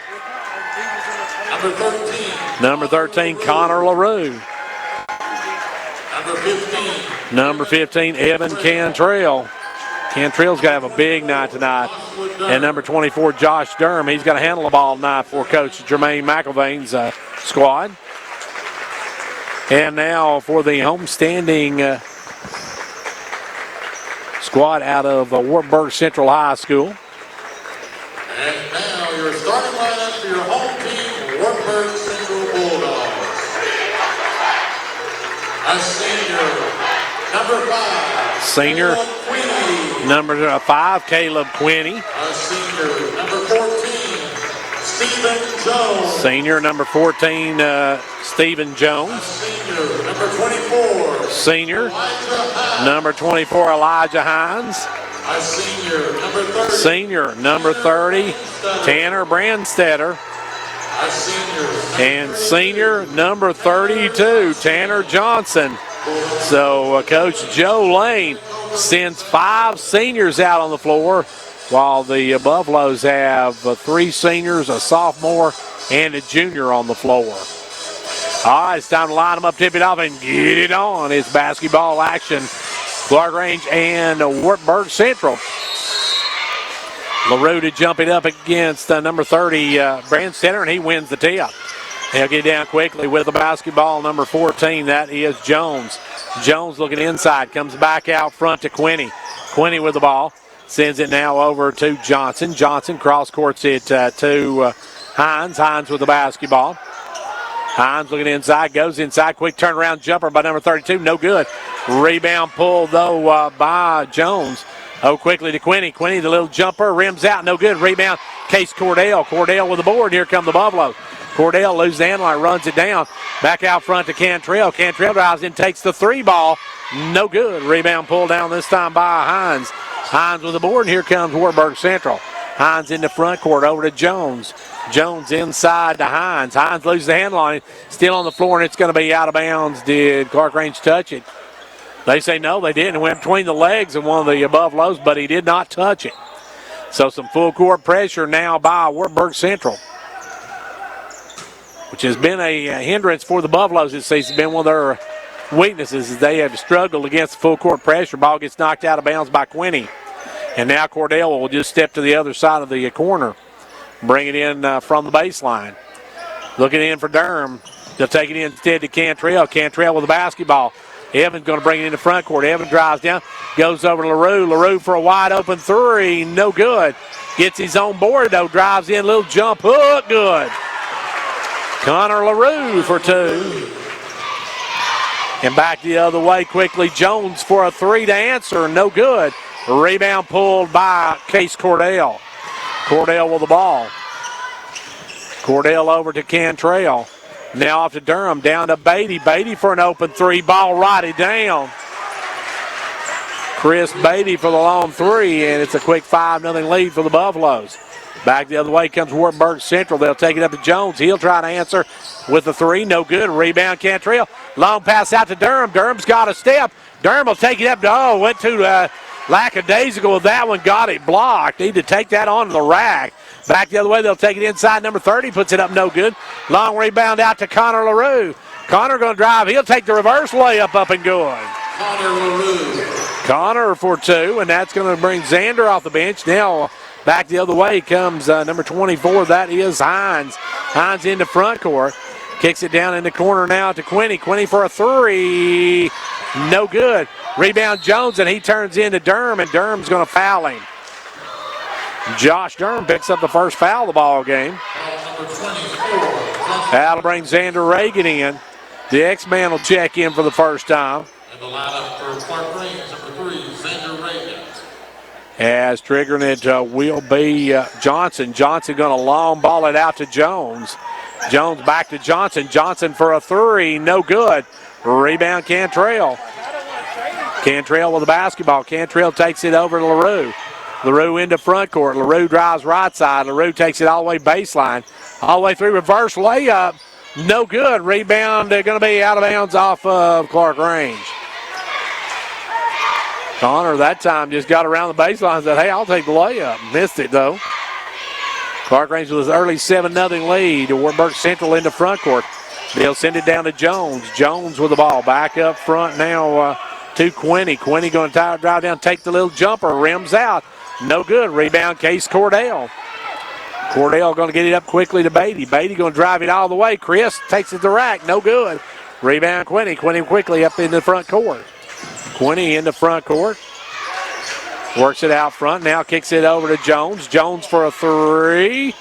Number 13. Number 13, Connor LaRue. Number 15, Evan Cantrell. Cantrell's got to have a big night tonight. And number 24, Josh Durham. He's got to handle the ball tonight for Coach Jermaine McElvain's squad. And now for the homestanding squad out of Wartburg Central High School. And now your starting lineup for your home team, Wartburg Central Bulldogs. A senior, number 5. Senior, number 5, Caleb Quinney. A senior, number 14, Stephen Jones. Senior, number 14, Stephen Jones. Senior, number 24. Senior, number 24, Elijah Hines. A senior, number 30. Senior, number 30, Tanner Brandstetter. A senior. And senior, number 32, Tanner Johnson. So Coach Joe Lane sends 5 seniors out on the floor, while the Buffaloes have 3 seniors, a sophomore, and a junior on the floor. All right, it's time to line them up, tip it off, and get it on. It's basketball action. Clarkrange and Wartburg Central. LaRue to jump it up against number 30, Brandstetter, and he wins the tip. He'll get down quickly with the basketball, number 14. That is Jones. Jones looking inside, comes back out front to Quinney. Quinney with the ball, sends it now over to Johnson. Johnson cross courts it to Hines. Hines with the basketball. Hines looking inside, goes inside, quick turnaround jumper by number 32, no good. Rebound pull, though, by Jones. Oh, quickly to Quinney. Quinney, the little jumper, rims out, no good. Rebound, Case Cordell. Cordell with the board. Here come the Buffalo. Cordell loses the handle, runs it down. Back out front to Cantrell. Cantrell drives in, takes the 3 ball. No good. Rebound pulled down this time by Hines. Hines with the board, and here comes Wartburg Central. Hines in the front court over to Jones. Jones inside to Hines. Hines loses the handle on it. Still on the floor, and it's going to be out of bounds. Did Clarkrange touch it? They say no, they didn't. It went between the legs of one of the above lows, but he did not touch it. So some full court pressure now by Wartburg Central, which has been a hindrance for the Buffaloes this season. It's been one of their weaknesses is they have struggled against full court pressure. Ball gets knocked out of bounds by Quinney. And now Cordell will just step to the other side of the corner, bring it in from the baseline. Looking in for Durham. They'll take it instead to Cantrell. Cantrell with the basketball. Evans going to bring it in the front court. Evans drives down, goes over to LaRue. LaRue for a wide open 3, no good. Gets his own board though, drives in, little jump hook, good. Connor LaRue for 2. And back the other way quickly. Jones for a 3 to answer, no good. Rebound pulled by Case Cordell. Cordell with the ball. Cordell over to Cantrell. Now off to Durham, down to Beatty. Beatty for an open 3, ball righted down. Chris Beatty for the long 3, and it's a quick 5-0 lead for the Buffaloes. Back the other way comes Wartburg Central. They'll take it up to Jones. He'll try to answer with the 3, no good. Rebound Cantrell. Long pass out to Durham. Durham's got a step. Durham will take it up. Went to lackadaisical with that one. Got it blocked. Need to take that on the rack. Back the other way, they'll take it inside. Number 30 puts it up, no good. Long rebound out to Connor LaRue. Connor going to drive. He'll take the reverse layup up and good. Connor LaRue. Connor for 2, and that's going to bring Xander off the bench. Now back the other way comes number 24. That is Hines. Hines in the front court. Kicks it down in the corner now to Quinney. Quinney for a 3. No good. Rebound Jones, and he turns into Durham, and Durham's going to foul him. Josh Durham picks up the first foul of the ball game. That'll bring Xander Reagan in. The X-Man will check in for the first time. And the lineup for Clarkrange, number 3, Xander Reagan. As triggering it will be Johnson. Johnson going to long ball it out to Jones. Jones back to Johnson. Johnson for a 3, no good. Rebound Cantrell. Cantrell with the basketball. Cantrell takes it over to LaRue. LaRue into front court. LaRue drives right side. LaRue takes it all the way baseline. All the way through, reverse layup. No good. Rebound going to be out of bounds off of Clarkrange. Connor that time just got around the baseline and said, hey, I'll take the layup. Missed it though. Clarkrange with his early 7-0 lead. Wartburg Central into front court. They'll send it down to Jones. Jones with the ball. Back up front now to Quinney. Quinney going to drive down, take the little jumper, rims out. No good. Rebound Case Cordell. Cordell going to get it up quickly to Beatty. Beatty going to drive it all the way. Chris takes it to the rack. No good. Rebound Quinney. Quinney quickly up in the front court. Quinney in the front court. Works it out front. Now kicks it over to Jones. Jones for a three.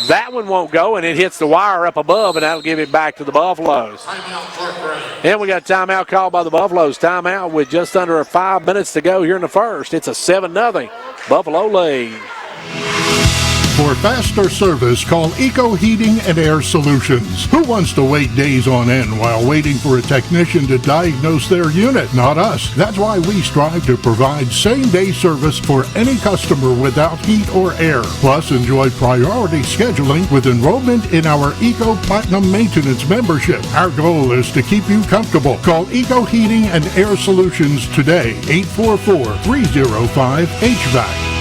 That one won't go, and it hits the wire up above, and that'll give it back to the Buffaloes. And we got a timeout called by the Buffaloes. Timeout with just under 5 minutes to go here in the first. It's a 7-0 Buffalo lead. For faster service, call Eco Heating and Air Solutions. Who wants to wait days on end while waiting for a technician to diagnose their unit? Not us. That's why we strive to provide same-day service for any customer without heat or air. Plus, enjoy priority scheduling with enrollment in our Eco Platinum Maintenance membership. Our goal is to keep you comfortable. Call Eco Heating and Air Solutions today, 844-305-HVAC.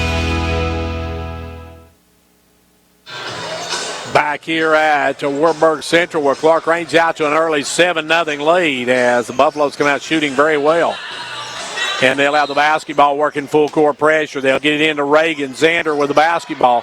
Back here at Wartburg Central, where Clarkrange out to an early 7-0 lead as the Buffaloes come out shooting very well. And they'll have the basketball working full court pressure. They'll get it into Reagan. Xander with the basketball.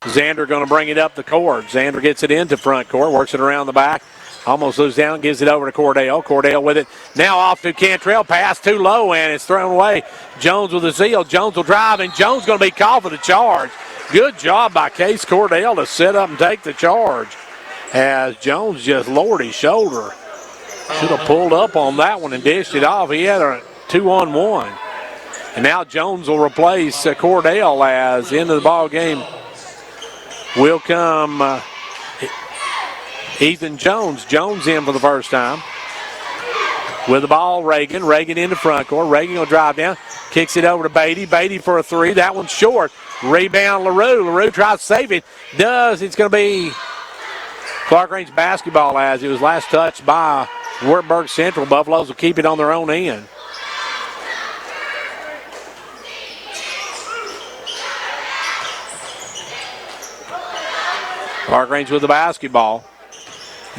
Xander going to bring it up the court. Xander gets it into front court, works it around the back. Almost loses down, gives it over to Cordell. Cordell with it. Now off to Cantrell. Pass too low, and it's thrown away. Jones with the zeal. Jones will drive, and Jones going to be called for the charge. Good job by Case Cordell to set up and take the charge as Jones just lowered his shoulder. Should have pulled up on that one and dished it off. He had a 2-on-1. And now Jones will replace Cordell as into the ball game will come Ethan Jones. Jones in for the first time. With the ball, Reagan. Reagan into front court. Reagan will drive down. Kicks it over to Beatty. Beatty for a three. That one's short. Rebound, LaRue. LaRue tries to save it. Does. It's going to be Clarkrange basketball as it was last touched by Wartburg Central. Buffaloes will keep it on their own end. Clarkrange with the basketball.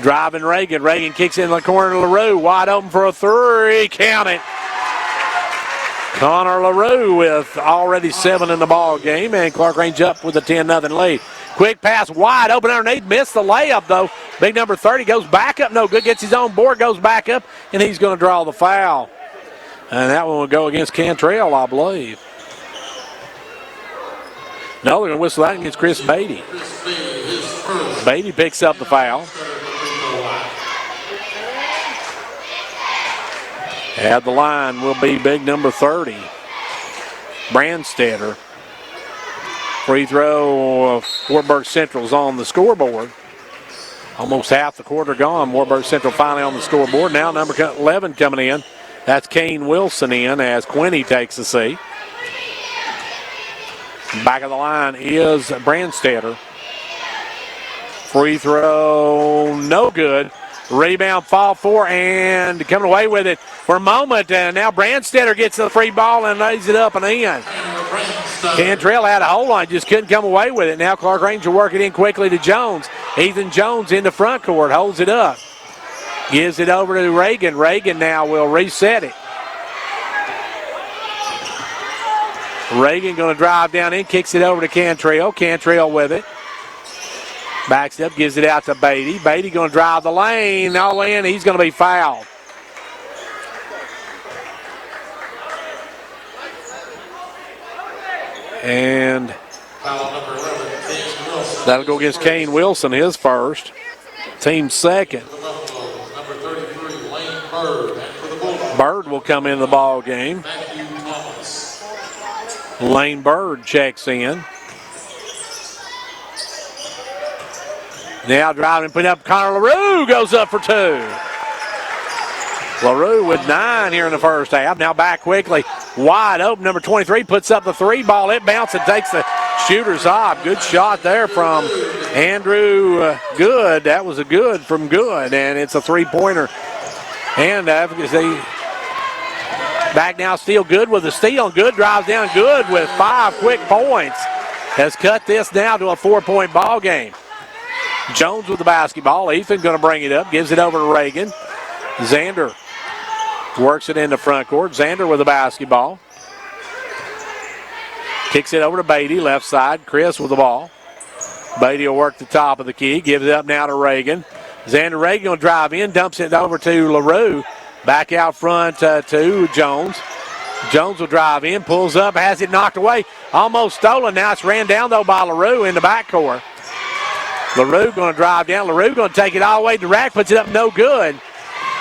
Driving Reagan. Reagan kicks in the corner to LaRue. Wide open for a three. Count it. Connor LaRue with already 7 in the ball game, and Clarkrange up with a 10-0 lead. Quick pass wide open underneath. Missed the layup, though. Big number 30 goes back up. No good. Gets his own board. Goes back up, and he's going to draw the foul. And that one will go against Cantrell, I believe. No, they're going to whistle that against Chris Beatty. Beatty picks up the foul. At the line will be big number 30, Brandstetter. Free throw of Wartburg Central's on the scoreboard. Almost half the quarter gone. Wartburg Central finally on the scoreboard. Now number 11 coming in. That's Kane Wilson in as Quinney takes a seat. Back of the line is Brandstetter. Free throw, no good. Rebound, fall for, and coming away with it for a moment. And now Brandstetter gets the free ball and lays it up and in. Cantrell had a hold on it, just couldn't come away with it. Now Clarkrange will work it in quickly to Jones. Ethan Jones in the front court, holds it up. Gives it over to Reagan. Reagan now will reset it. Reagan going to drive down in, kicks it over to Cantrell. Cantrell with it. Backs up, gives it out to Beatty. Beatty going to drive the lane all in. He's going to be fouled. And that'll go against Kane Wilson, his first. Team second. Bird will come into the ball game. Lane Bird checks in. Now driving and putting up. Connor LaRue goes up for 2. LaRue with 9 here in the first half. Now back quickly. Wide open. Number 23 puts up the 3 ball. It bounces and takes the shooter's eye. Good shot there from Andrew Good. That was a good from Good, and it's a 3-pointer. And advocacy back now. Steele Good with the steal. Good drives down. Good with 5 quick points. Has cut this now to a 4-point ball game. Jones with the basketball. Ethan going to bring it up. Gives it over to Reagan. Xander works it into front court. Xander with the basketball. Kicks it over to Beatty, left side. Chris with the ball. Beatty will work the top of the key. Gives it up now to Reagan. Xander Reagan will drive in. Dumps it over to LaRue. Back out front to Jones. Jones will drive in, pulls up, has it knocked away. Almost stolen. Now it's ran down, though, by LaRue in the backcourt. LaRue going to drive down. LaRue going to take it all the way to the rack, puts it up, no good.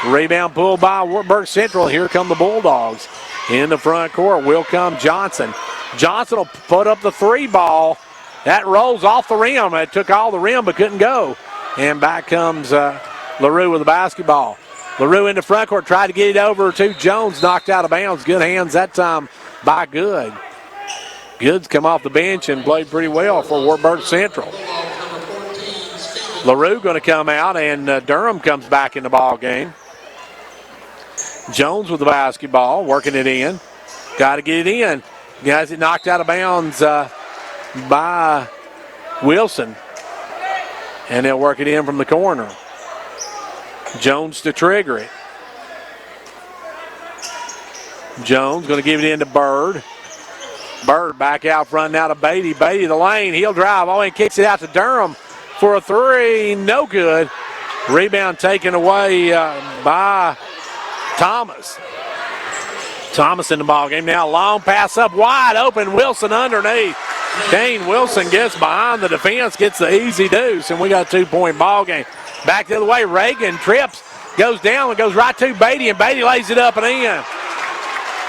Rebound pulled by Wartburg Central. Here come the Bulldogs. In the front court will come Johnson. Johnson will put up the three ball. That rolls off the rim. It took all the rim but couldn't go. And back comes LaRue with the basketball. LaRue in the front court, tried to get it over to Jones, knocked out of bounds. Good hands that time by Good. Good's come off the bench and played pretty well for Wartburg Central. LaRue going to come out, and Durham comes back in the ball game. Jones with the basketball, working it in. Got to get it in. Guys, it knocked out of bounds by Wilson. And they'll work it in from the corner. Jones to trigger it. Jones going to give it in to Bird. Bird back out front now to Beatty. Beatty the lane. He'll drive. Oh, and kicks it out to Durham for a three. No good. Rebound taken away by Thomas. Thomas in the ball game now. Long pass up wide open. Wilson underneath. Kane Wilson gets behind the defense, gets the easy deuce, and we got a 2-point ball game. Back the other way. Reagan trips, goes down, and goes right to Beatty, and Beatty lays it up and in.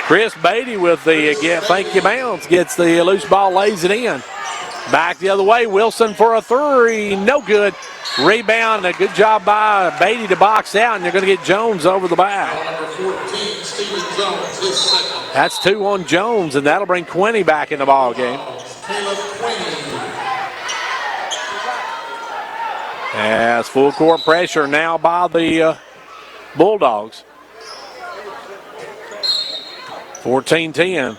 Chris Beatty with the thank you bounce, gets the loose ball, lays it in. Back the other way. Wilson for a three. No good. Rebound. A good job by Beatty to box out, and they're going to get Jones over the back. That's 2 on Jones, and that'll bring Quinney back in the ball game. As full court pressure now by the Bulldogs. 14-10.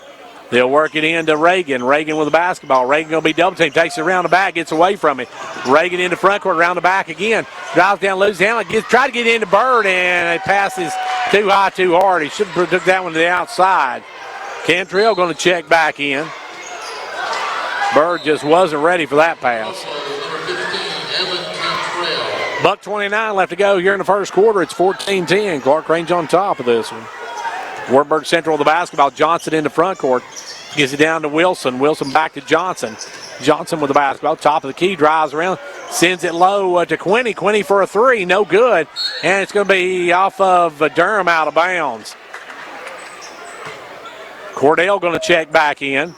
They'll work it into Reagan. Reagan with the basketball. Reagan going to be double teamed. Takes it around the back, gets away from it. Reagan into front court, around the back again. Drives down, loses down. Try to get into Bird, and it passes too high, too hard. He should have took that one to the outside. Cantrell going to check back in. Bird just wasn't ready for that pass. Buck 29 left to go here in the first quarter. It's 14-10. Clarkrange on top of this one. Wartburg Central with the basketball. Johnson in the front court. Gives it down to Wilson. Wilson back to Johnson. Johnson with the basketball. Top of the key. Drives around. Sends it low to Quinney. Quinney for a three. No good. And it's going to be off of Durham out of bounds. Cordell going to check back in.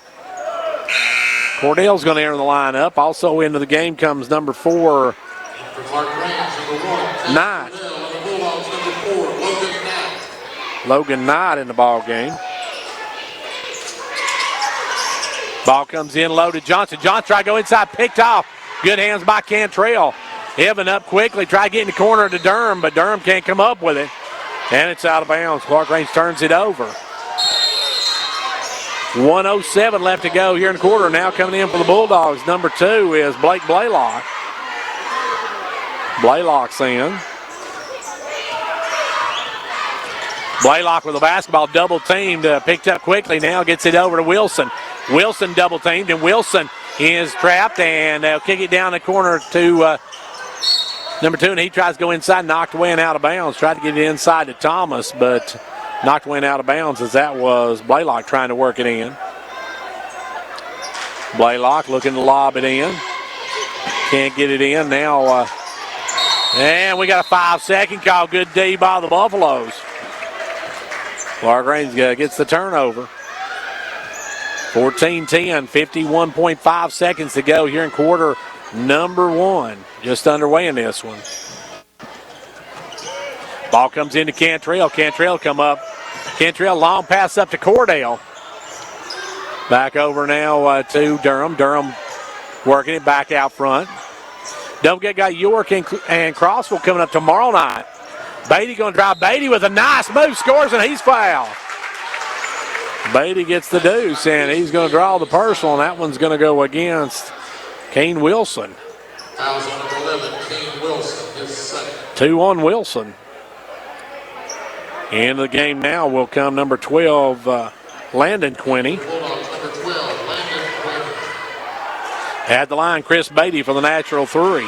Cordell's going to enter the lineup. Also into the game comes number 4, Knight. Logan Knight in the ball game. Ball comes in low to Johnson. Johnson try to go inside, picked off. Good hands by Cantrell. Evan up quickly, try to get in the corner to Durham, but Durham can't come up with it. And it's out of bounds. Clarkrange turns it over. 1:07 left to go here in the quarter. Now coming in for the Bulldogs. Number 2 is Blake Blaylock. Blaylock's in. Blaylock with the basketball, double teamed, picked up quickly. Now gets it over to Wilson. Wilson double teamed, and Wilson is trapped, and they'll kick it down the corner to number 2, and he tries to go inside, knocked away and out of bounds. Tried to get it inside to Thomas, but knocked away and out of bounds as that was Blaylock trying to work it in. Blaylock looking to lob it in. Can't get it in now. And we got a 5-second call. Good D by the Buffaloes. Clarkrange gets the turnover. 14-10, 51.5 seconds to go here in quarter number 1. Just underway in this one. Ball comes into Cantrell. Cantrell come up. Cantrell long pass up to Cordell. Back over now to Durham. Durham working it back out front. Don't forget, got York and Crossville coming up tomorrow night. Beatty going to drive. Beatty with a nice move, scores, and he's fouled. Beatty gets the deuce, and he's going to draw the personal, and that one's going to go against Kane Wilson. Fouls on number 11, Kane Wilson, his second. 2 on Wilson. Into the game now will come number 12, Landon Quinney. At the line, Chris Beatty for the natural 3.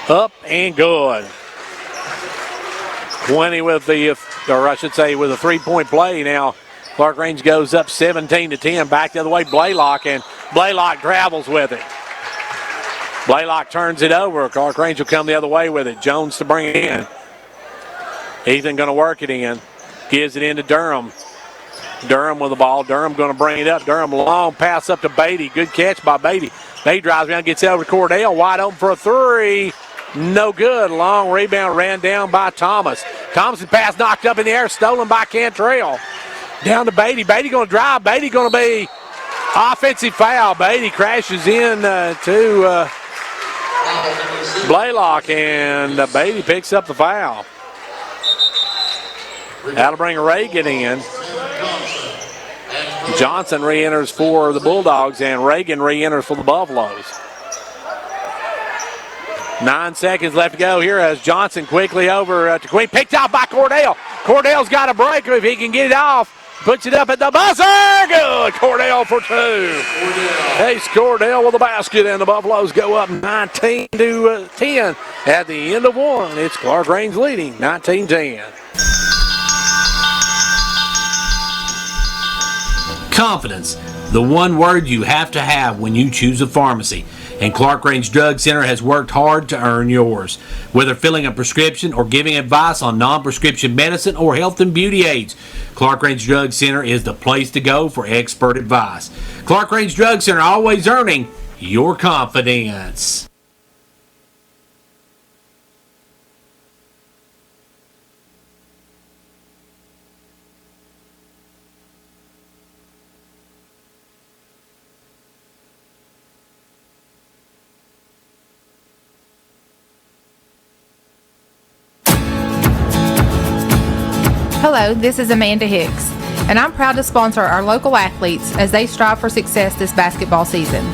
Up and good. Quinny with the, or I should say, with a 3-point play now. Clarkrange goes up 17-10. Back the other way, Blaylock, and Blaylock travels with it. Blaylock turns it over. Clarkrange will come the other way with it. Jones to bring it in. Ethan going to work it in. Gives it into Durham. Durham with the ball. Durham going to bring it up. Durham long pass up to Beatty. Good catch by Beatty. Beatty drives around, gets it over to Cordell. Wide open for a three. No good. Long rebound ran down by Thomas. Thomas's pass knocked up in the air, stolen by Cantrell. Down to Beatty. Beatty going to drive. Beatty going to be offensive foul. Beatty crashes in to Blaylock, and Beatty picks up the foul. That'll bring Reagan in. Johnson re-enters for the Bulldogs, and Reagan re-enters for the Buffaloes. 9 seconds left to go here as Johnson quickly over to Queen. Picked off by Cordell. Cordell's got a breaker if he can get it off. Puts it up at the buzzer. Good. Cordell for two. Ace Cordell with the basket, and the Buffaloes go up 19-10 at the end of one. It's Clarkrange leading 19-10. Confidence, the one word you have to have when you choose a pharmacy. And Clarkrange Drug Center has worked hard to earn yours. Whether filling a prescription or giving advice on non-prescription medicine or health and beauty aids, Clarkrange Drug Center is the place to go for expert advice. Clarkrange Drug Center, always earning your confidence. Hello, this is Amanda Hicks, and I'm proud to sponsor our local athletes as they strive for success this basketball season.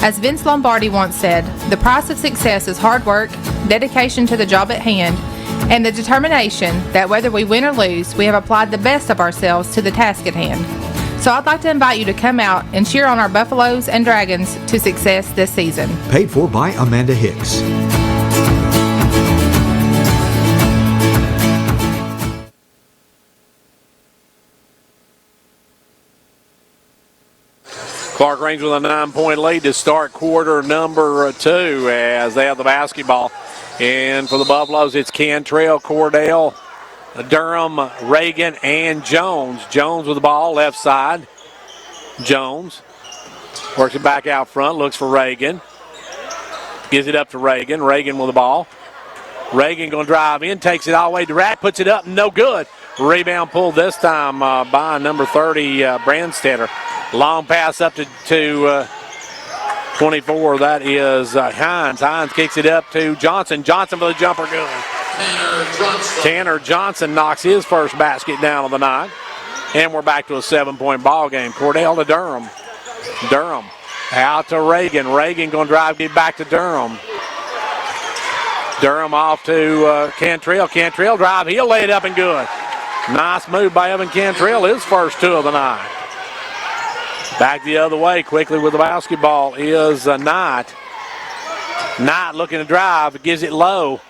As Vince Lombardi once said, the price of success is hard work, dedication to the job at hand, and the determination that whether we win or lose, we have applied the best of ourselves to the task at hand. So I'd like to invite you to come out and cheer on our Buffaloes and Dragons to success this season. Paid for by Amanda Hicks. Clarkrange with a 9-point lead to start quarter number 2 as they have the basketball. And for the Buffaloes, it's Cantrell, Cordell, Durham, Reagan, and Jones. Jones with the ball, left side. Jones works it back out front, looks for Reagan. Gives it up to Reagan. Reagan with the ball. Reagan going to drive in, takes it all the way to Rack, puts it up, no good. Rebound pulled this time by number 30, Brandstetter. Long pass up to 24. That is Hines. Hines kicks it up to Johnson. Johnson for the jumper, good. Tanner Johnson knocks his first basket down of the night. And we're back to a 7-point ball game. Cordell to Durham. Durham out to Reagan. Reagan going to drive, get back to Durham. Durham off to Cantrell. Cantrell drive. He'll lay it up and good. Nice move by Evan Cantrell. His first 2 of the night. Back the other way quickly with the basketball is Knight. Knight looking to drive. Gives it low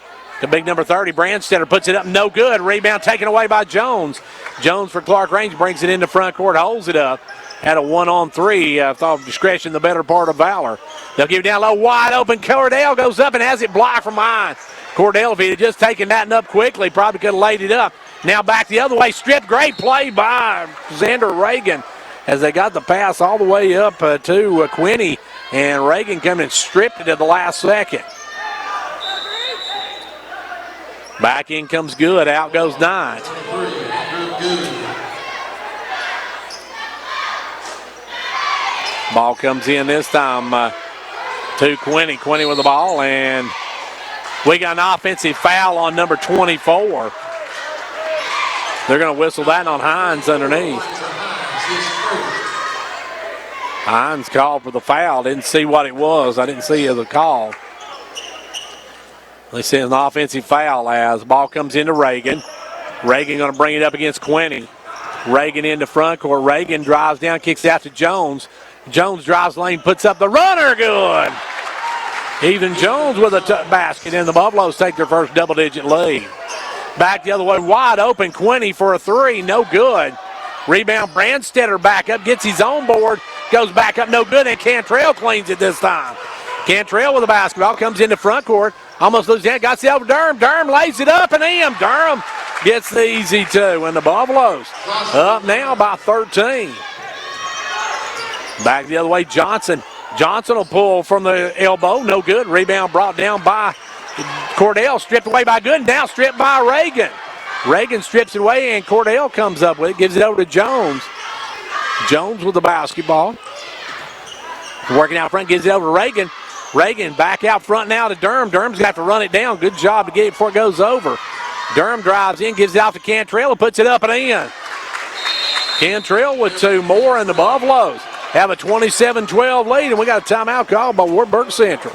to big number 30. Brandstetter puts it up. No good. Rebound taken away by Jones. Jones for Clarkrange brings it into front court. Holds it up. Had a 1-on-3. Thought discretion the better part of valor. They'll give it down low. Wide open. Cordell goes up and has it blocked from behind. Cordell, if he had just taken that up quickly, probably could have laid it up. Now back the other way. Stripped. Great play by Xander Reagan as they got the pass all the way up to Quinny. And Reagan coming and stripped it at the last second. Back in comes Good. Out goes Knight. Ball comes in this time to Quinny. Quinny with the ball, and we got an offensive foul on number 24. They're going to whistle that on Hines underneath. Hines called for the foul. Didn't see what it was. I didn't see the call. They said an offensive foul as the ball comes into Reagan. Reagan going to bring it up against Quinny. Reagan into front court. Reagan drives down, kicks out to Jones. Jones drives lane, puts up the runner, good. Ethan Jones with a basket, and the Buffaloes take their first double-digit lead. Back the other way, wide open. Quinney for a three, no good. Rebound, Brandstetter back up, gets his own board, goes back up, no good, and Cantrell cleans it this time. Cantrell with the basketball, comes into front court, almost loses it, got it over Durham. Durham lays it up and in. Durham gets the easy two, and the Buffaloes up now by 13. Back the other way, Johnson. Johnson will pull from the elbow, no good. Rebound brought down by Cordell, stripped away by Good, now stripped by Reagan. Reagan strips it away, and Cordell comes up with it, gives it over to Jones. Jones with the basketball. Working out front, gives it over to Reagan. Reagan back out front now to Durham. Durham's going to have to run it down. Good job to get it before it goes over. Durham drives in, gives it out to Cantrell, and puts it up and in. Cantrell with two more, and the Buffaloes have a 27-12 lead, and we got a timeout called by Wartburg Central.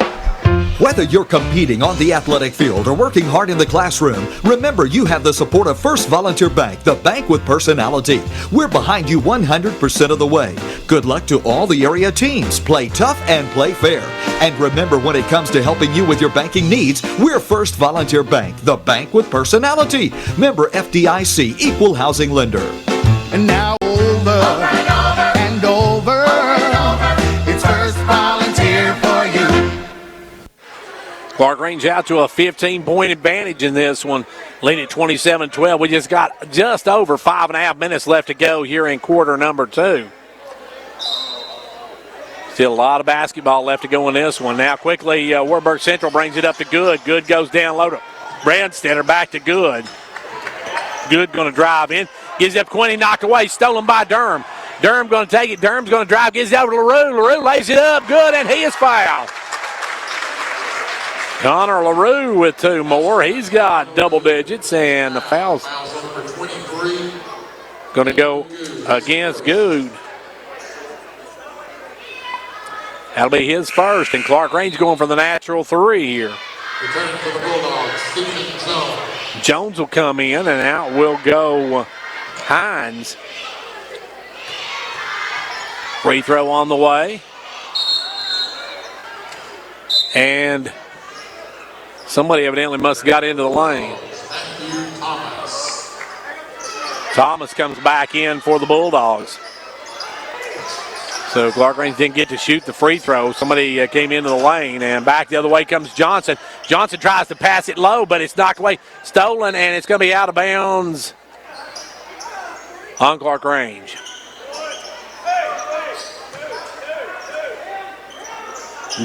Whether you're competing on the athletic field or working hard in the classroom, remember you have the support of First Volunteer Bank, the bank with personality. We're behind you 100% of the way. Good luck to all the area teams. Play tough and play fair. And remember, when it comes to helping you with your banking needs, we're First Volunteer Bank, the bank with personality. Member FDIC, equal housing lender. And now over and over, it's First Volunteer for you. Clarkrange out to a 15-point advantage in this one, leading at 27-12. We just got just over 5.5 minutes left to go here in quarter number two. Still a lot of basketball left to go in this one. Now quickly, Wartburg Central brings it up to Good. Good goes down low to Brandstetter, back to Good. Good going to drive in. Gives it up to Quinney, knocked away, stolen by Durham. Durham going to take it. Durham's going to drive, gives it over to LaRue. LaRue lays it up, Good, and he is fouled. Connor LaRue with two more. He's got double digits, and the foul's going to go against Good. That'll be his first, and Clarkrange going for the natural three here. Returning for the Bulldogs, Jones will come in, and out will go Hines. Free throw on the way. And somebody evidently must have got into the lane. Thomas comes back in for the Bulldogs. So Clarkrange didn't get to shoot the free throw. Somebody came into the lane, and back the other way comes Johnson. Johnson tries to pass it low, but it's knocked away, stolen, and it's going to be out of bounds on Clarkrange.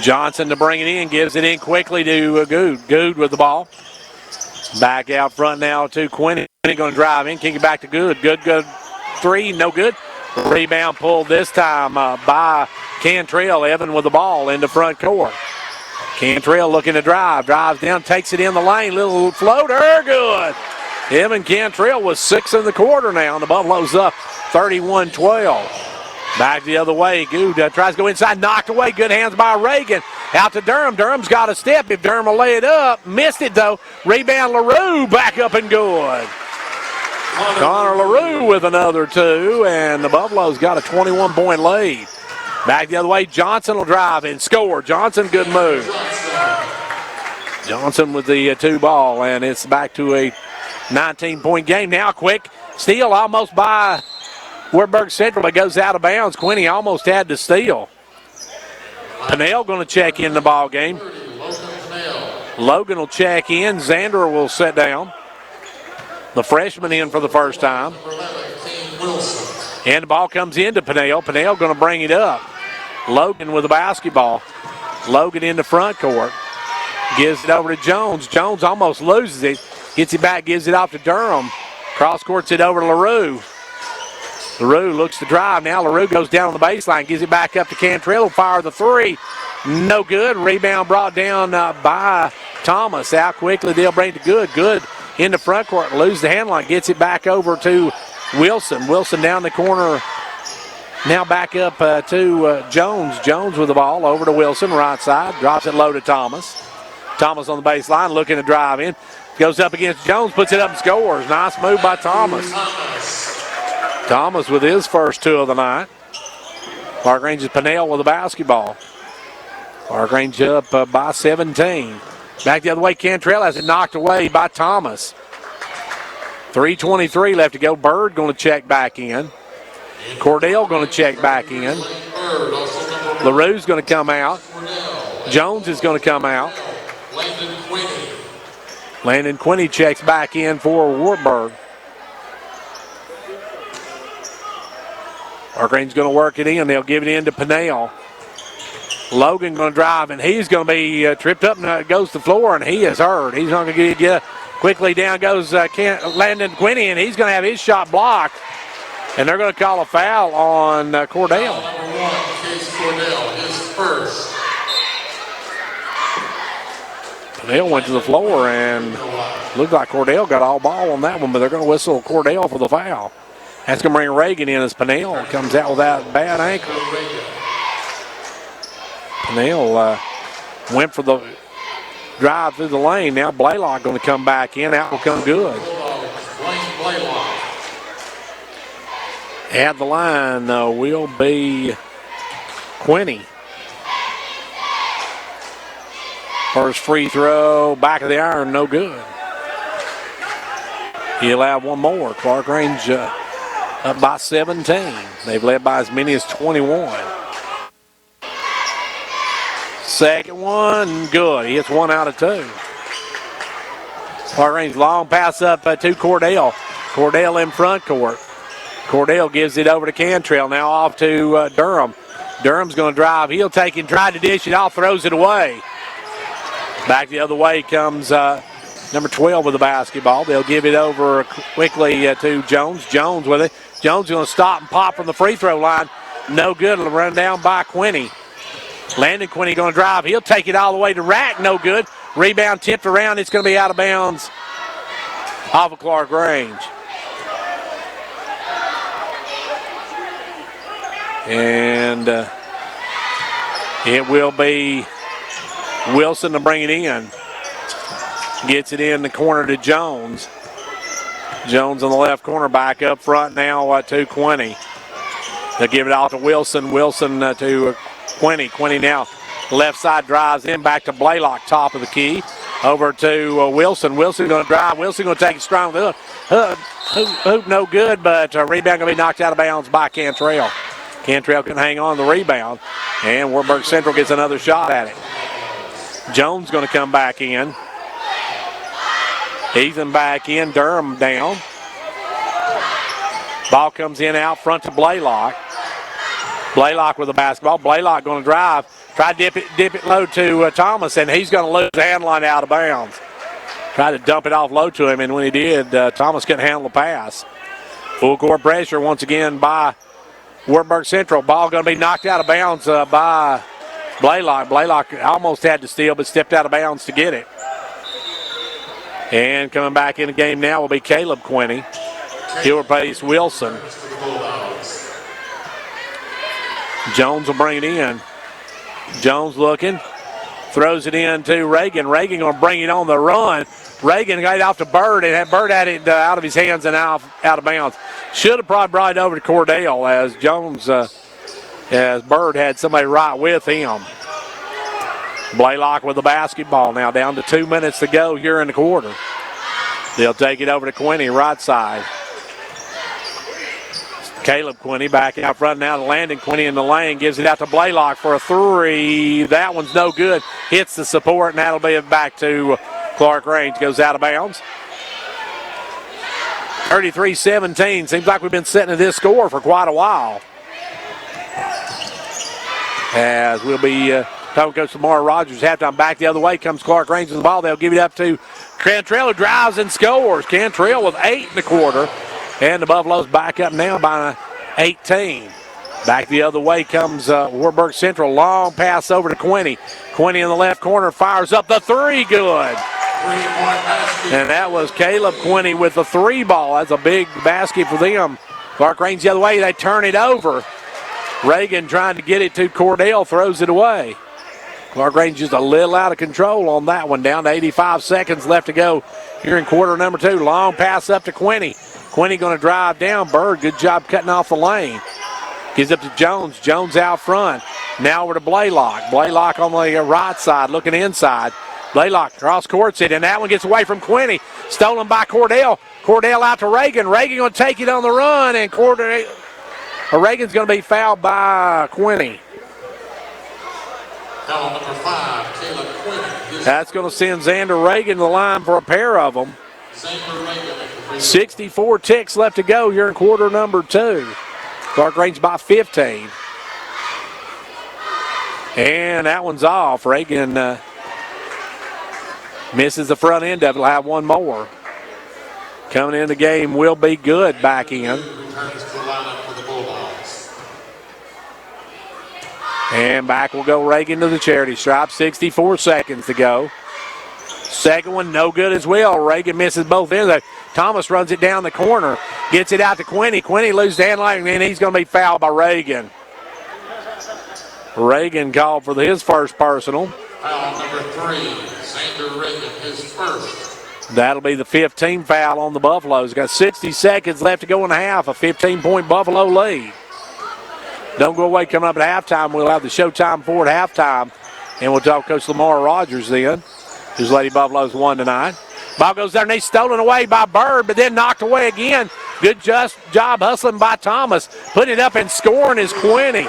Johnson to bring it in, gives it in quickly to Good. Good with the ball. Back out front now to Quinney. Quinney going to drive in, kick it back to Good. Good three, no good. Rebound pulled this time by Cantrell. Evan with the ball into front court. Cantrell looking to drive. Drives down, takes it in the lane. Little floater, good. Evan Cantrell was 6 in the quarter now, and the Buffaloes up 31-12. Back the other way. Good tries to go inside, knocked away. Good hands by Reagan. Out to Durham. Durham's got a step. If Durham will lay it up, missed it though. Rebound LaRue, back up and good. Connor LaRue with another two, and the Buffaloes got a 21-point lead. Back the other way, Johnson will drive and score. Johnson, good move. Johnson with the two ball, and it's back to a 19-point game. Now quick steal almost by Wartburg Central, but goes out of bounds. Quinney almost had to steal. Pinnell going to check in the ball game. Logan will check in. Xander will sit down. The freshman in for the first time. And the ball comes into Pinnell. Pinnell going to bring it up. Logan with the basketball. Logan in the front court. Gives it over to Jones. Jones almost loses it. Gets it back, gives it off to Durham. Cross courts it over to LaRue. LaRue looks to drive. Now LaRue goes down on the baseline. Gives it back up to Cantrell. Fire the three. No good. Rebound brought down by Thomas. Out quickly. They'll bring it to Good. Good in the front court. Loses the hand line. Gets it back over to Wilson. Wilson down the corner. Now back up to Jones. Jones with the ball. Over to Wilson. Right side. Drops it low to Thomas. Thomas on the baseline looking to drive in. Goes up against Jones. Puts it up and scores. Nice move by Thomas. Thomas with his first two of the night. Clarkrange's Pinnell with the basketball. Clarkrange up by 17. Back the other way, Cantrell has it knocked away by Thomas. 3:23 left to go. Bird going to check back in. Cordell going to check back in. LaRue's going to come out. Jones is going to come out. Landon Quinney checks back in for Wartburg. Clarkrange going to work it in. They'll give it in to Pinnell. Logan going to drive, and he's going to be tripped up and goes to the floor, and he is hurt. He's not going to get quickly down goes Landon Quinney, and he's going to have his shot blocked. And they're going to call a foul on Cordell. Number 1, Case Cordell, his first. Cordell went to the floor, and looked like Cordell got all ball on that one, but they're going to whistle Cordell for the foul. That's going to bring Reagan in as Pinnell comes out with that bad ankle. Pinnell went for the drive through the lane. Now Blaylock going to come back in. That will come good. At the line will be Quinney. First free throw, back of the iron, no good. He'll have one more. Clarkrange up by 17. They've led by as many as 21. Second one, good. He hits 1 out of 2. Clarkrange long pass up to Cordell. Cordell in front court. Cordell gives it over to Cantrell. Now off to Durham. Durham's going to drive. He'll take and try to dish it off, throws it away. Back the other way comes number 12 with the basketball. They'll give it over quickly to Jones. Jones with it. Jones going to stop and pop from the free throw line. No good. It'll run down by Quinney. Landon Quinney going to drive. He'll take it all the way to Rack. No good. Rebound tipped around. It's going to be out of bounds off of Clarkrange. And it will be Wilson to bring it in. Gets it in the corner to Jones. Jones on the left corner, back up front now to Quinney. They'll give it off to Wilson. Wilson to Quinney. Quinney now left side drives in, back to Blaylock, top of the key. Over to Wilson. Wilson going to drive. Wilson going to take it strong. Hoop no good, but rebound going to be knocked out of bounds by Cantrell. Cantrell can hang on the rebound, and Wartburg Central gets another shot at it. Jones going to come back in. Ethan back in, Durham down. Ball comes in out front to Blaylock. Blaylock with the basketball. Blaylock going to drive. Try to dip it low to Thomas, and he's going to lose the hand line out of bounds. Tried to dump it off low to him, and when he did, Thomas couldn't handle the pass. Full court pressure once again by Wartburg Central. Ball going to be knocked out of bounds by Blaylock. Blaylock almost had to steal, but stepped out of bounds to get it. And coming back in the game now will be Caleb Quinney. He'll replace Wilson. Jones will bring it in. Jones looking. Throws it in to Reagan. Reagan going to bring it on the run. Reagan got it off to Bird, and Bird had it out of his hands and out of bounds. Should have probably brought it over to Cordell as Jones, as Bird had somebody right with him. Blaylock with the basketball now, down to 2 minutes to go here in the quarter. They'll take it over to Quinney, right side. Caleb Quinney back out front now to Landon Quinney in the lane, gives it out to Blaylock for a three. That one's no good. Hits the support, and that'll be back to Clarkrange. Goes out of bounds. 33-17. Seems like we've been sitting at this score for quite a while. As we'll be talking to Coach Lamar Rogers. Halftime back the other way comes Clarkrange with the ball. They'll give it up to Cantrell, who drives and scores. Cantrell with 8 in the quarter. And the Buffaloes back up now by 18. Back the other way comes Wartburg Central. Long pass over to Quinney. Quinney in the left corner fires up the three. Good. And that was Caleb Quinney with the 3 ball. That's a big basket for them. Clarkrange the other way. They turn it over. Reagan trying to get it to Cordell. Throws it away. Clarkrange just a little out of control on that one. Down to 85 seconds left to go here in quarter number 2. Long pass up to Quinney. Quinney going to drive down. Bird, good job cutting off the lane. Gives up to Jones. Jones out front. Now over to Blaylock. Blaylock on the right side looking inside. Blaylock cross courts it, and that one gets away from Quinney. Stolen by Cordell. Cordell out to Reagan. Reagan going to take it on the run, and Reagan's going to be fouled by Quinney. Foul number 5, Caleb Quinney. That's going to send Xander Reagan to the line for a pair of them. 64 ticks left to go here in quarter number 2. Clarkrange by 15. And that one's off. Reagan misses the front end of it. Will have one more. Coming in the game will be Good back in. Returns to the lineup for the Bulldogs. And back will go Reagan to the charity stripe. 64 seconds to go. Second one, no good as well. Reagan misses both ends. Thomas runs it down the corner. Gets it out to Quinney. Quinney loses the handling, and he's going to be fouled by Reagan. Reagan called for his first personal. Foul number 3, Xander Reagan, his first. That'll be the 15th foul on the Buffaloes. Got 60 seconds left to go in the half. A 15-point Buffalo lead. Don't go away. Coming up at halftime, we'll have the Showtime 4 at halftime. And we'll talk Coach Lamar Rogers then, whose Lady Buffaloes won tonight. Ball goes there, and he's stolen away by Bird, but then knocked away again. Good job hustling by Thomas. Putting it up and scoring is Quinney.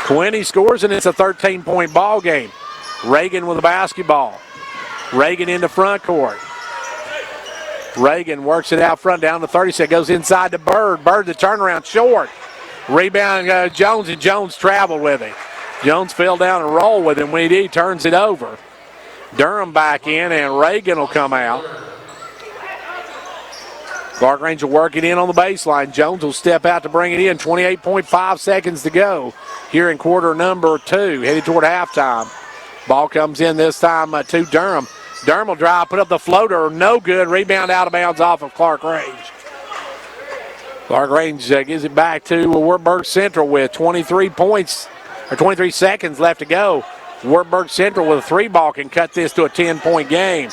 Quinney scores, and it's a 13-point ball game. Reagan with the basketball. Reagan in the front court. Reagan works it out front down to 30. Goes inside to Bird. Bird the turnaround short. Rebound Jones, and Jones traveled with him. Jones fell down and rolled with him. When he did, he turns it over. Durham back in, and Reagan will come out. Clarkrange will work it in on the baseline. Jones will step out to bring it in. 28.5 seconds to go here in quarter number 2, headed toward halftime. Ball comes in this time to Durham. Durham will drive, put up the floater, no good. Rebound out of bounds off of Clarkrange. Clarkrange gives it back to Wartburg Central with 23 seconds left to go. Wartburg Central with a 3-ball can cut this to a 10-point game.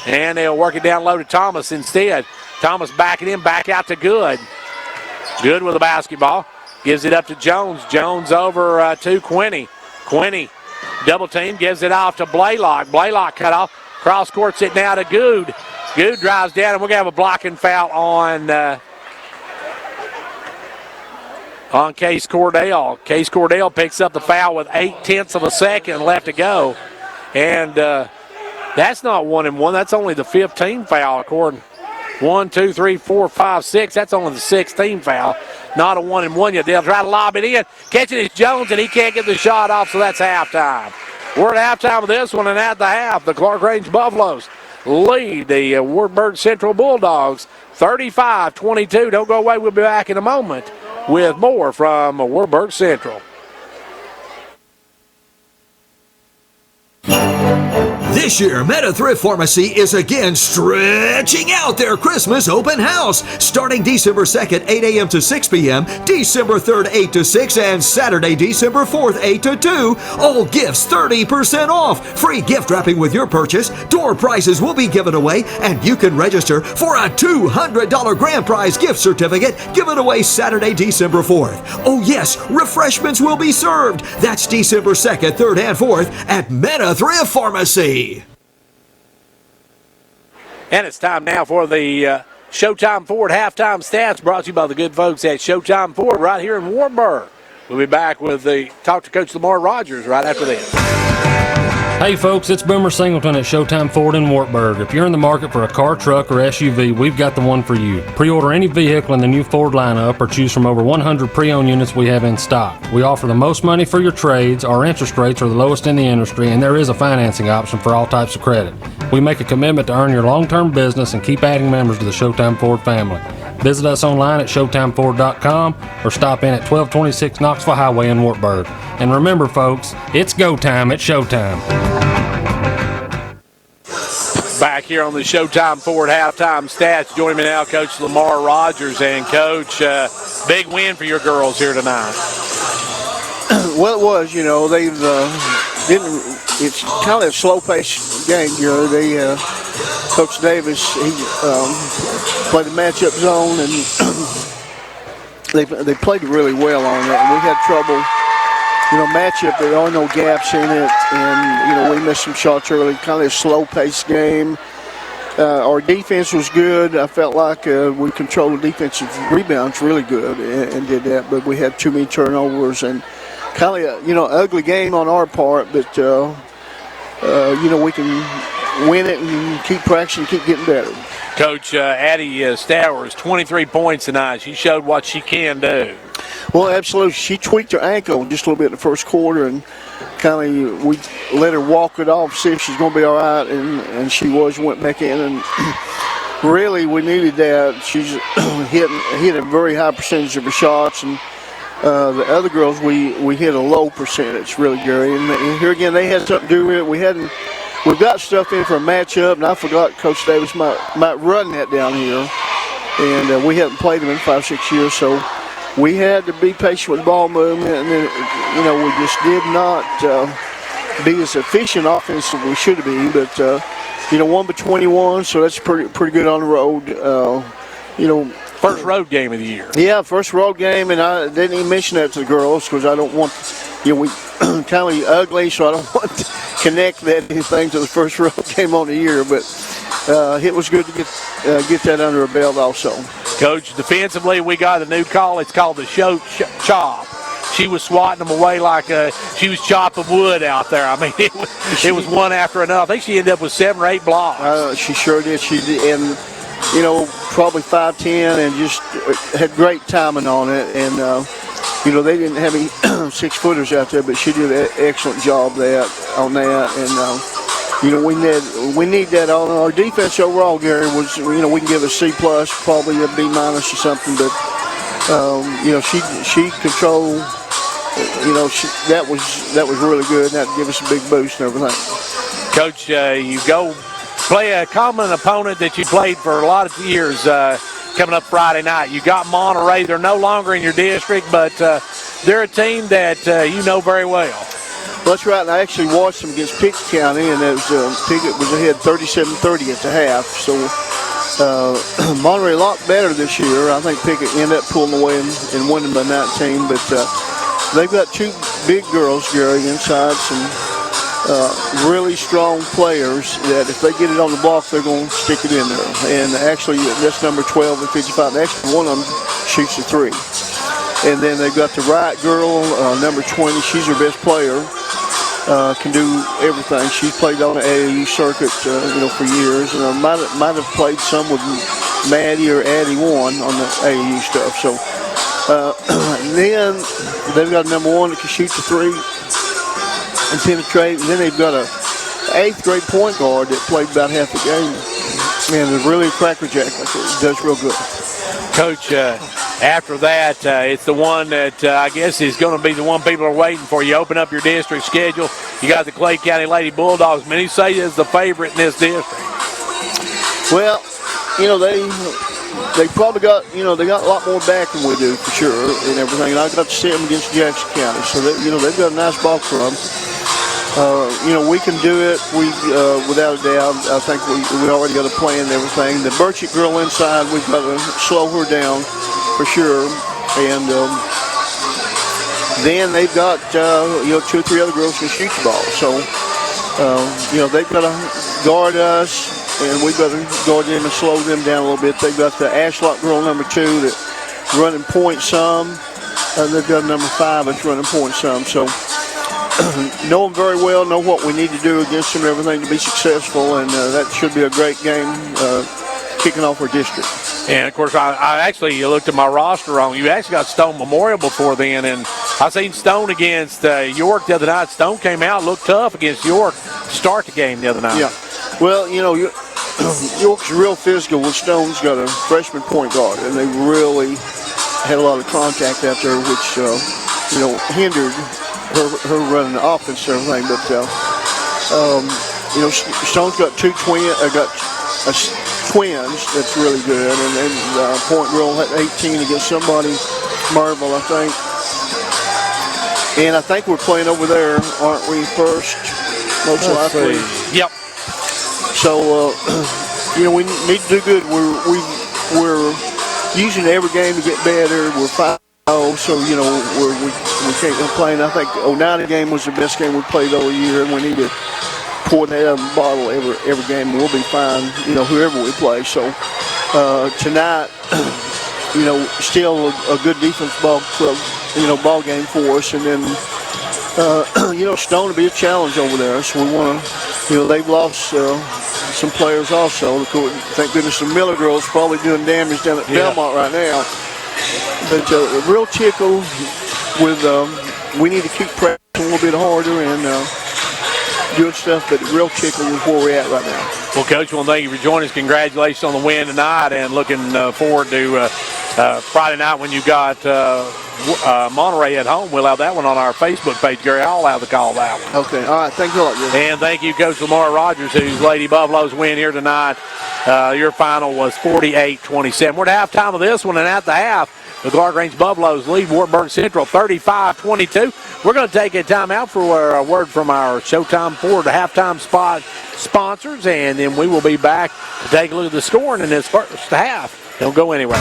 And they'll work it down low to Thomas instead. Thomas backing in, back out to Good. Good with the basketball. Gives it up to Jones. Jones over to Quinney. Quinney double team, gives it off to Blaylock. Blaylock cut off. Cross courts it now to Good. Good drives down, and we're going to have a blocking foul on Case Cordell. Case Cordell picks up the foul with 0.8 of a second left to go. And that's not 1 and 1. That's only the 15th foul according. 1, 2, 3, 4, 5, 6. That's only the 16th foul. Not a 1 and 1 yet. They'll try to lob it in. Catching is Jones, and he can't get the shot off, so that's halftime. We're at halftime of this one, and at the half, the Clarkrange Buffaloes lead the Wartburg Central Bulldogs 35-22. Don't go away. We'll be back in a moment with more from Wartburg Central. This year, Meta Thrift Pharmacy is again stretching out their Christmas open house. Starting December 2nd, 8 a.m. to 6 p.m., December 3rd, 8 to 6, and Saturday, December 4th, 8 to 2. All gifts 30% off. Free gift wrapping with your purchase. Door prizes will be given away, and you can register for a $200 grand prize gift certificate given away Saturday, December 4th. Oh yes, refreshments will be served. That's December 2nd, 3rd, and 4th at Meta Thrift Pharmacy. And it's time now for the Showtime Ford halftime stats brought to you by the good folks at Showtime Ford right here in Wartburg. We'll be back with the talk to Coach Lamar Rogers right after this. Hey folks, it's Boomer Singleton at Showtime Ford in Wartburg. If you're in the market for a car, truck, or SUV, we've got the one for you. Pre-order any vehicle in the new Ford lineup or choose from over 100 pre-owned units we have in stock. We offer the most money for your trades, our interest rates are the lowest in the industry, and there is a financing option for all types of credit. We make a commitment to earn your long-term business and keep adding members to the Showtime Ford family. Visit us online at ShowtimeFord.com or stop in at 1226 Knoxville Highway in Wartburg. And remember, folks, it's go time at Showtime. Back here on the Showtime Ford halftime stats. Joining me now, Coach Lamar Rogers. And, Coach, big win for your girls here tonight. Well, it was. You know, they've it's kind of a slow-paced game. You know, Coach Davis, he played the matchup zone, and they played really well on it. And we had trouble matchup. There are no gaps in it, and we missed some shots early. Kind of a slow-paced game. Our defense was good. I felt like we controlled the defensive rebounds really good and did that, but we had too many turnovers and kind of ugly game on our part. But we can win it and keep practicing, keep getting better. Coach Addie Stowers, 23 points tonight. She showed what she can do. Well, absolutely. She tweaked her ankle just a little bit in the first quarter, and kind of we let her walk it off, see if she's going to be all right, and she went back in, and really we needed that. She's hit a very high percentage of her shots, and the other girls we hit a low percentage, really, Gary. And here again, they had something to do with it. We've got stuff in for a matchup, and I forgot Coach Davis might run that down here, and we haven't played them in 5-6 years, so we had to be patient with the ball movement, and then, we just did not be as efficient offensively as we should be. But 1-21, so that's pretty good on the road. First road game of the year. Yeah, first road game, and I didn't even mention that to the girls because I don't want, we kind of ugly, so I don't want to connect that anything to the first road game on the year. But it was good to get that under a belt also. Coach, defensively, we got a new call. It's called the chop. She was swatting them away like she was chopping wood out there. I mean, it was one after another. I think she ended up with 7 or 8 blocks. She sure did. She did, and probably 5'10", and just had great timing on it. And they didn't have any 6-footers out there, but she did an excellent job on that. And we need that on our defense overall. Gary was, we can give a C+, probably a B- or something, but she controlled. That was really good. And that gave us a big boost and everything. Coach, you go play a common opponent that you played for a lot of years coming up Friday night. You got Monterey. They're no longer in your district, but they're a team that you know very well. Well, that's right, and I actually watched them against Pickett County, and Pickett was ahead 37-30 at the half. So Monterey a lot better this year. I think Pickett ended up pulling away and winning by 19, but they've got 2 big girls, Gary, inside, some really strong players that if they get it on the block, they're going to stick it in there. And actually, that's number 12 and 55. Actually, one of them shoots a 3. And then they've got the right girl, number 20. She's their best player. Can do everything. She's played on the AAU circuit, for years, and I might have played some with Maddie or Addie One on the AAU stuff. So then they've got number 1 that can shoot the 3 and penetrate, and then they've got a 8th grade point guard that played about half the game, and is really a crackerjack. Does real good. Coach, after that, it's the one that I guess is going to be the one people are waiting for. You open up your district schedule. You got the Clay County Lady Bulldogs. Many say is the favorite in this district. Well, they probably got they got a lot more back than we do for sure and everything. And I got to see them against Jackson County, so they've got a nice ball club. We can do it. We without a doubt. I think we already got a plan and everything. The Burchett girl inside, we've got to slow her down for sure. And then they've got 2 or 3 other girls who can shoot the ball. So they've got to guard us, and we've got to guard them and slow them down a little bit. They've got the Ashlock girl number 2 that running point some. They've got number 5 that's running point some. So. Know them very well, know what we need to do against them and everything to be successful, and that should be a great game kicking off our district. And, of course, I actually looked at my roster on. You actually got Stone Memorial before then, and I seen Stone against York the other night. Stone came out, looked tough against York to start the game the other night. Yeah. Well, York's real physical. Well, Stone's got a freshman point guard, and they really had a lot of contact out there, which, hindered her running the offense and everything, but Stone's got 2 twins that's really good, and then point girl had 18 against somebody, Marvel, I think. And I think we're playing over there, aren't we? First, most likely. Yep. So we need to do good. We're using every game to get better. We're 5 Oh, so, we can't complain. I think the 09 game was the best game we played all year, and we need to pour that out of the bottle every game, and we'll be fine, whoever we play. So tonight, still a good defense ball game for us, and then, Stone will be a challenge over there. So we want to, they've lost some players also. Thank goodness the Miller girls probably doing damage down at Belmont right now. But a real tickle with, we need to keep pressing a little bit harder and doing stuff, but real tickle with where we're at right now. Well, Coach, thank you for joining us. Congratulations on the win tonight, and looking forward to Friday night when you got Monterey at home. We'll have that one on our Facebook page. Gary, I'll have the call that one. Okay, all right. Thank you a lot, Gary. And thank you, Coach Lamar Rogers, whose Lady Buffaloes win here tonight. Your final was 48-27. We're at halftime of this one, and at the half, the Clarkrange Buffaloes lead Wartburg Central 35-22. We're going to take a timeout for a word from our Showtime Ford halftime spot sponsors, and then we will be back to take a look at the scoring in this first half. Don't go anywhere.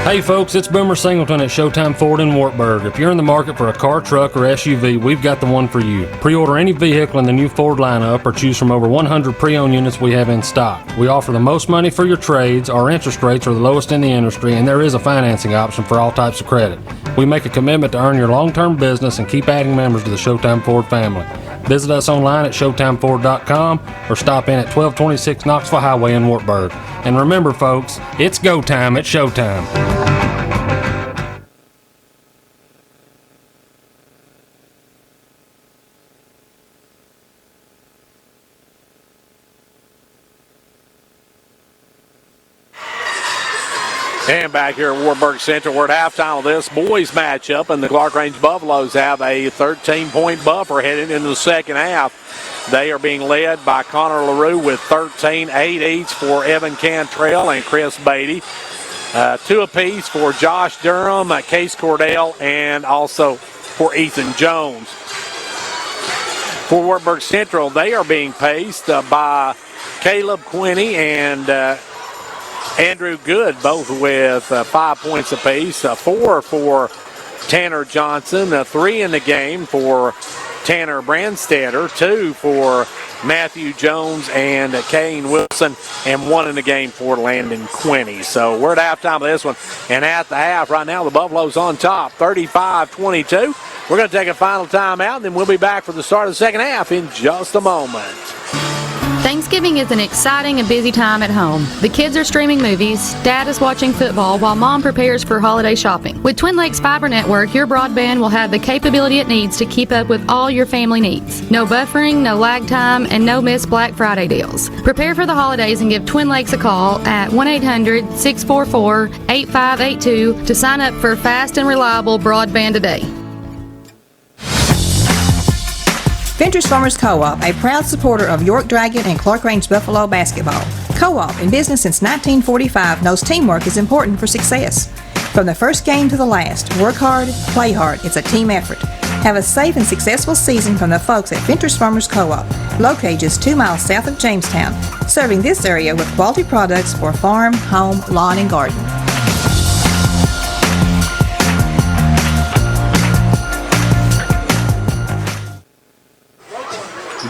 Hey folks, it's Boomer Singleton at Showtime Ford in Wartburg. If you're in the market for a car, truck, or SUV, we've got the one for you. Pre-order any vehicle in the new Ford lineup or choose from over 100 pre-owned units we have in stock. We offer the most money for your trades, our interest rates are the lowest in the industry, and there is a financing option for all types of credit. We make a commitment to earn your long-term business and keep adding members to the Showtime Ford family. Visit us online at ShowtimeFord.com or stop in at 1226 Knoxville Highway in Wartburg. And remember, folks, it's go time at Showtime. And back here at Wartburg Central, we're at halftime of this boys matchup, and the Clarkrange Buffaloes have a 13-point buffer heading into the second half. They are being led by Connor LaRue with 13, 8 each for Evan Cantrell and Chris Beatty. 2 apiece for Josh Durham, Case Cordell, and also for Ethan Jones. For Wartburg Central, they are being paced by Caleb Quinney and Andrew Good, both with 5 points apiece. 4 for Tanner Johnson, 3 in the game for Tanner Brandstetter, 2 for Matthew Jones and Kane Wilson, and 1 in the game for Landon Quinney. So we're at halftime of this one, and at the half right now the Buffaloes on top, 35-22. We're going to take a final timeout, and then we'll be back for the start of the second half in just a moment. Thanksgiving is an exciting and busy time at home. The kids are streaming movies, Dad is watching football, while Mom prepares for holiday shopping. With Twin Lakes Fiber Network, your broadband will have the capability it needs to keep up with all your family needs. No buffering, no lag time, and no missed Black Friday deals. Prepare for the holidays and give Twin Lakes a call at 1-800-644-8582 to sign up for fast and reliable broadband today. Ventures Farmers Co-op, a proud supporter of York Dragon and Clarkrange Buffalo basketball. Co-op, in business since 1945, knows teamwork is important for success. From the first game to the last, work hard, play hard. It's a team effort. Have a safe and successful season from the folks at Ventures Farmers Co-op, located just 2 miles south of Jamestown, serving this area with quality products for farm, home, lawn, and garden.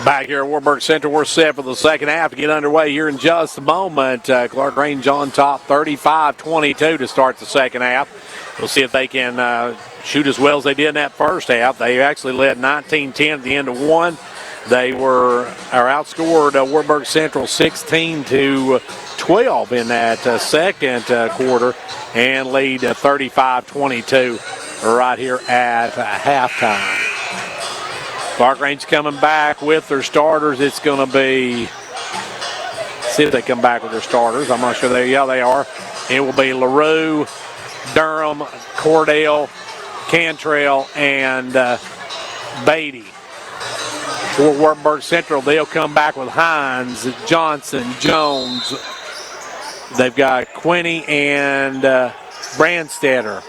Back here at Wartburg Central, we're set for the second half to get underway here in just a moment. Clarkrange on top, 35-22 to start the second half. We'll see if they can shoot as well as they did in that first half. They actually led 19-10 at the end of one. They outscored Wartburg Central 16-12 in that second quarter and lead 35-22 right here at halftime. Clarkrange coming back with their starters. It's going to be, see if they come back with their starters. I'm not sure they are. It will be LaRue, Durham, Cordell, Cantrell, and Beatty. For Wartburg Central, they'll come back with Hines, Johnson, Jones. They've got Quinney and Brandstetter.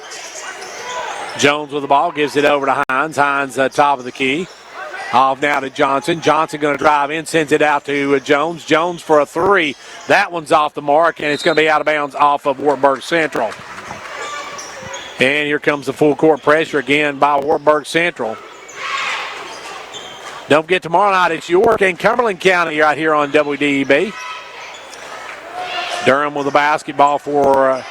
Jones with the ball, gives it over to Hines. Hines top of the key. Off now to Johnson. Johnson going to drive in, sends it out to Jones. Jones for a 3. That one's off the mark, and it's going to be out of bounds off of Wartburg Central. And here comes the full court pressure again by Wartburg Central. Don't forget tomorrow night it's York and Cumberland County right here on WDEB. Durham with the basketball for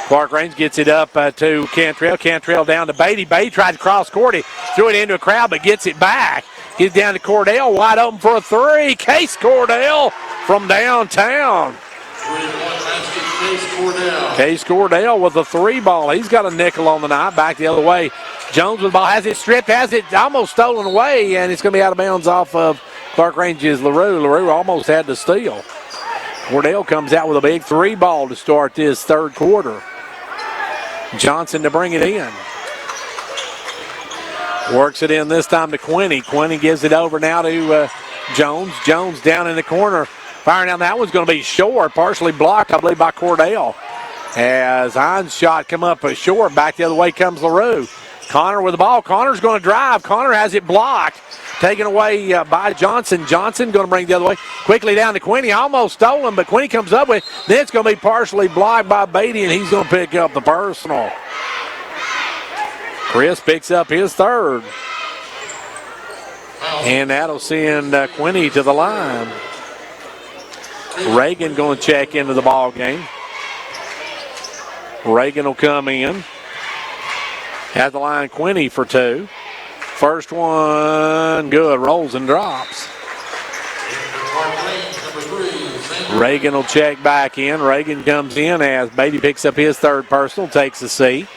Clarkrange, gets it up to Cantrell. Cantrell down to Beatty. Beatty tried to cross court. He threw it into a crowd but gets it back. Gets down to Cordell, wide open for a three. Case Cordell from downtown. Case Cordell with a three ball. He's got a nickel on the night. Back the other way. Jones with the ball. Has it stripped. Has it almost stolen away. And it's going to be out of bounds off of Clarkrange's LaRue. LaRue almost had to steal. Cordell comes out with a big three ball to start this third quarter. Johnson to bring it in. Works it in this time to Quinney. Quinney gives it over now to Jones. Jones down in the corner. Firing down, that one's going to be short, partially blocked, I believe, by Cordell. As Hines' shot come up short, back the other way comes LaRue. Connor with the ball. Connor's going to drive. Connor has it blocked. Taken away by Johnson. Johnson going to bring it the other way. Quickly down to Quinney. Almost stolen, but Quinney comes up with it. Then it's going to be partially blocked by Beatty, and he's going to pick up the personal. Chris picks up his third. And that'll send Quinney to the line. Reagan going to check into the ball game. Reagan will come in. At the line, Quinney for two. First one, good. Rolls and drops. Reagan will check back in. Reagan comes in as Beatty picks up his third personal, takes a seat.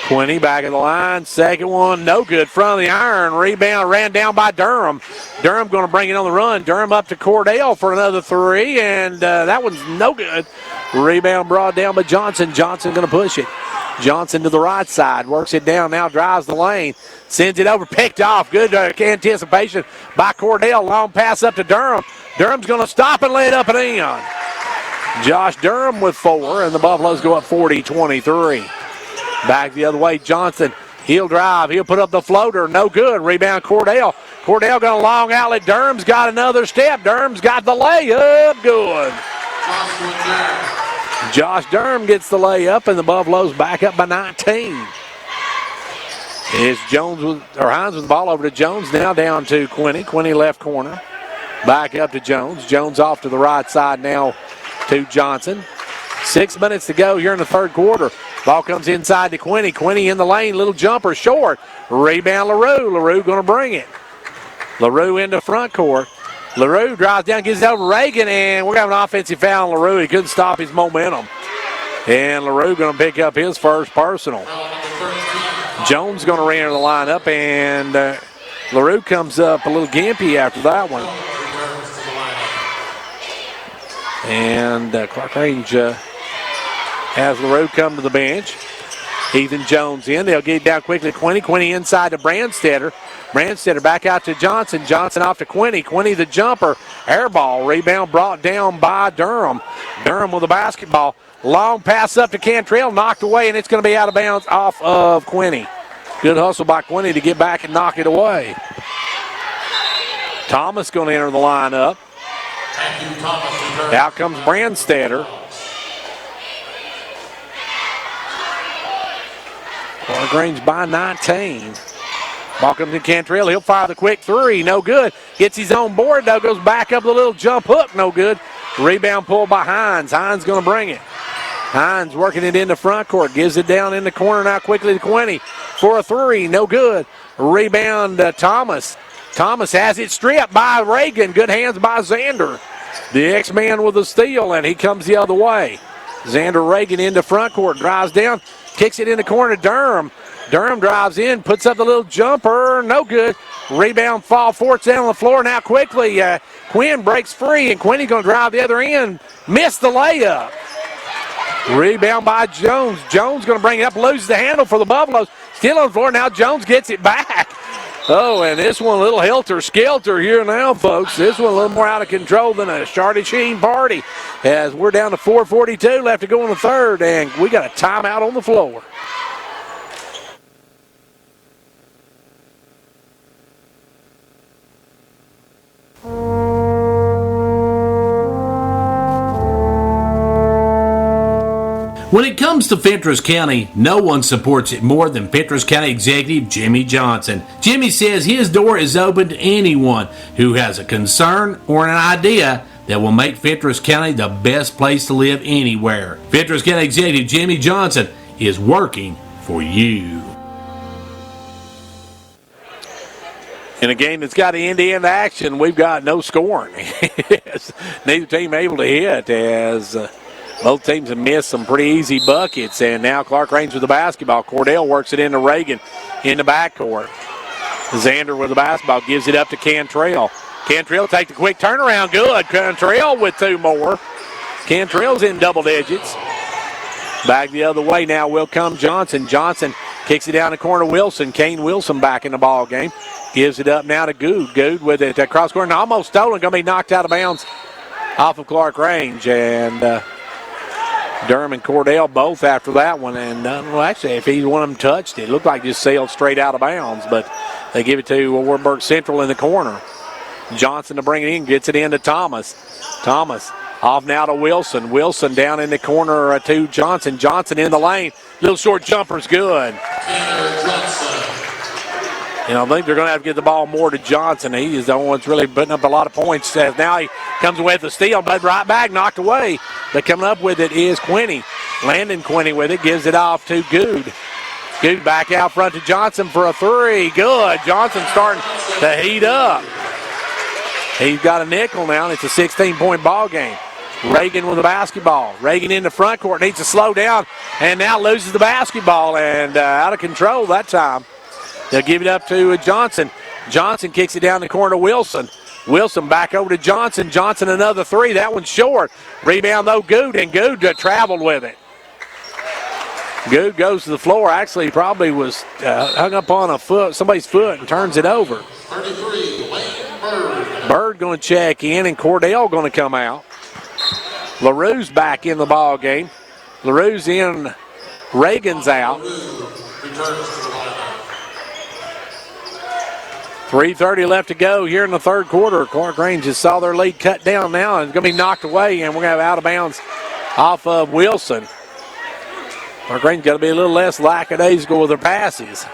Quinney back at the line. Second one, no good. Front of the iron. Rebound ran down by Durham. Durham going to bring it on the run. Durham up to Cordell for another three, and that one's no good. Rebound brought down by Johnson. Johnson going to push it. Johnson to the right side. Works it down now. Drives the lane. Sends it over. Picked off. Good anticipation by Cordell. Long pass up to Durham. Durham's going to stop and lay it up and in. Josh Durham with four, and the Buffaloes go up 40-23. Back the other way, Johnson. He'll drive. He'll put up the floater. No good. Rebound, Cordell. Cordell got a long outlet. Durham's got another step. Durham's got the layup. Good. Josh Durham gets the layup, and the Buffaloes back up by 19. It's Hines with the ball over to Jones. Now down to Quinney. Quinney left corner. Back up to Jones. Jones off to the right side now to Johnson. 6 minutes to go here in the third quarter. Ball comes inside to Quinney. Quinney in the lane. Little jumper short. Rebound LaRue. LaRue going to bring it. LaRue into front court. LaRue drives down, gives it over Reagan, and we're having an offensive foul on LaRue. He couldn't stop his momentum. And LaRue going to pick up his first personal. Jones going to re-enter the lineup, and LaRue comes up a little gimpy after that one. And Clarkrange has LaRue come to the bench. Ethan Jones in. They'll get it down quickly to Quinney. Quinney inside to Brandstetter. Brandstetter back out to Johnson. Johnson off to Quinney. Quinney the jumper. Air ball. Rebound brought down by Durham. Durham with the basketball. Long pass up to Cantrell. Knocked away, and it's going to be out of bounds off of Quinney. Good hustle by Quinney to get back and knock it away. Thomas going to enter the lineup. Out comes Brandstetter. Clarkrange by 19. Ball comes to Cantrell. He'll fire the quick three. No good. Gets his own board, though. Goes back up the little jump hook. No good. Rebound pulled by Hines. Hines going to bring it. Hines working it into front court. Gives it down in the corner now quickly to Quinney for a three. No good. Rebound Thomas. Thomas has it stripped by Reagan. Good hands by Xander. The X-Man with a steal, and he comes the other way. Xander Reagan into front court. Drives down. Kicks it in the corner to Durham. Durham drives in, puts up the little jumper. No good. Rebound fall forward down on the floor now quickly. Quinn breaks free, and Quinney's going to drive the other end. Missed the layup. Rebound by Jones. Jones going to bring it up, loses the handle for the Buffaloes. Still on the floor. Now Jones gets it back. Oh, and this one a little helter-skelter here now, folks. This one a little more out of control than a Charlie Sheen party, as we're down to 4:42 left to go in the third, and we got a timeout on the floor. When it comes to Fentress County, no one supports it more than Fentress County Executive Jimmy Johnson. Jimmy says his door is open to anyone who has a concern or an idea that will make Fentress County the best place to live anywhere. Fentress County Executive Jimmy Johnson is working for you. In a game that's got end-to-end action, we've got no scoring. Neither team able to hit as both teams have missed some pretty easy buckets. And now Clarkrange with the basketball. Cordell works it into Reagan in the backcourt. Xander with the basketball gives it up to Cantrell. Cantrell take the quick turnaround. Good. Cantrell with 2 more. Cantrell's in double digits. Back the other way now will come Johnson. Johnson kicks it down the corner. Wilson. Kane Wilson back in the ball game. Gives it up now to Good. Good with it cross court and almost stolen. Going to be knocked out of bounds off of Clarkrange. And Durham and Cordell both after that one. And well, actually, if either one of them touched it looked like it just sailed straight out of bounds. But they give it to Wartburg Central in the corner. Johnson to bring it in. Gets it into Thomas. Thomas off now to Wilson. Wilson down in the corner to Johnson. Johnson in the lane. Little short jumper's good. I think they're going to have to get the ball more to Johnson. He is the only one that's really putting up a lot of points. Now he comes away with the steal, but right back, knocked away. But coming up with it is Quinney. Landon Quinney with it, gives it off to Good. Good back out front to Johnson for a 3. Good. Johnson starting to heat up. He's got a nickel now, and it's a 16-point ball game. Reagan with the basketball. Reagan in the front court, needs to slow down, and now loses the basketball, and out of control that time. They'll give it up to Johnson. Johnson kicks it down the corner to Wilson. Wilson back over to Johnson. Johnson another 3. That one's short. Rebound, though, Good, and Good traveled with it. Good goes to the floor. Actually, probably was hung up on a foot, somebody's foot, and turns it over. 33, Lane Bird. Bird going to check in, and Cordell going to come out. LaRue's back in the ball game. LaRue's in. Reagan's out. 3:30 left to go here in the third quarter. Clarkrange just saw their lead cut down now, and it's going to be knocked away, and we're going to have out of bounds off of Wilson. Clarkrange got to be a little less lackadaisical with their passes.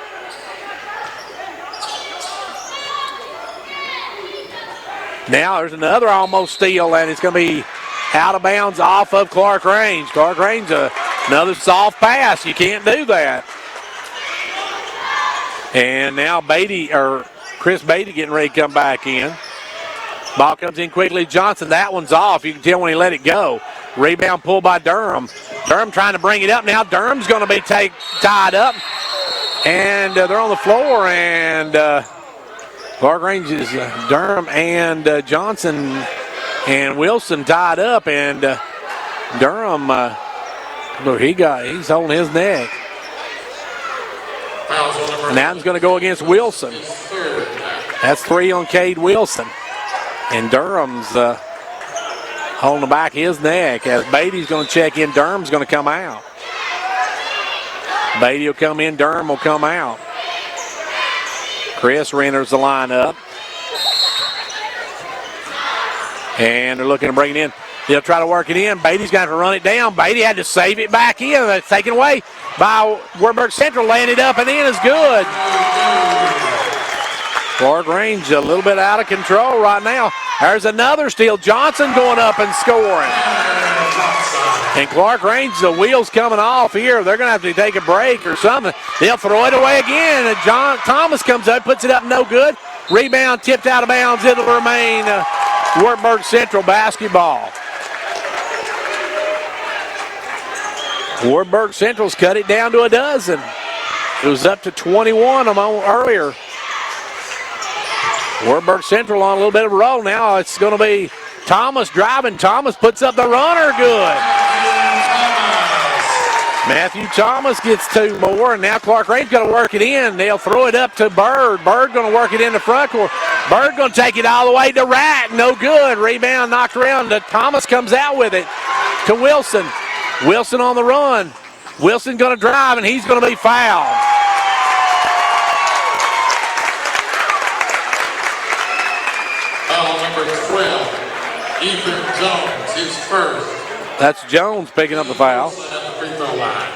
Now there's another almost steal, and it's going to be out of bounds off of Clarkrange. Clarkrange, another soft pass. You can't do that. And now Chris Beatty getting ready to come back in. Ball comes in quickly. Johnson, that one's off. You can tell when he let it go. Rebound pulled by Durham. Durham trying to bring it up now. Durham's going to be tied up. And they're on the floor. And Clarkrange is Durham and Johnson and Wilson tied up. And Durham, look, he's holding his neck. And that one's going to go against Wilson. That's 3 on Cade Wilson. And Durham's holding the back of his neck. As Beatty's going to check in, Durham's going to come out. Beatty will come in, Durham will come out. Chris enters the lineup. And they're looking to bring it in. They'll try to work it in. Beatty's got to run it down. Beatty had to save it back in. It's taken away by Wartburg Central. Laying it up and in is good. Clarkrange a little bit out of control right now. There's another steal. Johnson going up and scoring. And Clarkrange, the wheels coming off here. They're going to have to take a break or something. They'll throw it away again. And Thomas comes up, puts it up, no good. Rebound tipped out of bounds. It'll remain Wartburg Central basketball. Wartburg Central's cut it down to a dozen. It was up to 21 a moment earlier. Wartburg Central on a little bit of a roll now. It's going to be Thomas driving. Thomas puts up the runner. Good. Matthew Thomas gets 2 more, and now Clarkrange going to work it in. They'll throw it up to Bird. Bird going to work it in the front court. Bird going to take it all the way to Rack. No good. Rebound knocked around. Thomas comes out with it to Wilson. Wilson on the run. Wilson going to drive, and he's going to be fouled. Foul number 12, Ethan Jones, his first. That's Jones picking up the foul. At the free throw line.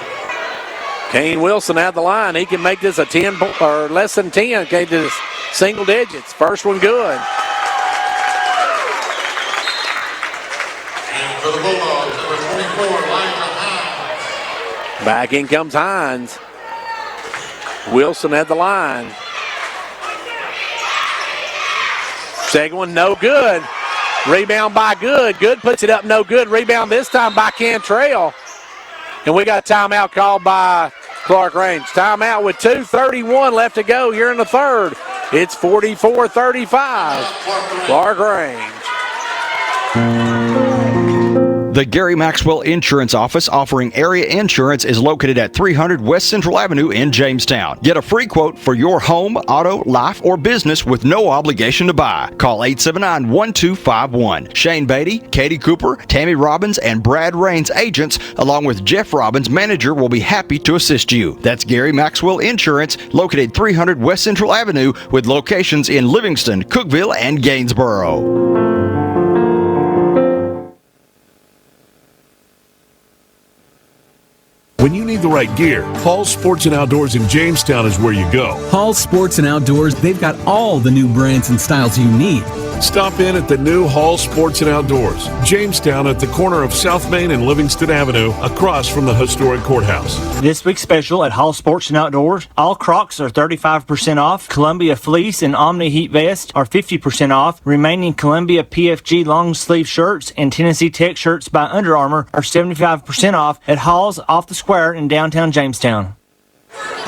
Kane Wilson at the line. He can make this a 10 or less than 10. Okay, to single digits. First one good. And for the Bulldogs, number 24, Elijah Hines. Back in comes Hines. Wilson at the line. Second one, no good. Rebound by Good. Good puts it up, no good. Rebound this time by Cantrell. And we got a timeout called by Clarkrange. Timeout with 2:31 left to go here in the third. It's 44-35. Clarkrange. The Gary Maxwell Insurance Office offering area insurance is located at 300 West Central Avenue in Jamestown. Get a free quote for your home, auto, life, or business with no obligation to buy. Call 879-1251. Shane Beatty, Katie Cooper, Tammy Robbins, and Brad Raines agents, along with Jeff Robbins, manager, will be happy to assist you. That's Gary Maxwell Insurance, located 300 West Central Avenue with locations in Livingston, Cookeville, and Gainsboro. When you need the right gear, Hall's Sports and Outdoors in Jamestown is where you go. Hall's Sports and Outdoors, they've got all the new brands and styles you need. Stop in at the new Hall Sports and Outdoors, Jamestown, at the corner of South Main and Livingston Avenue, across from the historic courthouse. This week's special at Hall Sports and Outdoors, all Crocs are 35% off. Columbia Fleece and Omni Heat Vest are 50% off. Remaining Columbia PFG long sleeve shirts and Tennessee Tech shirts by Under Armour are 75% off at Hall's off the square in downtown Jamestown.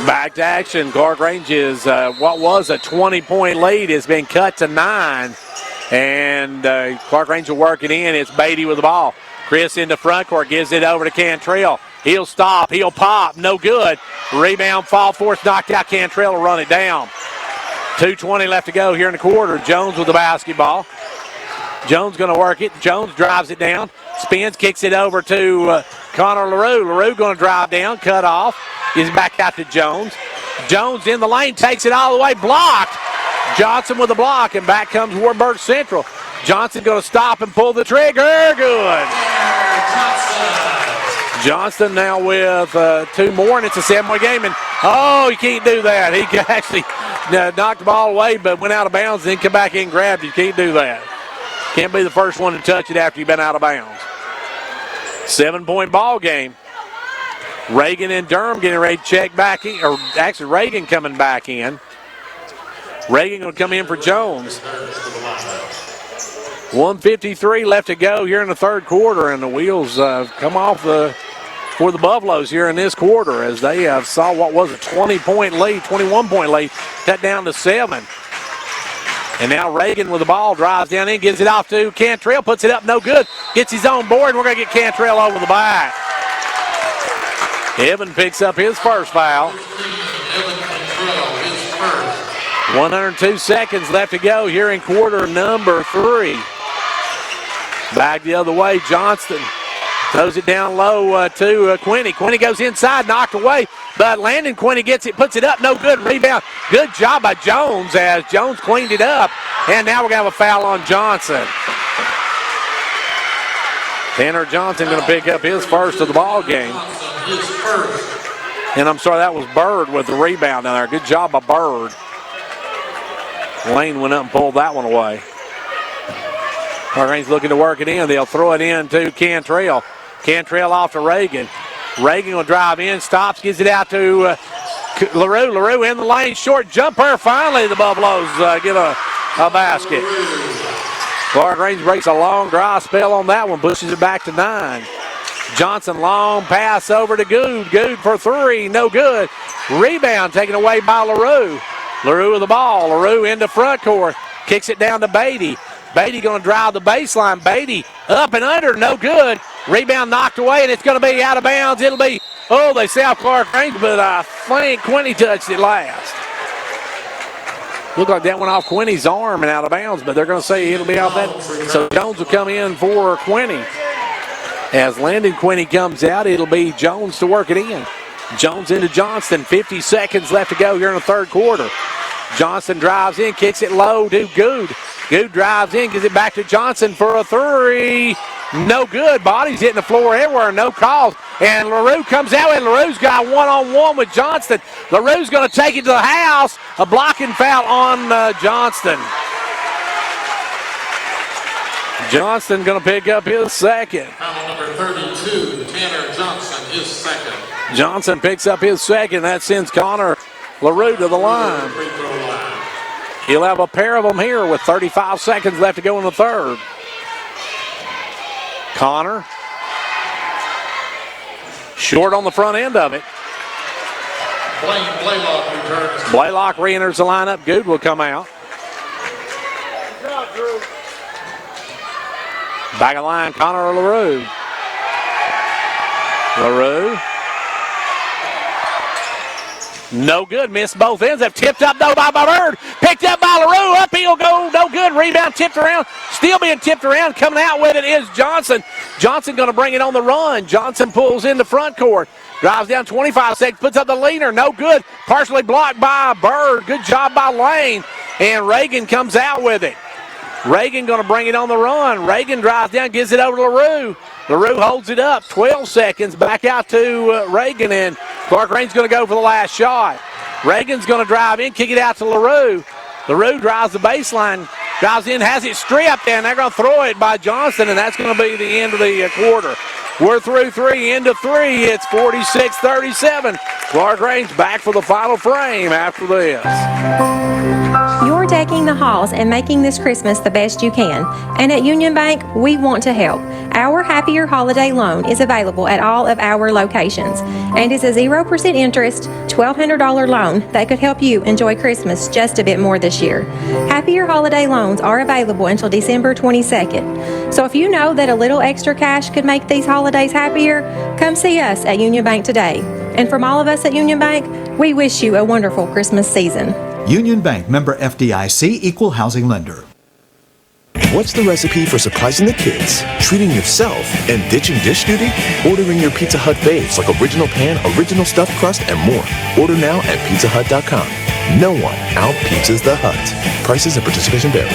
Back to action. Clarkrange is what was a 20-point lead has been cut to 9. And Clarkrange will work it in. It's Beatty with the ball. Chris in the front court, gives it over to Cantrell. He'll stop, he'll pop, no good. Rebound, fall force, knocked out. Cantrell will run it down. 2:20 left to go here in the quarter. Jones with the basketball. Jones going to work it. Jones drives it down, spins, kicks it over to Connor LaRue. LaRue going to drive down, cut off. Gives it back out to Jones. Jones in the lane, takes it all the way, blocked. Johnson with the block, and back comes Wartburg Central. Johnson going to stop and pull the trigger. Good. Johnston now with 2 more, and it's a 7-point game. And, oh, you can't do that. He actually knocked the ball away, but went out of bounds, and then come back in and grabbed it. You can't do that. Can't be the first one to touch it after you've been out of bounds. 7-point ball game. Reagan and Durham getting ready to check back in, or actually Reagan coming back in. Reagan going to come in for Jones. 1:53 left to go here in the third quarter, and the wheels come off for the Buffaloes here in this quarter as they saw what was a 20-point lead, 21-point lead, cut down to 7. And now Reagan with the ball, drives down in, gives it off to Cantrell, puts it up, no good, gets his own board, and we're going to get Cantrell over the back. Evan picks up his first foul. 102 seconds left to go here in quarter number 3. Back the other way, Johnston throws it down low to Quinney. Quinney goes inside, knocked away, but Landon Quinney gets it, puts it up, no good, rebound. Good job by Jones as Jones cleaned it up, and now we're going to have a foul on Johnson. Tanner Johnson going to pick up his first of the ball game. And I'm sorry, that was Bird with the rebound down there. Good job by Bird. Lane went up and pulled that one away. Clarkrange looking to work it in. They'll throw it in to Cantrell. Cantrell off to Reagan. Reagan will drive in, stops, gives it out to LaRue. LaRue in the lane, short jumper. Finally, the Buffaloes get a basket. Clarkrange breaks a long dry spell on that one, pushes it back to 9. Johnson, long pass over to Good. Good for 3, no good. Rebound taken away by LaRue. LaRue with the ball. LaRue into front court. Kicks it down to Beatty. Beatty going to drive the baseline. Beatty up and under, no good. Rebound knocked away, and it's going to be out of bounds. It'll be, they say off Clarkrange, but I think Quinney touched it last. Looked like that went off Quinney's arm and out of bounds, but they're going to say it'll be off that. So Jones will come in for Quinney. As Landon Quinney comes out, it'll be Jones to work it in. Jones into Johnston. 50 seconds left to go here in the third quarter. Johnston drives in, kicks it low to Good. Good drives in, gives it back to Johnson for a 3. No good. Bodies hitting the floor everywhere. No calls. And LaRue comes out, and LaRue's got one-on-one with Johnston. LaRue's going to take it to the house. A blocking foul on Johnston. Johnston going to pick up his second. Foul number 32, Tanner Johnson, his second. Johnson picks up his second. That sends Connor LaRue to the line. He'll have a pair of them here with 35 seconds left to go in the third. Connor. Short on the front end of it. Blaylock returns. Blaylock re-enters the lineup. Good will come out. Good job, Drew. Back of line, Connor LaRue. LaRue. No good. Missed both ends. Have tipped up though by Bird. Picked up by LaRue. Up he'll go. No good. Rebound tipped around. Still being tipped around. Coming out with it is Johnson. Johnson going to bring it on the run. Johnson pulls into front court. Drives down 25 seconds. Puts up the leaner. No good. Partially blocked by Bird. Good job by Lane. And Reagan comes out with it. Reagan going to bring it on the run. Reagan drives down. Gives it over to LaRue. LaRue holds it up. 12 seconds. Back out to Reagan. And Clarkrange going to go for the last shot. Reagan's going to drive in. Kick it out to LaRue. LaRue drives the baseline. Drives in. Has it stripped. And they're going to throw it by Johnston. And that's going to be the end of the quarter. We're through three. End of three. It's 46-37. Clarkrange back for the final frame after this. You're decking the halls and making this Christmas the best you can. And at Union Bank, we want to help. Our Happier Holiday Loan is available at all of our locations and is a 0% interest, $1,200 loan that could help you enjoy Christmas just a bit more this year. Happier Holiday Loans are available until December 22nd. So if you know that a little extra cash could make these holidays happier, come see us at Union Bank today. And from all of us at Union Bank, we wish you a wonderful Christmas season. Union Bank, member FDIC, equal housing lender. What's the recipe for surprising the kids, treating yourself, and ditching dish duty? Ordering your Pizza Hut faves like original pan, original stuffed crust, and more. Order now at pizzahut.com. No one out-pizzas the Hut. Prices and participation vary.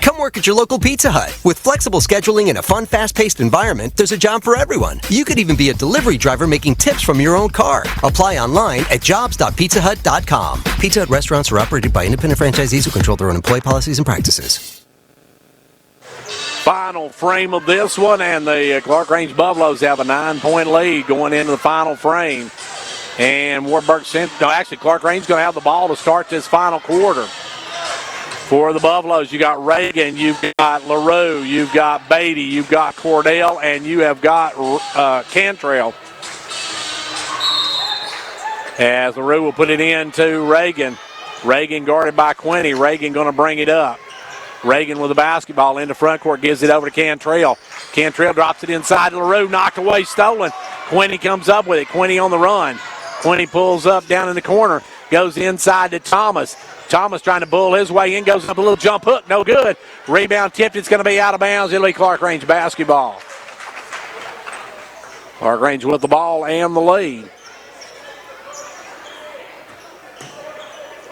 Come work at your local Pizza Hut. With flexible scheduling and a fun, fast-paced environment, there's a job for everyone. You could even be a delivery driver making tips from your own car. Apply online at jobs.pizzahut.com. Pizza Hut restaurants are operated by independent franchisees who control their own employee policies and practices. Final frame of this one, and the Clarkrange Buffaloes have a 9-point lead going into the final frame. And Wartburg Clarkrange's going to have the ball to start this final quarter. For the Buffaloes, you got Reagan, you've got LaRue, you've got Beatty, you've got Cordell, and you have got Cantrell. As LaRue will put it in to Reagan. Reagan guarded by Quinney. Reagan going to bring it up. Reagan with the basketball into front court, gives it over to Cantrell. Cantrell drops it inside to LaRue, knocked away, stolen. Quinney comes up with it. Quinney on the run. Quinney pulls up down in the corner, goes inside to Thomas. Thomas trying to bull his way in, goes up a little jump hook, no good. Rebound tipped, it's going to be out of bounds. It'll be Clarkrange basketball. Clarkrange with the ball and the lead.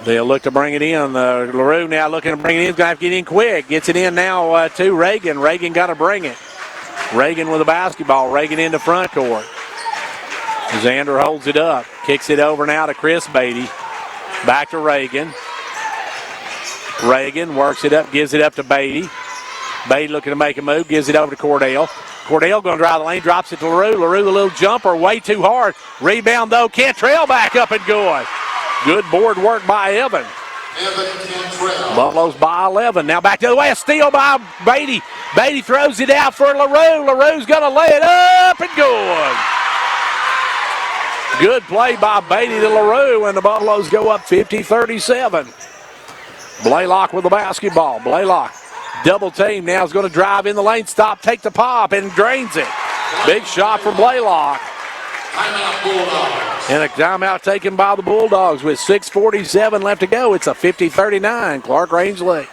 They'll look to bring it in. LaRue now looking to bring it in. He's going to have to get in quick. Gets it in now to Reagan. Reagan got to bring it. Reagan with the basketball. Reagan into front court. Xander holds it up. Kicks it over now to Chris Beatty. Back to Reagan. Reagan works it up, gives it up to Beatty. Beatty looking to make a move, gives it over to Cordell. Cordell going to drive the lane, drops it to LaRue. LaRue a little jumper, way too hard. Rebound though, Cantrell back up and good. Good board work by Evan. Buffaloes by 11. Now back the other way, a steal by Beatty. Beatty throws it out for LaRue. LaRue's going to lay it up and good. Good play by Beatty to LaRue, and the Buffaloes go up 50-37. Blaylock with the basketball. Blaylock, double team, now is going to drive in the lane, stop, take the pop, and drains it. Big shot for Blaylock. And a timeout taken by the Bulldogs with 6:47 left to go. It's a 50-39 Clarkrange lead.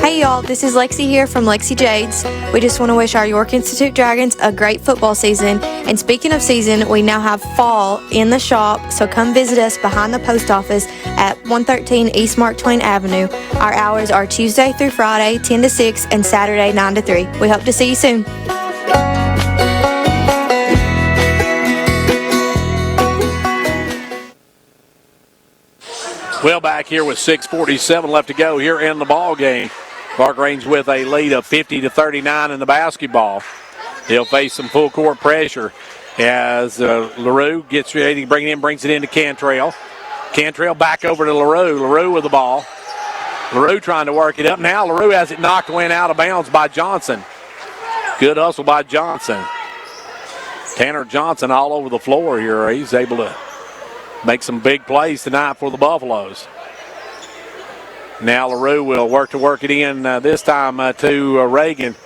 Hey y'all, all, this is Lexi here from Lexi Jades. We just want to wish our York Institute Dragons a great football season. And speaking of season, we now have fall in the shop, so come visit us behind the post office at 113 East Mark Twain Avenue. Our hours are Tuesday through Friday, 10 to 6, and Saturday, 9 to 3. We hope to see you soon. Well, back here with 6:47 left to go here in the ball game. Clarkrange with a lead of 50-39 in the basketball. They'll face some full court pressure as LaRue gets ready to bring it in, brings it into Cantrell. Cantrell back over to LaRue. LaRue with the ball. LaRue trying to work it up. Now LaRue has it knocked away out of bounds by Johnson. Good hustle by Johnson. Tanner Johnson all over the floor here. He's able to make some big plays tonight for the Buffaloes. Now LaRue will work it in this time to Reagan.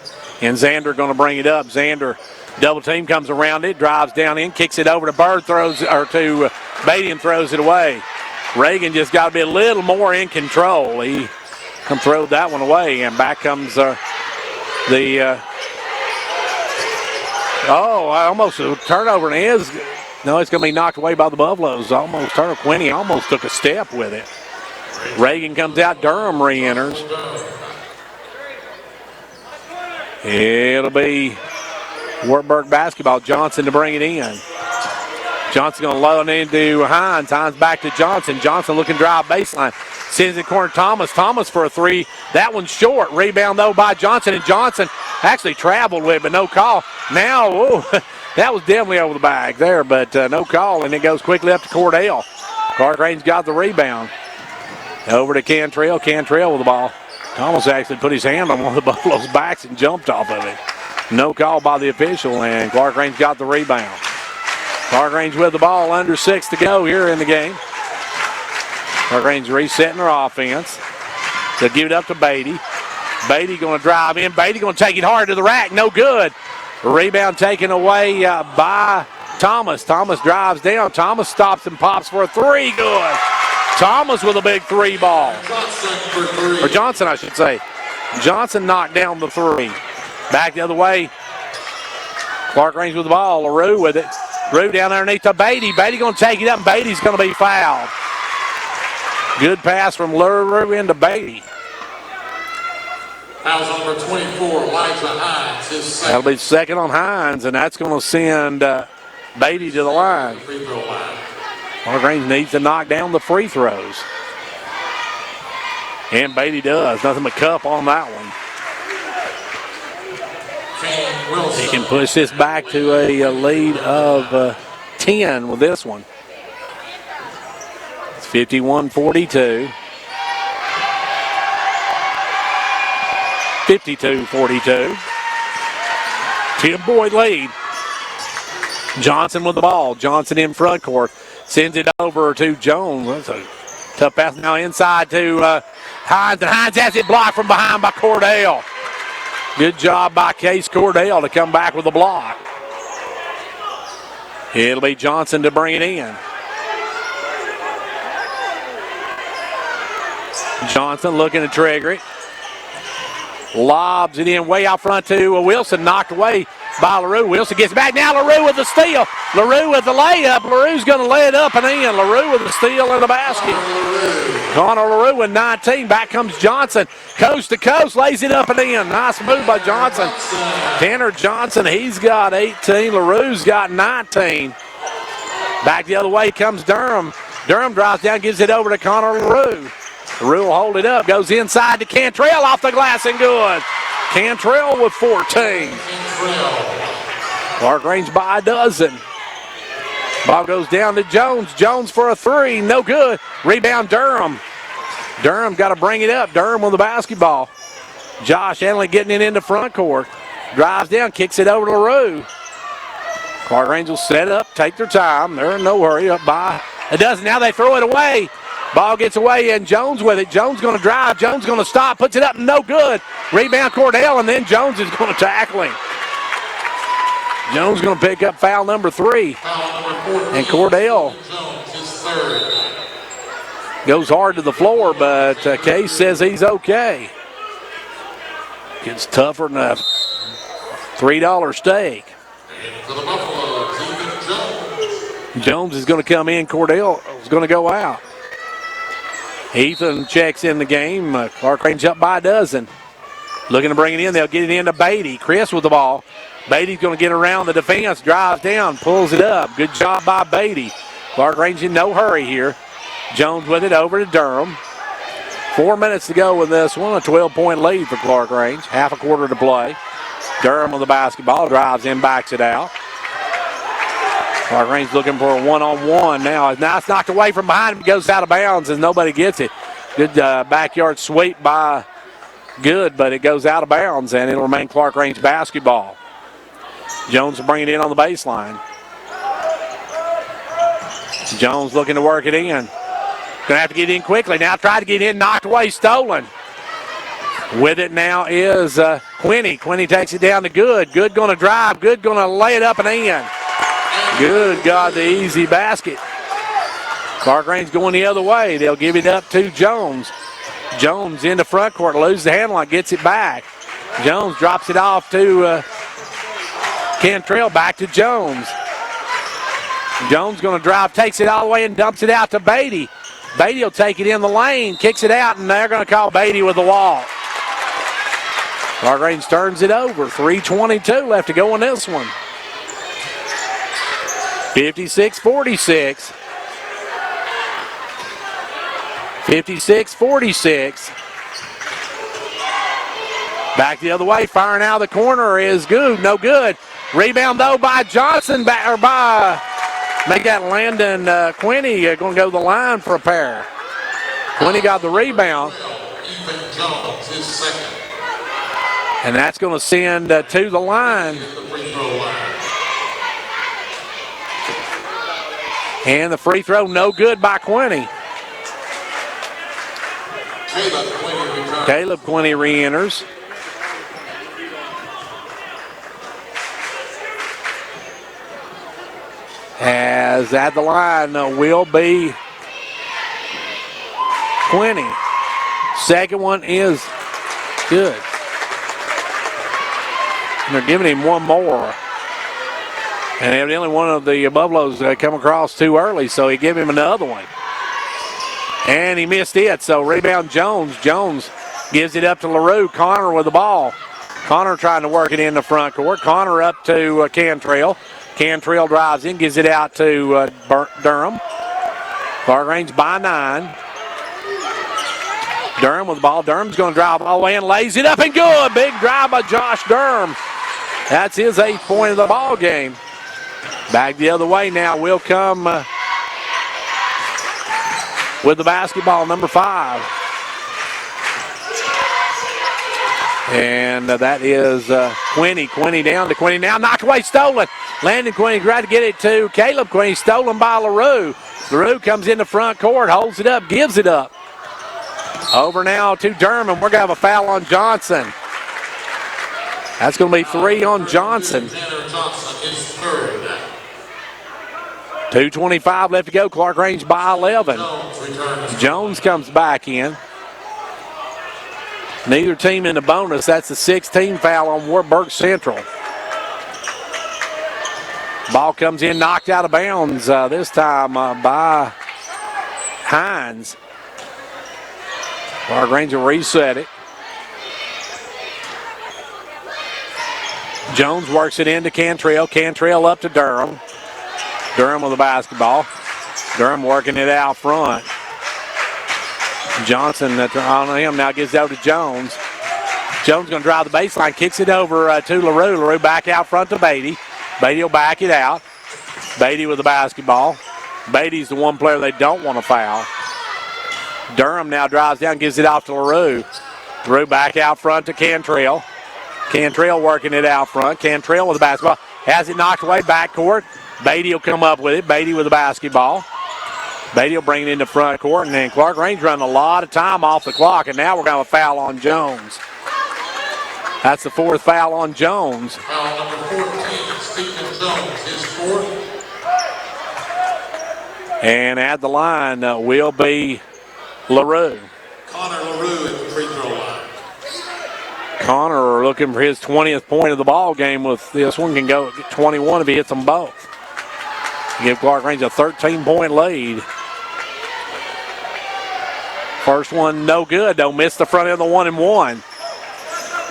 And Xander going to bring it up. Xander, double team comes around it, drives down in, kicks it over to Bird, to Beatty and throws it away. Reagan just got to be a little more in control. He throw that one away, and back comes almost a turnover, and it's going to be knocked away by the Buffaloes. Almost turnover. Quinney almost took a step with it. Reagan comes out. Durham re-enters. It'll be Wartburg basketball. Johnson to bring it in. Johnson going to load into Hines. Hines back to Johnson. Johnson looking drive baseline. Sends it corner Thomas. Thomas for a three. That one's short. Rebound, though, by Johnson. And Johnson actually traveled with it, but no call. Now, that was definitely over the bag there, but no call. And it goes quickly up to Cordell. Clarkrange got the rebound. Over to Cantrell. Cantrell with the ball. Thomas actually put his hand on one of the Buffalo's backs and jumped off of it. No call by the official, and Clarkrange got the rebound. Clarkrange with the ball, under 6 to go here in the game. Clarkrange resetting their offense. They'll give it up to Beatty. Beatty going to drive in. Beatty going to take it hard to the rack. No good. Rebound taken away by Thomas. Thomas drives down. Thomas stops and pops for a three. Good. Thomas with a big three ball. Or Johnson, I should say. Johnson knocked down the three. Back the other way. Clarkrange with the ball. LaRue with it. LaRue down underneath to Beatty. Beatty going to take it up, and Beatty's going to be fouled. Good pass from LaRue into Beatty. Fouls number 24, Elijah Hines. His second. That'll be second on Hines, and that's going to send Beatty to the line. Free throw line. Clarkrange needs to knock down the free throws. And Beatty does. Nothing but cup on that one. He can push this back to a lead of 10 with this one. It's 51-42. 52-42. 10-point lead. Johnson with the ball. Johnson in front court. Sends it over to Jones. That's a tough pass now inside to Hines. And Hines has it blocked from behind by Cordell. Good job by Case Cordell to come back with a block. It'll be Johnson to bring it in. Johnson looking to trigger it. Lobs it in way out front to Wilson. Knocked away by LaRue. Wilson gets back. Now LaRue with the steal. LaRue with the layup. LaRue's going to lay it up and in. LaRue with the steal in the basket. Connor LaRue with 19. Back comes Johnson. Coast to coast. Lays it up and in. Nice move by Johnson. Tanner Johnson, he's got 18. LaRue's got 19. Back the other way comes Durham. Durham drives down, gives it over to Connor LaRue. LaRue will hold it up. Goes inside to Cantrell off the glass and good. Cantrell with 14. Clarkrange by a dozen. Ball goes down to Jones. Jones for a three. No good. Rebound Durham. Durham got to bring it up. Durham with the basketball. Josh Henley getting it into front court. Drives down, kicks it over to LaRue. Clarkrange will set up, take their time. They're in no hurry, up by a dozen. Now they throw it away. Ball gets away, and Jones with it. Jones going to drive. Jones going to stop, puts it up, no good. Rebound Cordell, and then Jones is going to tackle him. Jones going to pick up foul number 3. And Cordell goes hard to the floor, but Case says he's okay. Gets tougher than a $3 steak. For the Buffaloes, Ethan Jones. Jones is going to come in. Cordell is going to go out. Ethan checks in the game. Clarkrange up by a dozen. Looking to bring it in. They'll get it into Beatty. Chris with the ball. Beatty's going to get around the defense. Drives down. Pulls it up. Good job by Beatty. Clarkrange in no hurry here. Jones with it over to Durham. 4 minutes to go in this one. A 12-point lead for Clarkrange. Half a quarter to play. Durham with the basketball. Drives in, backs it out. Clarkrange looking for a one-on-one now. Now it's knocked away from behind him. Goes out of bounds and nobody gets it. Good backyard sweep by Good, but it goes out of bounds and it'll remain Clarkrange basketball. Jones will bring it in on the baseline. Jones looking to work it in. Going to have to get in quickly. Now try to get in, knocked away, stolen. With it now is Quinney. Quinney takes it down to Good. Good going to drive. Good going to lay it up and in. Good got the easy basket. Clarkrange going the other way. They'll give it up to Jones. Jones into front court, loses the handle, gets it back. Jones drops it off to Cantrell, back to Jones. Jones going to drive, takes it all the way and dumps it out to Beatty. Beatty will take it in the lane, kicks it out, and they're going to call Beatty with the wall. Clarkrange turns it over. 3:22 left to go in this one. 56-46. 56-46. Back the other way, firing out of the corner is Good. No good. Rebound though by Johnson, make that Landon Quinney going to go to the line for a pair. Quinney got the rebound. And that's going to send to the line. And the free throw no good by Quinney. Caleb Quinney re-enters. As at the line will be Quinney. Second one is good. And they're giving him one more. And evidently one of the Buffaloes come across too early, so he gave him another one. And he missed it, so rebound Jones. Jones gives it up to LaRue. Connor with the ball. Connor trying to work it in the front court. Connor up to Cantrell. Cantrell drives in, gives it out to Durham. Clarkrange by 9. Durham with the ball. Durham's going to drive all the way in, lays it up and good. Big drive by Josh Durham. That's his 8th point of the ball game. Back the other way now will come with the basketball, number 5. And that is Quinney. Quinney down to Quinney now. Knocked away, stolen. Landon Quinney tried to get it to Caleb Quinney. Stolen by LaRue. LaRue comes in the front court, holds it up, gives it up. Over now to Durham, and we're going to have a foul on Johnson. That's going to be 3 on Johnson. 2:25 left to go. Clarkrange by 11. Jones comes back in. Neither team in the bonus. That's the 16th foul on Wartburg Central. Ball comes in, knocked out of bounds this time by Hines. Clarkrange will reset it. Jones works it into Cantrell. Cantrell up to Durham. Durham with the basketball. Durham working it out front. Johnson on him now, gives it over to Jones. Jones going to drive the baseline, kicks it over to LaRue. LaRue back out front to Beatty. Beatty will back it out. Beatty with the basketball. Beatty's the one player they don't want to foul. Durham now drives down, gives it off to LaRue. LaRue back out front to Cantrell. Cantrell working it out front. Cantrell with the basketball. Has it knocked away, backcourt. Beatty will come up with it. Beatty with the basketball. Beatty will bring it into front court, and then Clarkrange running a lot of time off the clock, and now we're going to have a foul on Jones. That's the 4th foul on Jones. Foul number 14, Stephen Jones, his 4th. And at the line will be LaRue. Connor LaRue at the free throw line. Connor looking for his 20th point of the ball game with this one. Can go get 21 if he hits them both. Give Clarkrange a 13-point lead. First one, no good. Don't miss the front end of the 1-and-1.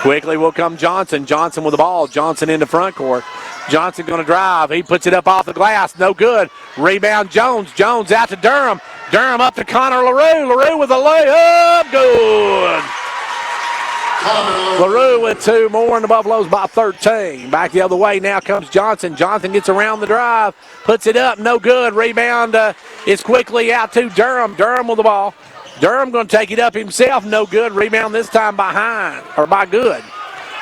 Quickly will come Johnson. Johnson with the ball. Johnson into front court. Johnson going to drive. He puts it up off the glass. No good. Rebound Jones. Jones out to Durham. Durham up to Connor LaRue. LaRue with a layup. Good. LaRue with 2 more, and the Buffaloes by 13. Back the other way now comes Johnson. Johnson gets around the drive. Puts it up. No good. Rebound is quickly out to Durham. Durham with the ball. Durham going to take it up himself. No good. Rebound this time by Good.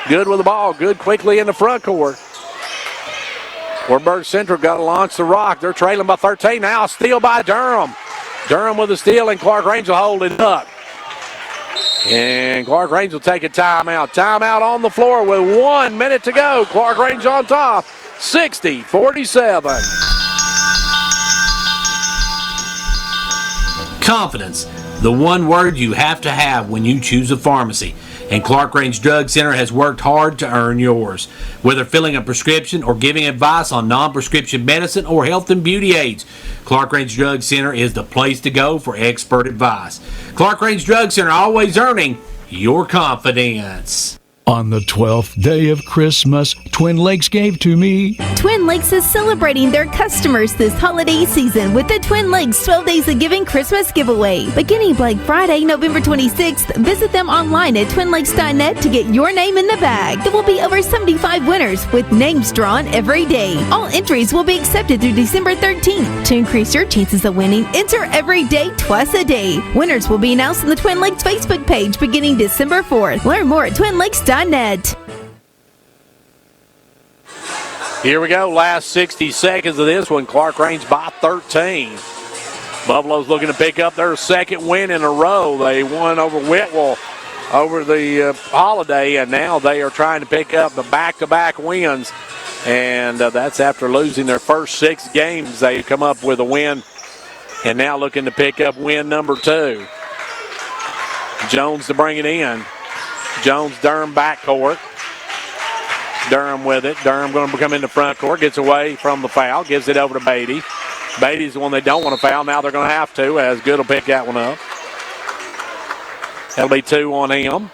Good with the ball. Good quickly in the front court. Wartburg Central got to launch the rock. They're trailing by 13 now. Steal by Durham. Durham with a steal, and Clarkrange will hold it up. And Clarkrange will take a timeout. Timeout on the floor with 1 minute to go. Clarkrange on top, 60-47. Confidence, the one word you have to have when you choose a pharmacy. And Clarkrange Drug Center has worked hard to earn yours. Whether filling a prescription or giving advice on non-prescription medicine or health and beauty aids, Clarkrange Drug Center is the place to go for expert advice. Clarkrange Drug Center, always earning your confidence. On the 12th day of Christmas, Twin Lakes gave to me. Twin Lakes is celebrating their customers this holiday season with the Twin Lakes 12 Days of Giving Christmas giveaway. Beginning Black Friday, November 26th, visit them online at twinlakes.net to get your name in the bag. There will be over 75 winners with names drawn every day. All entries will be accepted through December 13th. To increase your chances of winning, enter every day, twice a day. Winners will be announced on the Twin Lakes Facebook page beginning December 4th. Learn more at twinlakes.net. Here we go, last 60 seconds of this one. Clarkrange by 13. Buffaloes looking to pick up their second win in a row. They won over Whitwell over the holiday, and now they are trying to pick up the back-to-back wins. And that's after losing their first 6 games. They come up with a win, and now looking to pick up win number 2. Jones to bring it in. Jones, Durham backcourt. Durham with it. Durham going to come in the front court. Gets away from the foul. Gives it over to Beatty. Beatty's the one they don't want to foul. Now they're going to have to, as Good will pick that one up. That'll be 2 on him.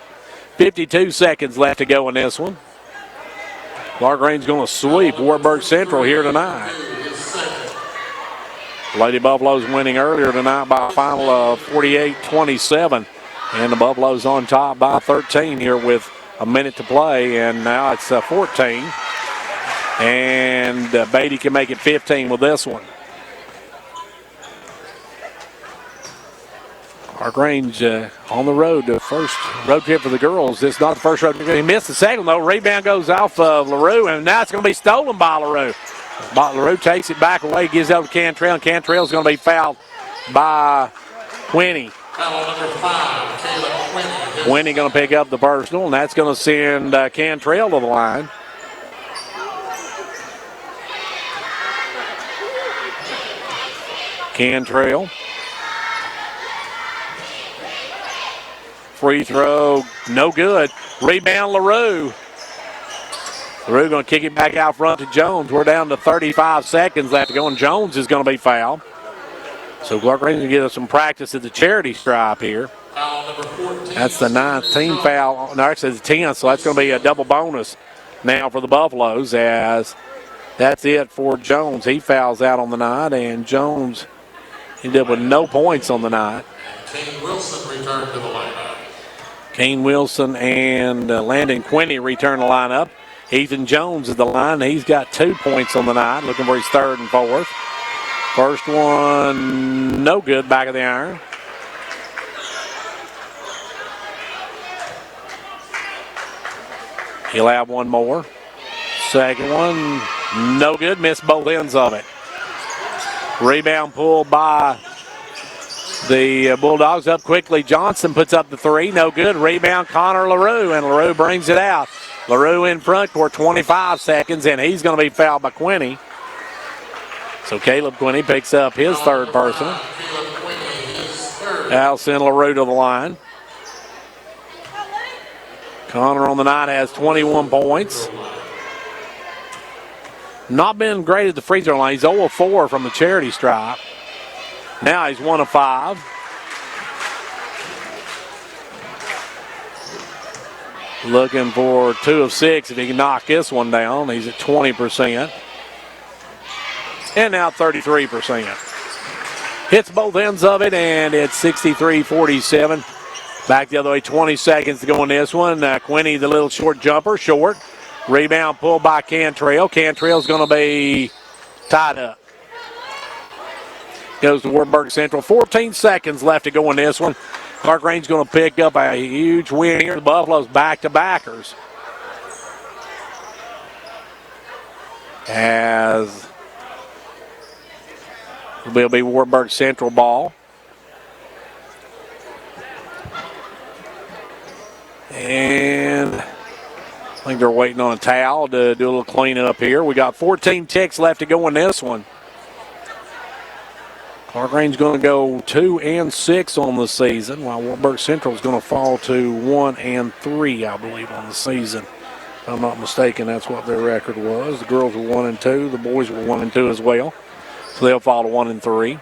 52 seconds left to go in this one. Clarkrange going to sweep Wartburg Central here tonight. Lady Buffaloes winning earlier tonight by a final of 48-27. And the Buffaloes on top by 13 here with a minute to play. And now it's 14. And Beatty can make it 15 with this one. Clarkrange on the road. The first road trip for the girls. This is not the first road trip. He missed the second, though. Rebound goes off of LaRue, and now it's going to be stolen by LaRue. LaRue takes it back away, gives it over to Cantrell, and Cantrell's going to be fouled by Quinney. Quinney going to pick up the personal, and that's going to send Cantrell to the line. Cantrell. Free throw, no good. Rebound, LaRue. LaRue going to kick it back out front to Jones. We're down to 35 seconds left to go, and Jones is going to be fouled. So Clarkrange going to get us some practice at the charity stripe here. That's the 19th foul. No, actually it's the 10th, so that's going to be a double bonus now for the Buffaloes, as that's it for Jones. He fouls out on the night, and Jones ended up with no points on the night. Kane Wilson returned to the lineup. Kane Wilson and Landon Quinney return the lineup. Ethan Jones is the line. He's got 2 points on the night, looking for his third and fourth. First one, no good, back of the iron. He'll have one more. Second one, no good, missed both ends of it. Rebound pulled by the Bulldogs up quickly. Johnson puts up the 3, no good. Rebound, Connor LaRue, and LaRue brings it out. LaRue in front for 25 seconds, and he's going to be fouled by Quinney. So Caleb Quinney picks up his third personal. That'll send LaRue to the line. Connor on the night has 21 points. Not been great at the free throw line. He's 0 of 4 from the charity stripe. Now he's 1 of 5. Looking for 2 of 6 if he can knock this one down. He's at 20%. And now 33%. Hits both ends of it, and it's 63-47. Back the other way, 20 seconds to go in this one. Quinney, the little short jumper, short. Rebound pulled by Cantrell. Cantrell's going to be tied up. Goes to Wartburg Central. 14 seconds left to go in this one. Clarkrange going to pick up a huge win here. The Buffaloes back-to-backers. As it'll be Wartburg Central ball. And I think they're waiting on a towel to do a little cleanup here. We got 14 ticks left to go in this one. Clarkrange going to go 2 and 6 on the season, while Wartburg Central is going to fall to 1 and 3, I believe, on the season. If I'm not mistaken, that's what their record was. The girls were 1 and 2. The boys were 1 and 2 as well. So they'll fall to 1 and 3.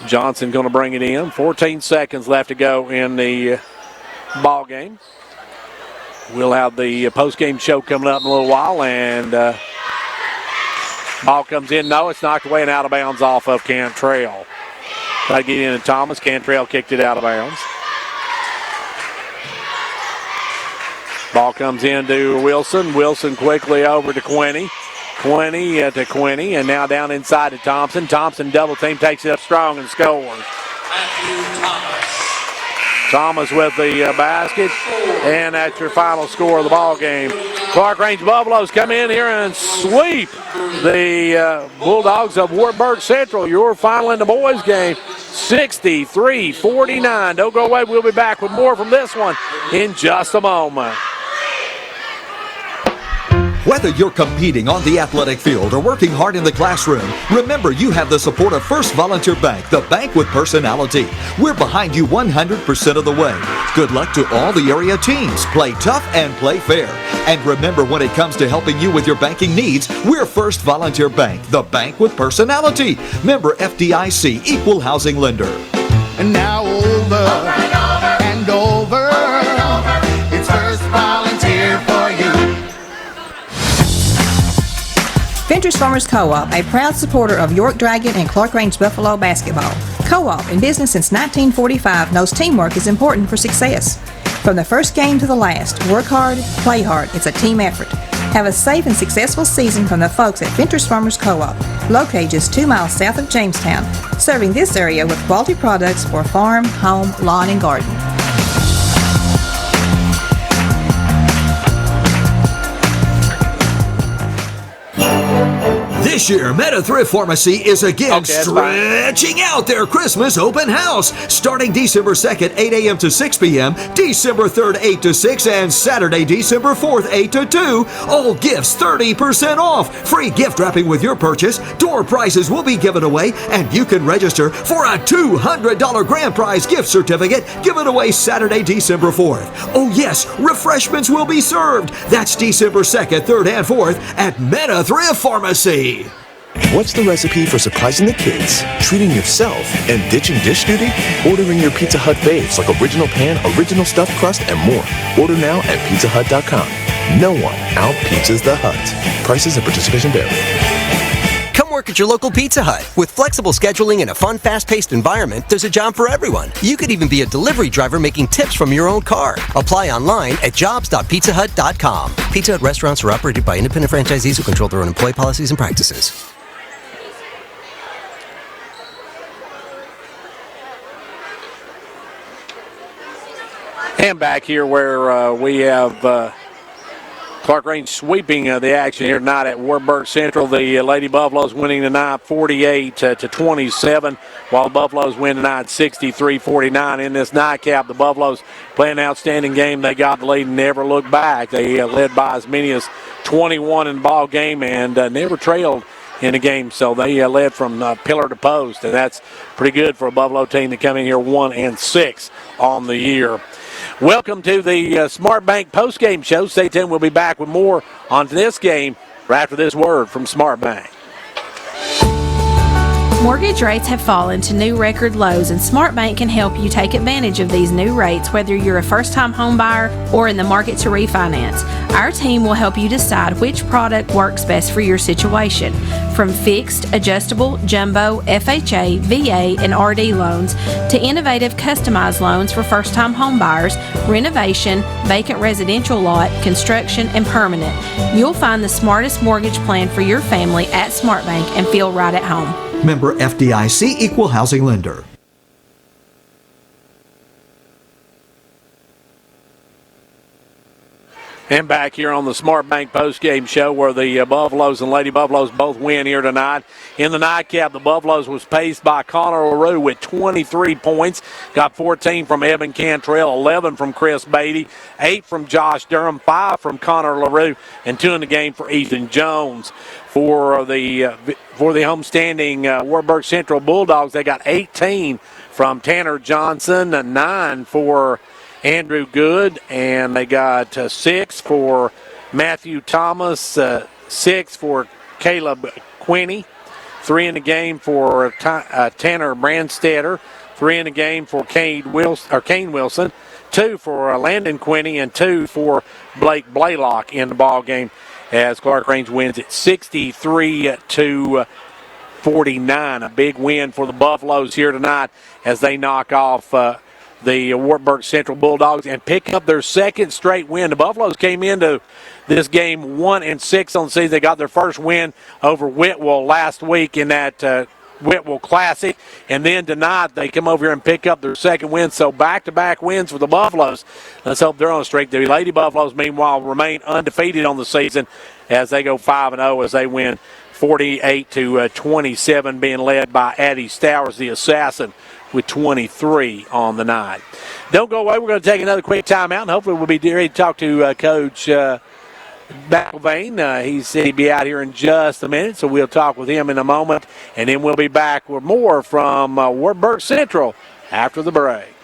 Johnson going to bring it in. 14 seconds left to go in the ball game. We'll have the post-game show coming up in a little while, and ball comes in. No, it's knocked away and out of bounds off of Cantrell. Try to get in to Thomas. Cantrell kicked it out of bounds. Ball comes in to Wilson. Wilson quickly over to Quinney. Quinney to Quinney, and now down inside to Thompson. Thompson double team, takes it up strong and scores. Thomas with the basket, and that's your final score of the ball game. Clarkrange Buffaloes come in here and sweep the Bulldogs of Wartburg Central. Your final in the boys game, 63-49. Don't go away. We'll be back with more from this one in just a moment. Whether you're competing on the athletic field or working hard in the classroom, remember you have the support of First Volunteer Bank, the bank with personality. We're behind you 100% of the way. Good luck to all the area teams. Play tough and play fair. And remember, when it comes to helping you with your banking needs, we're First Volunteer Bank, the bank with personality. Member FDIC, equal housing lender. And now over and over, it's First Volunteer for you. Ventures Farmers Co-op, a proud supporter of York Dragon and Clarkrange Buffalo basketball. Co-op, in business since 1945, knows teamwork is important for success. From the first game to the last, work hard, play hard. It's a team effort. Have a safe and successful season from the folks at Ventures Farmers Co-op, located just 2 miles south of Jamestown, serving this area with quality products for farm, home, lawn, and garden. This year, Meta Thrift Pharmacy is again stretching out their Christmas open house. Starting December 2nd, 8 a.m. to 6 p.m., December 3rd, 8 to 6, and Saturday, December 4th, 8 to 2. All gifts 30% off. Free gift wrapping with your purchase. Door prizes will be given away, and you can register for a $200 grand prize gift certificate given away Saturday, December 4th. Oh yes, refreshments will be served. That's December 2nd, 3rd, and 4th at Meta Thrift Pharmacy. What's the recipe for surprising the kids, treating yourself, and ditching dish duty? Ordering your Pizza Hut faves like original pan, original stuffed crust, and more. Order now at pizzahut.com. No one out-pizzas the Hut. Prices and participation vary. Come work at your local Pizza Hut. With flexible scheduling and a fun, fast-paced environment, there's a job for everyone. You could even be a delivery driver making tips from your own car. Apply online at jobs.pizzahut.com. Pizza Hut restaurants are operated by independent franchisees who control their own employee policies and practices. And back here where we have Clarkrange sweeping the action here tonight at Wartburg Central. The Lady Buffaloes winning tonight 48-27, while the Buffaloes win tonight 63-49. In this nightcap, the Buffaloes play an outstanding game. They got the lead and never looked back. They led by as many as 21 in the ball game and never trailed in the game. So they led from pillar to post, and that's pretty good for a Buffalo team to come in here 1 and 6 on the year. Welcome to the Smart Bank postgame show. Stay tuned. We'll be back with more on this game right after this word from Smart Bank. Mortgage rates have fallen to new record lows, and Smart Bank can help you take advantage of these new rates, whether you're a first-time home buyer or in the market to refinance. Our team will help you decide which product works best for your situation. From fixed, adjustable, jumbo, FHA, VA, and RD loans to innovative customized loans for first-time home buyers, renovation, vacant residential lot, construction, and permanent. You'll find the smartest mortgage plan for your family at Smart Bank and feel right at home. Member FDIC, Equal Housing Lender. And back here on the Smart Bank postgame show where the Buffaloes and Lady Buffaloes both win here tonight. In the nightcap, the Buffaloes was paced by Connor LaRue with 23 points. Got 14 from Evan Cantrell, 11 from Chris Beatty, 8 from Josh Durham, 5 from Connor LaRue, and 2 in the game for Ethan Jones. For the homestanding Wartburg Central Bulldogs, they got 18 from Tanner Johnson, 9 for Andrew Good, and they got 6 for Matthew Thomas, 6 for Caleb Quinney, 3 in the game for Tanner Brandstetter, 3 in the game for Kane Wilson, 2 for Landon Quinney, and 2 for Blake Blaylock in the ball game as Clarkrange wins it 63-49. A big win for the Buffaloes here tonight as they knock off the Wartburg Central Bulldogs and pick up their second straight win. The Buffaloes came into this game 1-6 on the season. They got their first win over Whitwell last week in that Whitwell Classic, and then tonight they come over here and pick up their second win. So back-to-back wins for the Buffaloes. Let's hope they're on a streak. The Lady Buffaloes, meanwhile, remain undefeated on the season as they go 5-0 as they win 48-27, being led by Addie Stowers, the assassin, with 23 on the night. Don't go away. We're going to take another quick timeout, and hopefully we'll be ready to talk to Coach McElvain. He said he'd be out here in just a minute, so we'll talk with him in a moment, and then we'll be back with more from Wartburg Central after the break.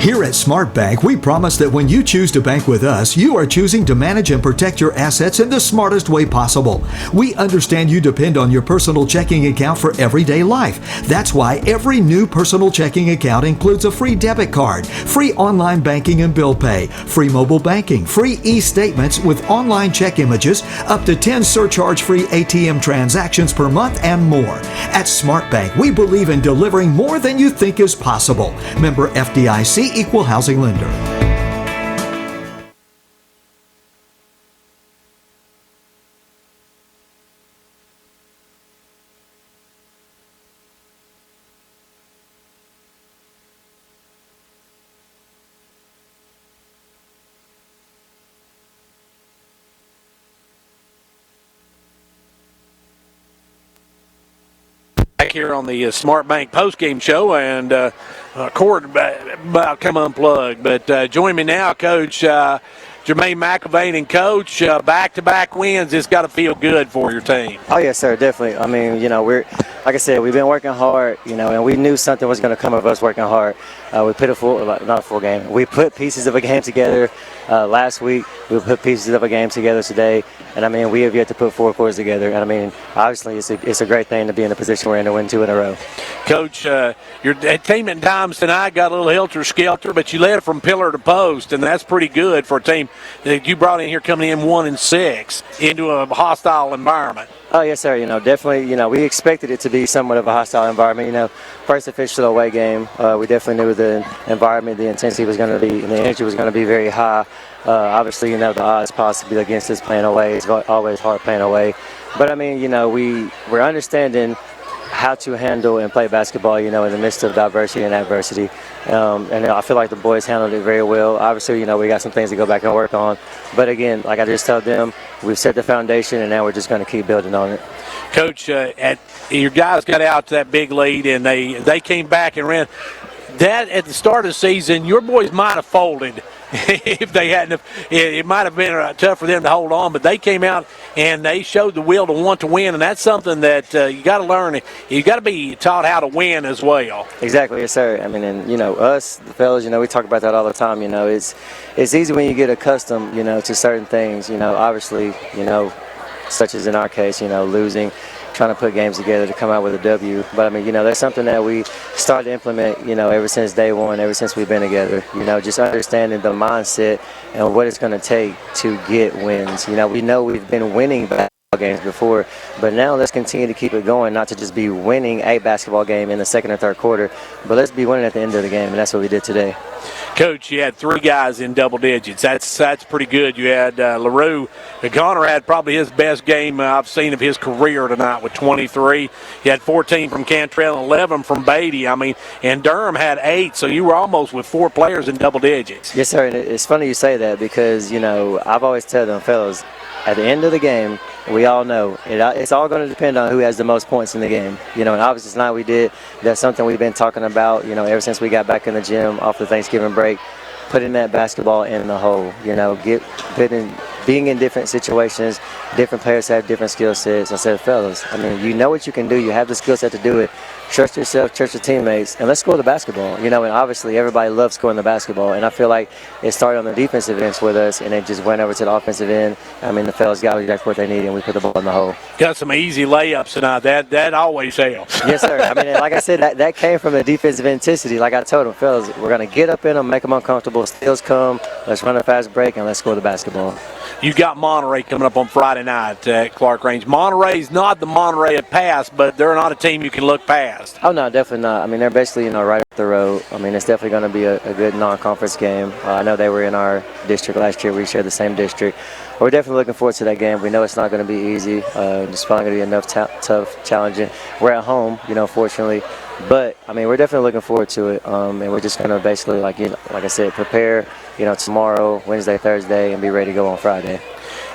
Here at Smart Bank, we promise that when you choose to bank with us, you are choosing to manage and protect your assets in the smartest way possible. We understand you depend on your personal checking account for everyday life. That's why every new personal checking account includes a free debit card, free online banking and bill pay, free mobile banking, free e-statements with online check images, up to 10 surcharge-free ATM transactions per month, and more. At Smart Bank, we believe in delivering more than you think is possible. Member FDIC, Equal Housing Lender. Here on the Smart Bank postgame show, and Cord about come unplugged. But join me now, Coach Jermaine McElvain, and Coach, back-to-back wins. It's got to feel good for your team. Oh yes, sir, definitely. I mean, we're like I said, we've been working hard, and we knew something was going to come of us working hard. We put not a full game. We put pieces of a game together last week. We put pieces of a game together today, and I mean, we have yet to put 4 quarters together. And I mean, obviously, it's a great thing to be in the position we're in to win 2 in a row. Coach, your team at times tonight got a little helter-skelter, but you led from pillar to post, and that's pretty good for a team that you brought in here coming in 1-6 into a hostile environment. Oh, yes, sir. Definitely, we expected it to be somewhat of a hostile environment. First official away game, we definitely knew the environment, the intensity was going to be, and the energy was going to be very high. Obviously, the odds possibly against us playing away. It's always hard playing away. But, I mean, we're understanding how to handle and play basketball, in the midst of diversity and adversity. And I feel like the boys handled it very well. Obviously, we got some things to go back and work on. But again, like I just told them, we've set the foundation, and now we're just going to keep building on it. Coach, your guys got out to that big lead, and they came back and ran. That at the start of the season, your boys might have folded if they hadn't, it might have been tough for them to hold on. But they came out and they showed the will to want to win, and that's something that you got to learn. You got to be taught how to win as well. Exactly, yes, sir. I mean, and us, the fellas, we talk about that all the time. It's easy when you get accustomed, to certain things. Obviously, such as in our case, losing, trying to put games together to come out with a W. But I mean, that's something that we started to implement, ever since day one, ever since we've been together. Just understanding the mindset and what it's going to take to get wins. We know we've been winning basketball games before, but now let's continue to keep it going, not to just be winning a basketball game in the second or third quarter, but let's be winning at the end of the game, and that's what we did today. Coach, you had 3 guys in double digits. That's pretty good. You had LaRue. Connor had probably his best game I've seen of his career tonight with 23. He had 14 from Cantrell and 11 from Beatty. I mean, and Durham had 8, so you were almost with 4 players in double digits. Yes, sir, and it's funny you say that because, I've always told them, fellas, at the end of the game, we all know it's all going to depend on who has the most points in the game. And obviously tonight we did. That's something we've been talking about, ever since we got back in the gym off the Thanksgiving break, putting that basketball in the hole, being in different situations. Different players have different skill sets. I said, fellas, I mean, you know what you can do. You have the skill set to do it. Trust yourself, trust your teammates, and let's score the basketball. And obviously everybody loves scoring the basketball, and I feel like it started on the defensive ends with us, and it just went over to the offensive end. I mean, the fellas got exactly what they needed, and we put the ball in the hole. Got some easy layups tonight. That always helps. Yes, sir. I mean, like I said, that came from the defensive intensity. Like I told them, fellas, we're going to get up in them, make them uncomfortable. Steals come, let's run a fast break, and let's score the basketball. You got Monterey coming up on Friday night at Clarkrange. Monterey's not the Monterey of past, but they're not a team you can look past. Oh, no, definitely not. I mean, they're basically, right up the road. I mean, it's definitely going to be a good non-conference game. I know they were in our district last year. We shared the same district. We're definitely looking forward to that game. We know it's not going to be easy. It's probably going to be enough tough, challenging. We're at home, fortunately. But, I mean, we're definitely looking forward to it. And we're just going to basically, like I said, prepare, tomorrow, Wednesday, Thursday, and be ready to go on Friday.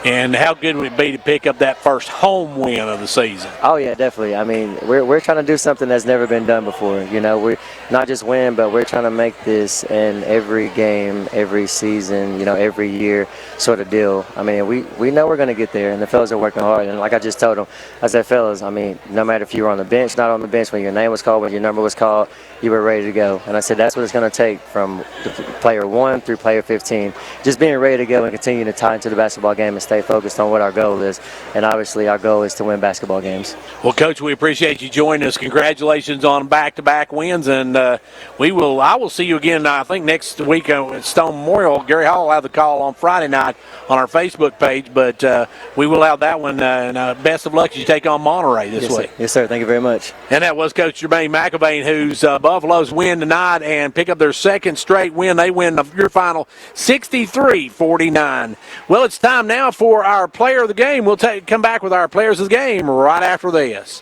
And how good would it be to pick up that first home win of the season? Oh, yeah, definitely. I mean, we're trying to do something that's never been done before. We're not just win, but we're trying to make this in every game, every season, every year sort of deal. I mean, we know we're going to get there, and the fellas are working hard. And like I just told them, I said, fellas, I mean, no matter if you were on the bench, not on the bench, when your name was called, when your number was called, you were ready to go. And I said, that's what it's going to take from player 1 through player 15. Just being ready to go and continue to tie into the basketball game and stay focused on what our goal is. And obviously our goal is to win basketball games. Well, Coach, we appreciate you joining us. Congratulations on back-to-back wins. And I will see you again, I think, next week at Stone Memorial. Gary Hall will have the call on Friday night on our Facebook page. But we will have that one. And best of luck as you take on Monterey this week. Sir. Yes, sir. Thank you very much. And that was Coach Jermaine McElvain, whose Buffaloes win tonight and pick up their second straight win. They win your final 63-49. Well, it's time now for our player of the game. We'll come back with our players of the game right after this.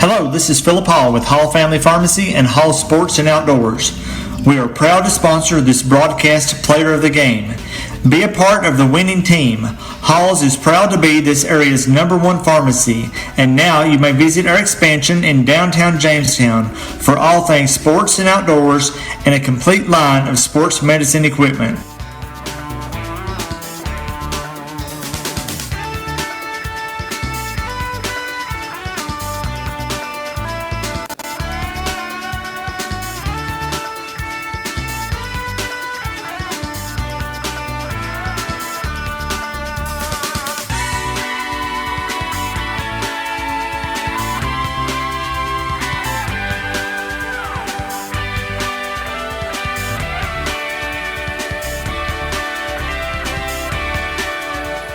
Hello, this is Philip Hall with Hall Family Pharmacy and Hall Sports and Outdoors. We are proud to sponsor this broadcast Player of the Game. Be a part of the winning team. Halls is proud to be this area's #1 pharmacy, and now you may visit our expansion in downtown Jamestown for all things sports and outdoors and a complete line of sports medicine equipment.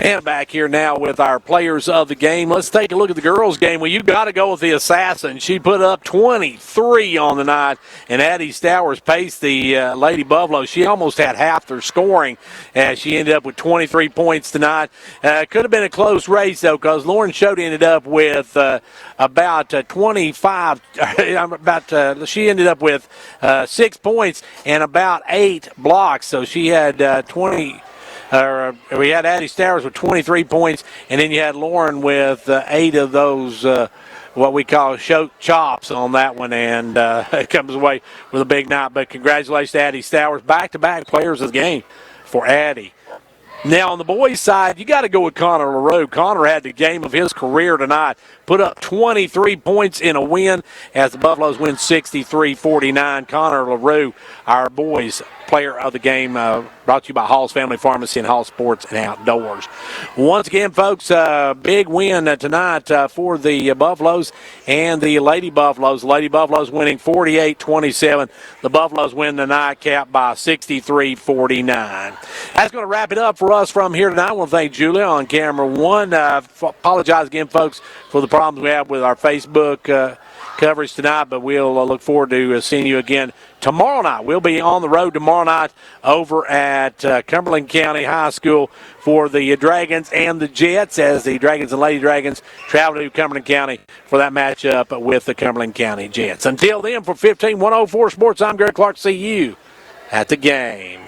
And back here now with our players of the game. Let's take a look at the girls' game. Well, you've got to go with the assassin. She put up 23 on the night, and Addie Stowers paced the Lady Buffalo. She almost had half their scoring as she ended up with 23 points tonight. Could have been a close race, though, because Lauren Schott ended up with about 25. She ended up with 6 points and about 8 blocks. So she had 20. We had Addie Stowers with 23 points, and then you had Lauren with 8 of those what we call show chops on that one, and it comes away with a big night. But congratulations to Addie Stowers, back-to-back players of the game for Addie. Now, on the boys' side, you got to go with Connor LaRue. Connor had the game of his career tonight, put up 23 points in a win as the Buffaloes win 63-49. Connor LaRue, our boys' player of the game, brought to you by Hall's Family Pharmacy and Hall Sports and Outdoors. Once again, folks, big win tonight for the Buffaloes and the Lady Buffaloes. The Lady Buffaloes winning 48-27. The Buffaloes win the nightcap by 63-49. That's going to wrap it up for us from here tonight. I want to thank Julia on camera one. Apologize again, folks, for the problems we have with our Facebook coverage tonight, but we'll look forward to seeing you again tomorrow night. We'll be on the road tomorrow night over at Cumberland County High School for the Dragons and the Jets, as the Dragons and Lady Dragons travel to Cumberland County for that matchup with the Cumberland County Jets. Until then, for 15-104 Sports, I'm Greg Clark. See you at the game.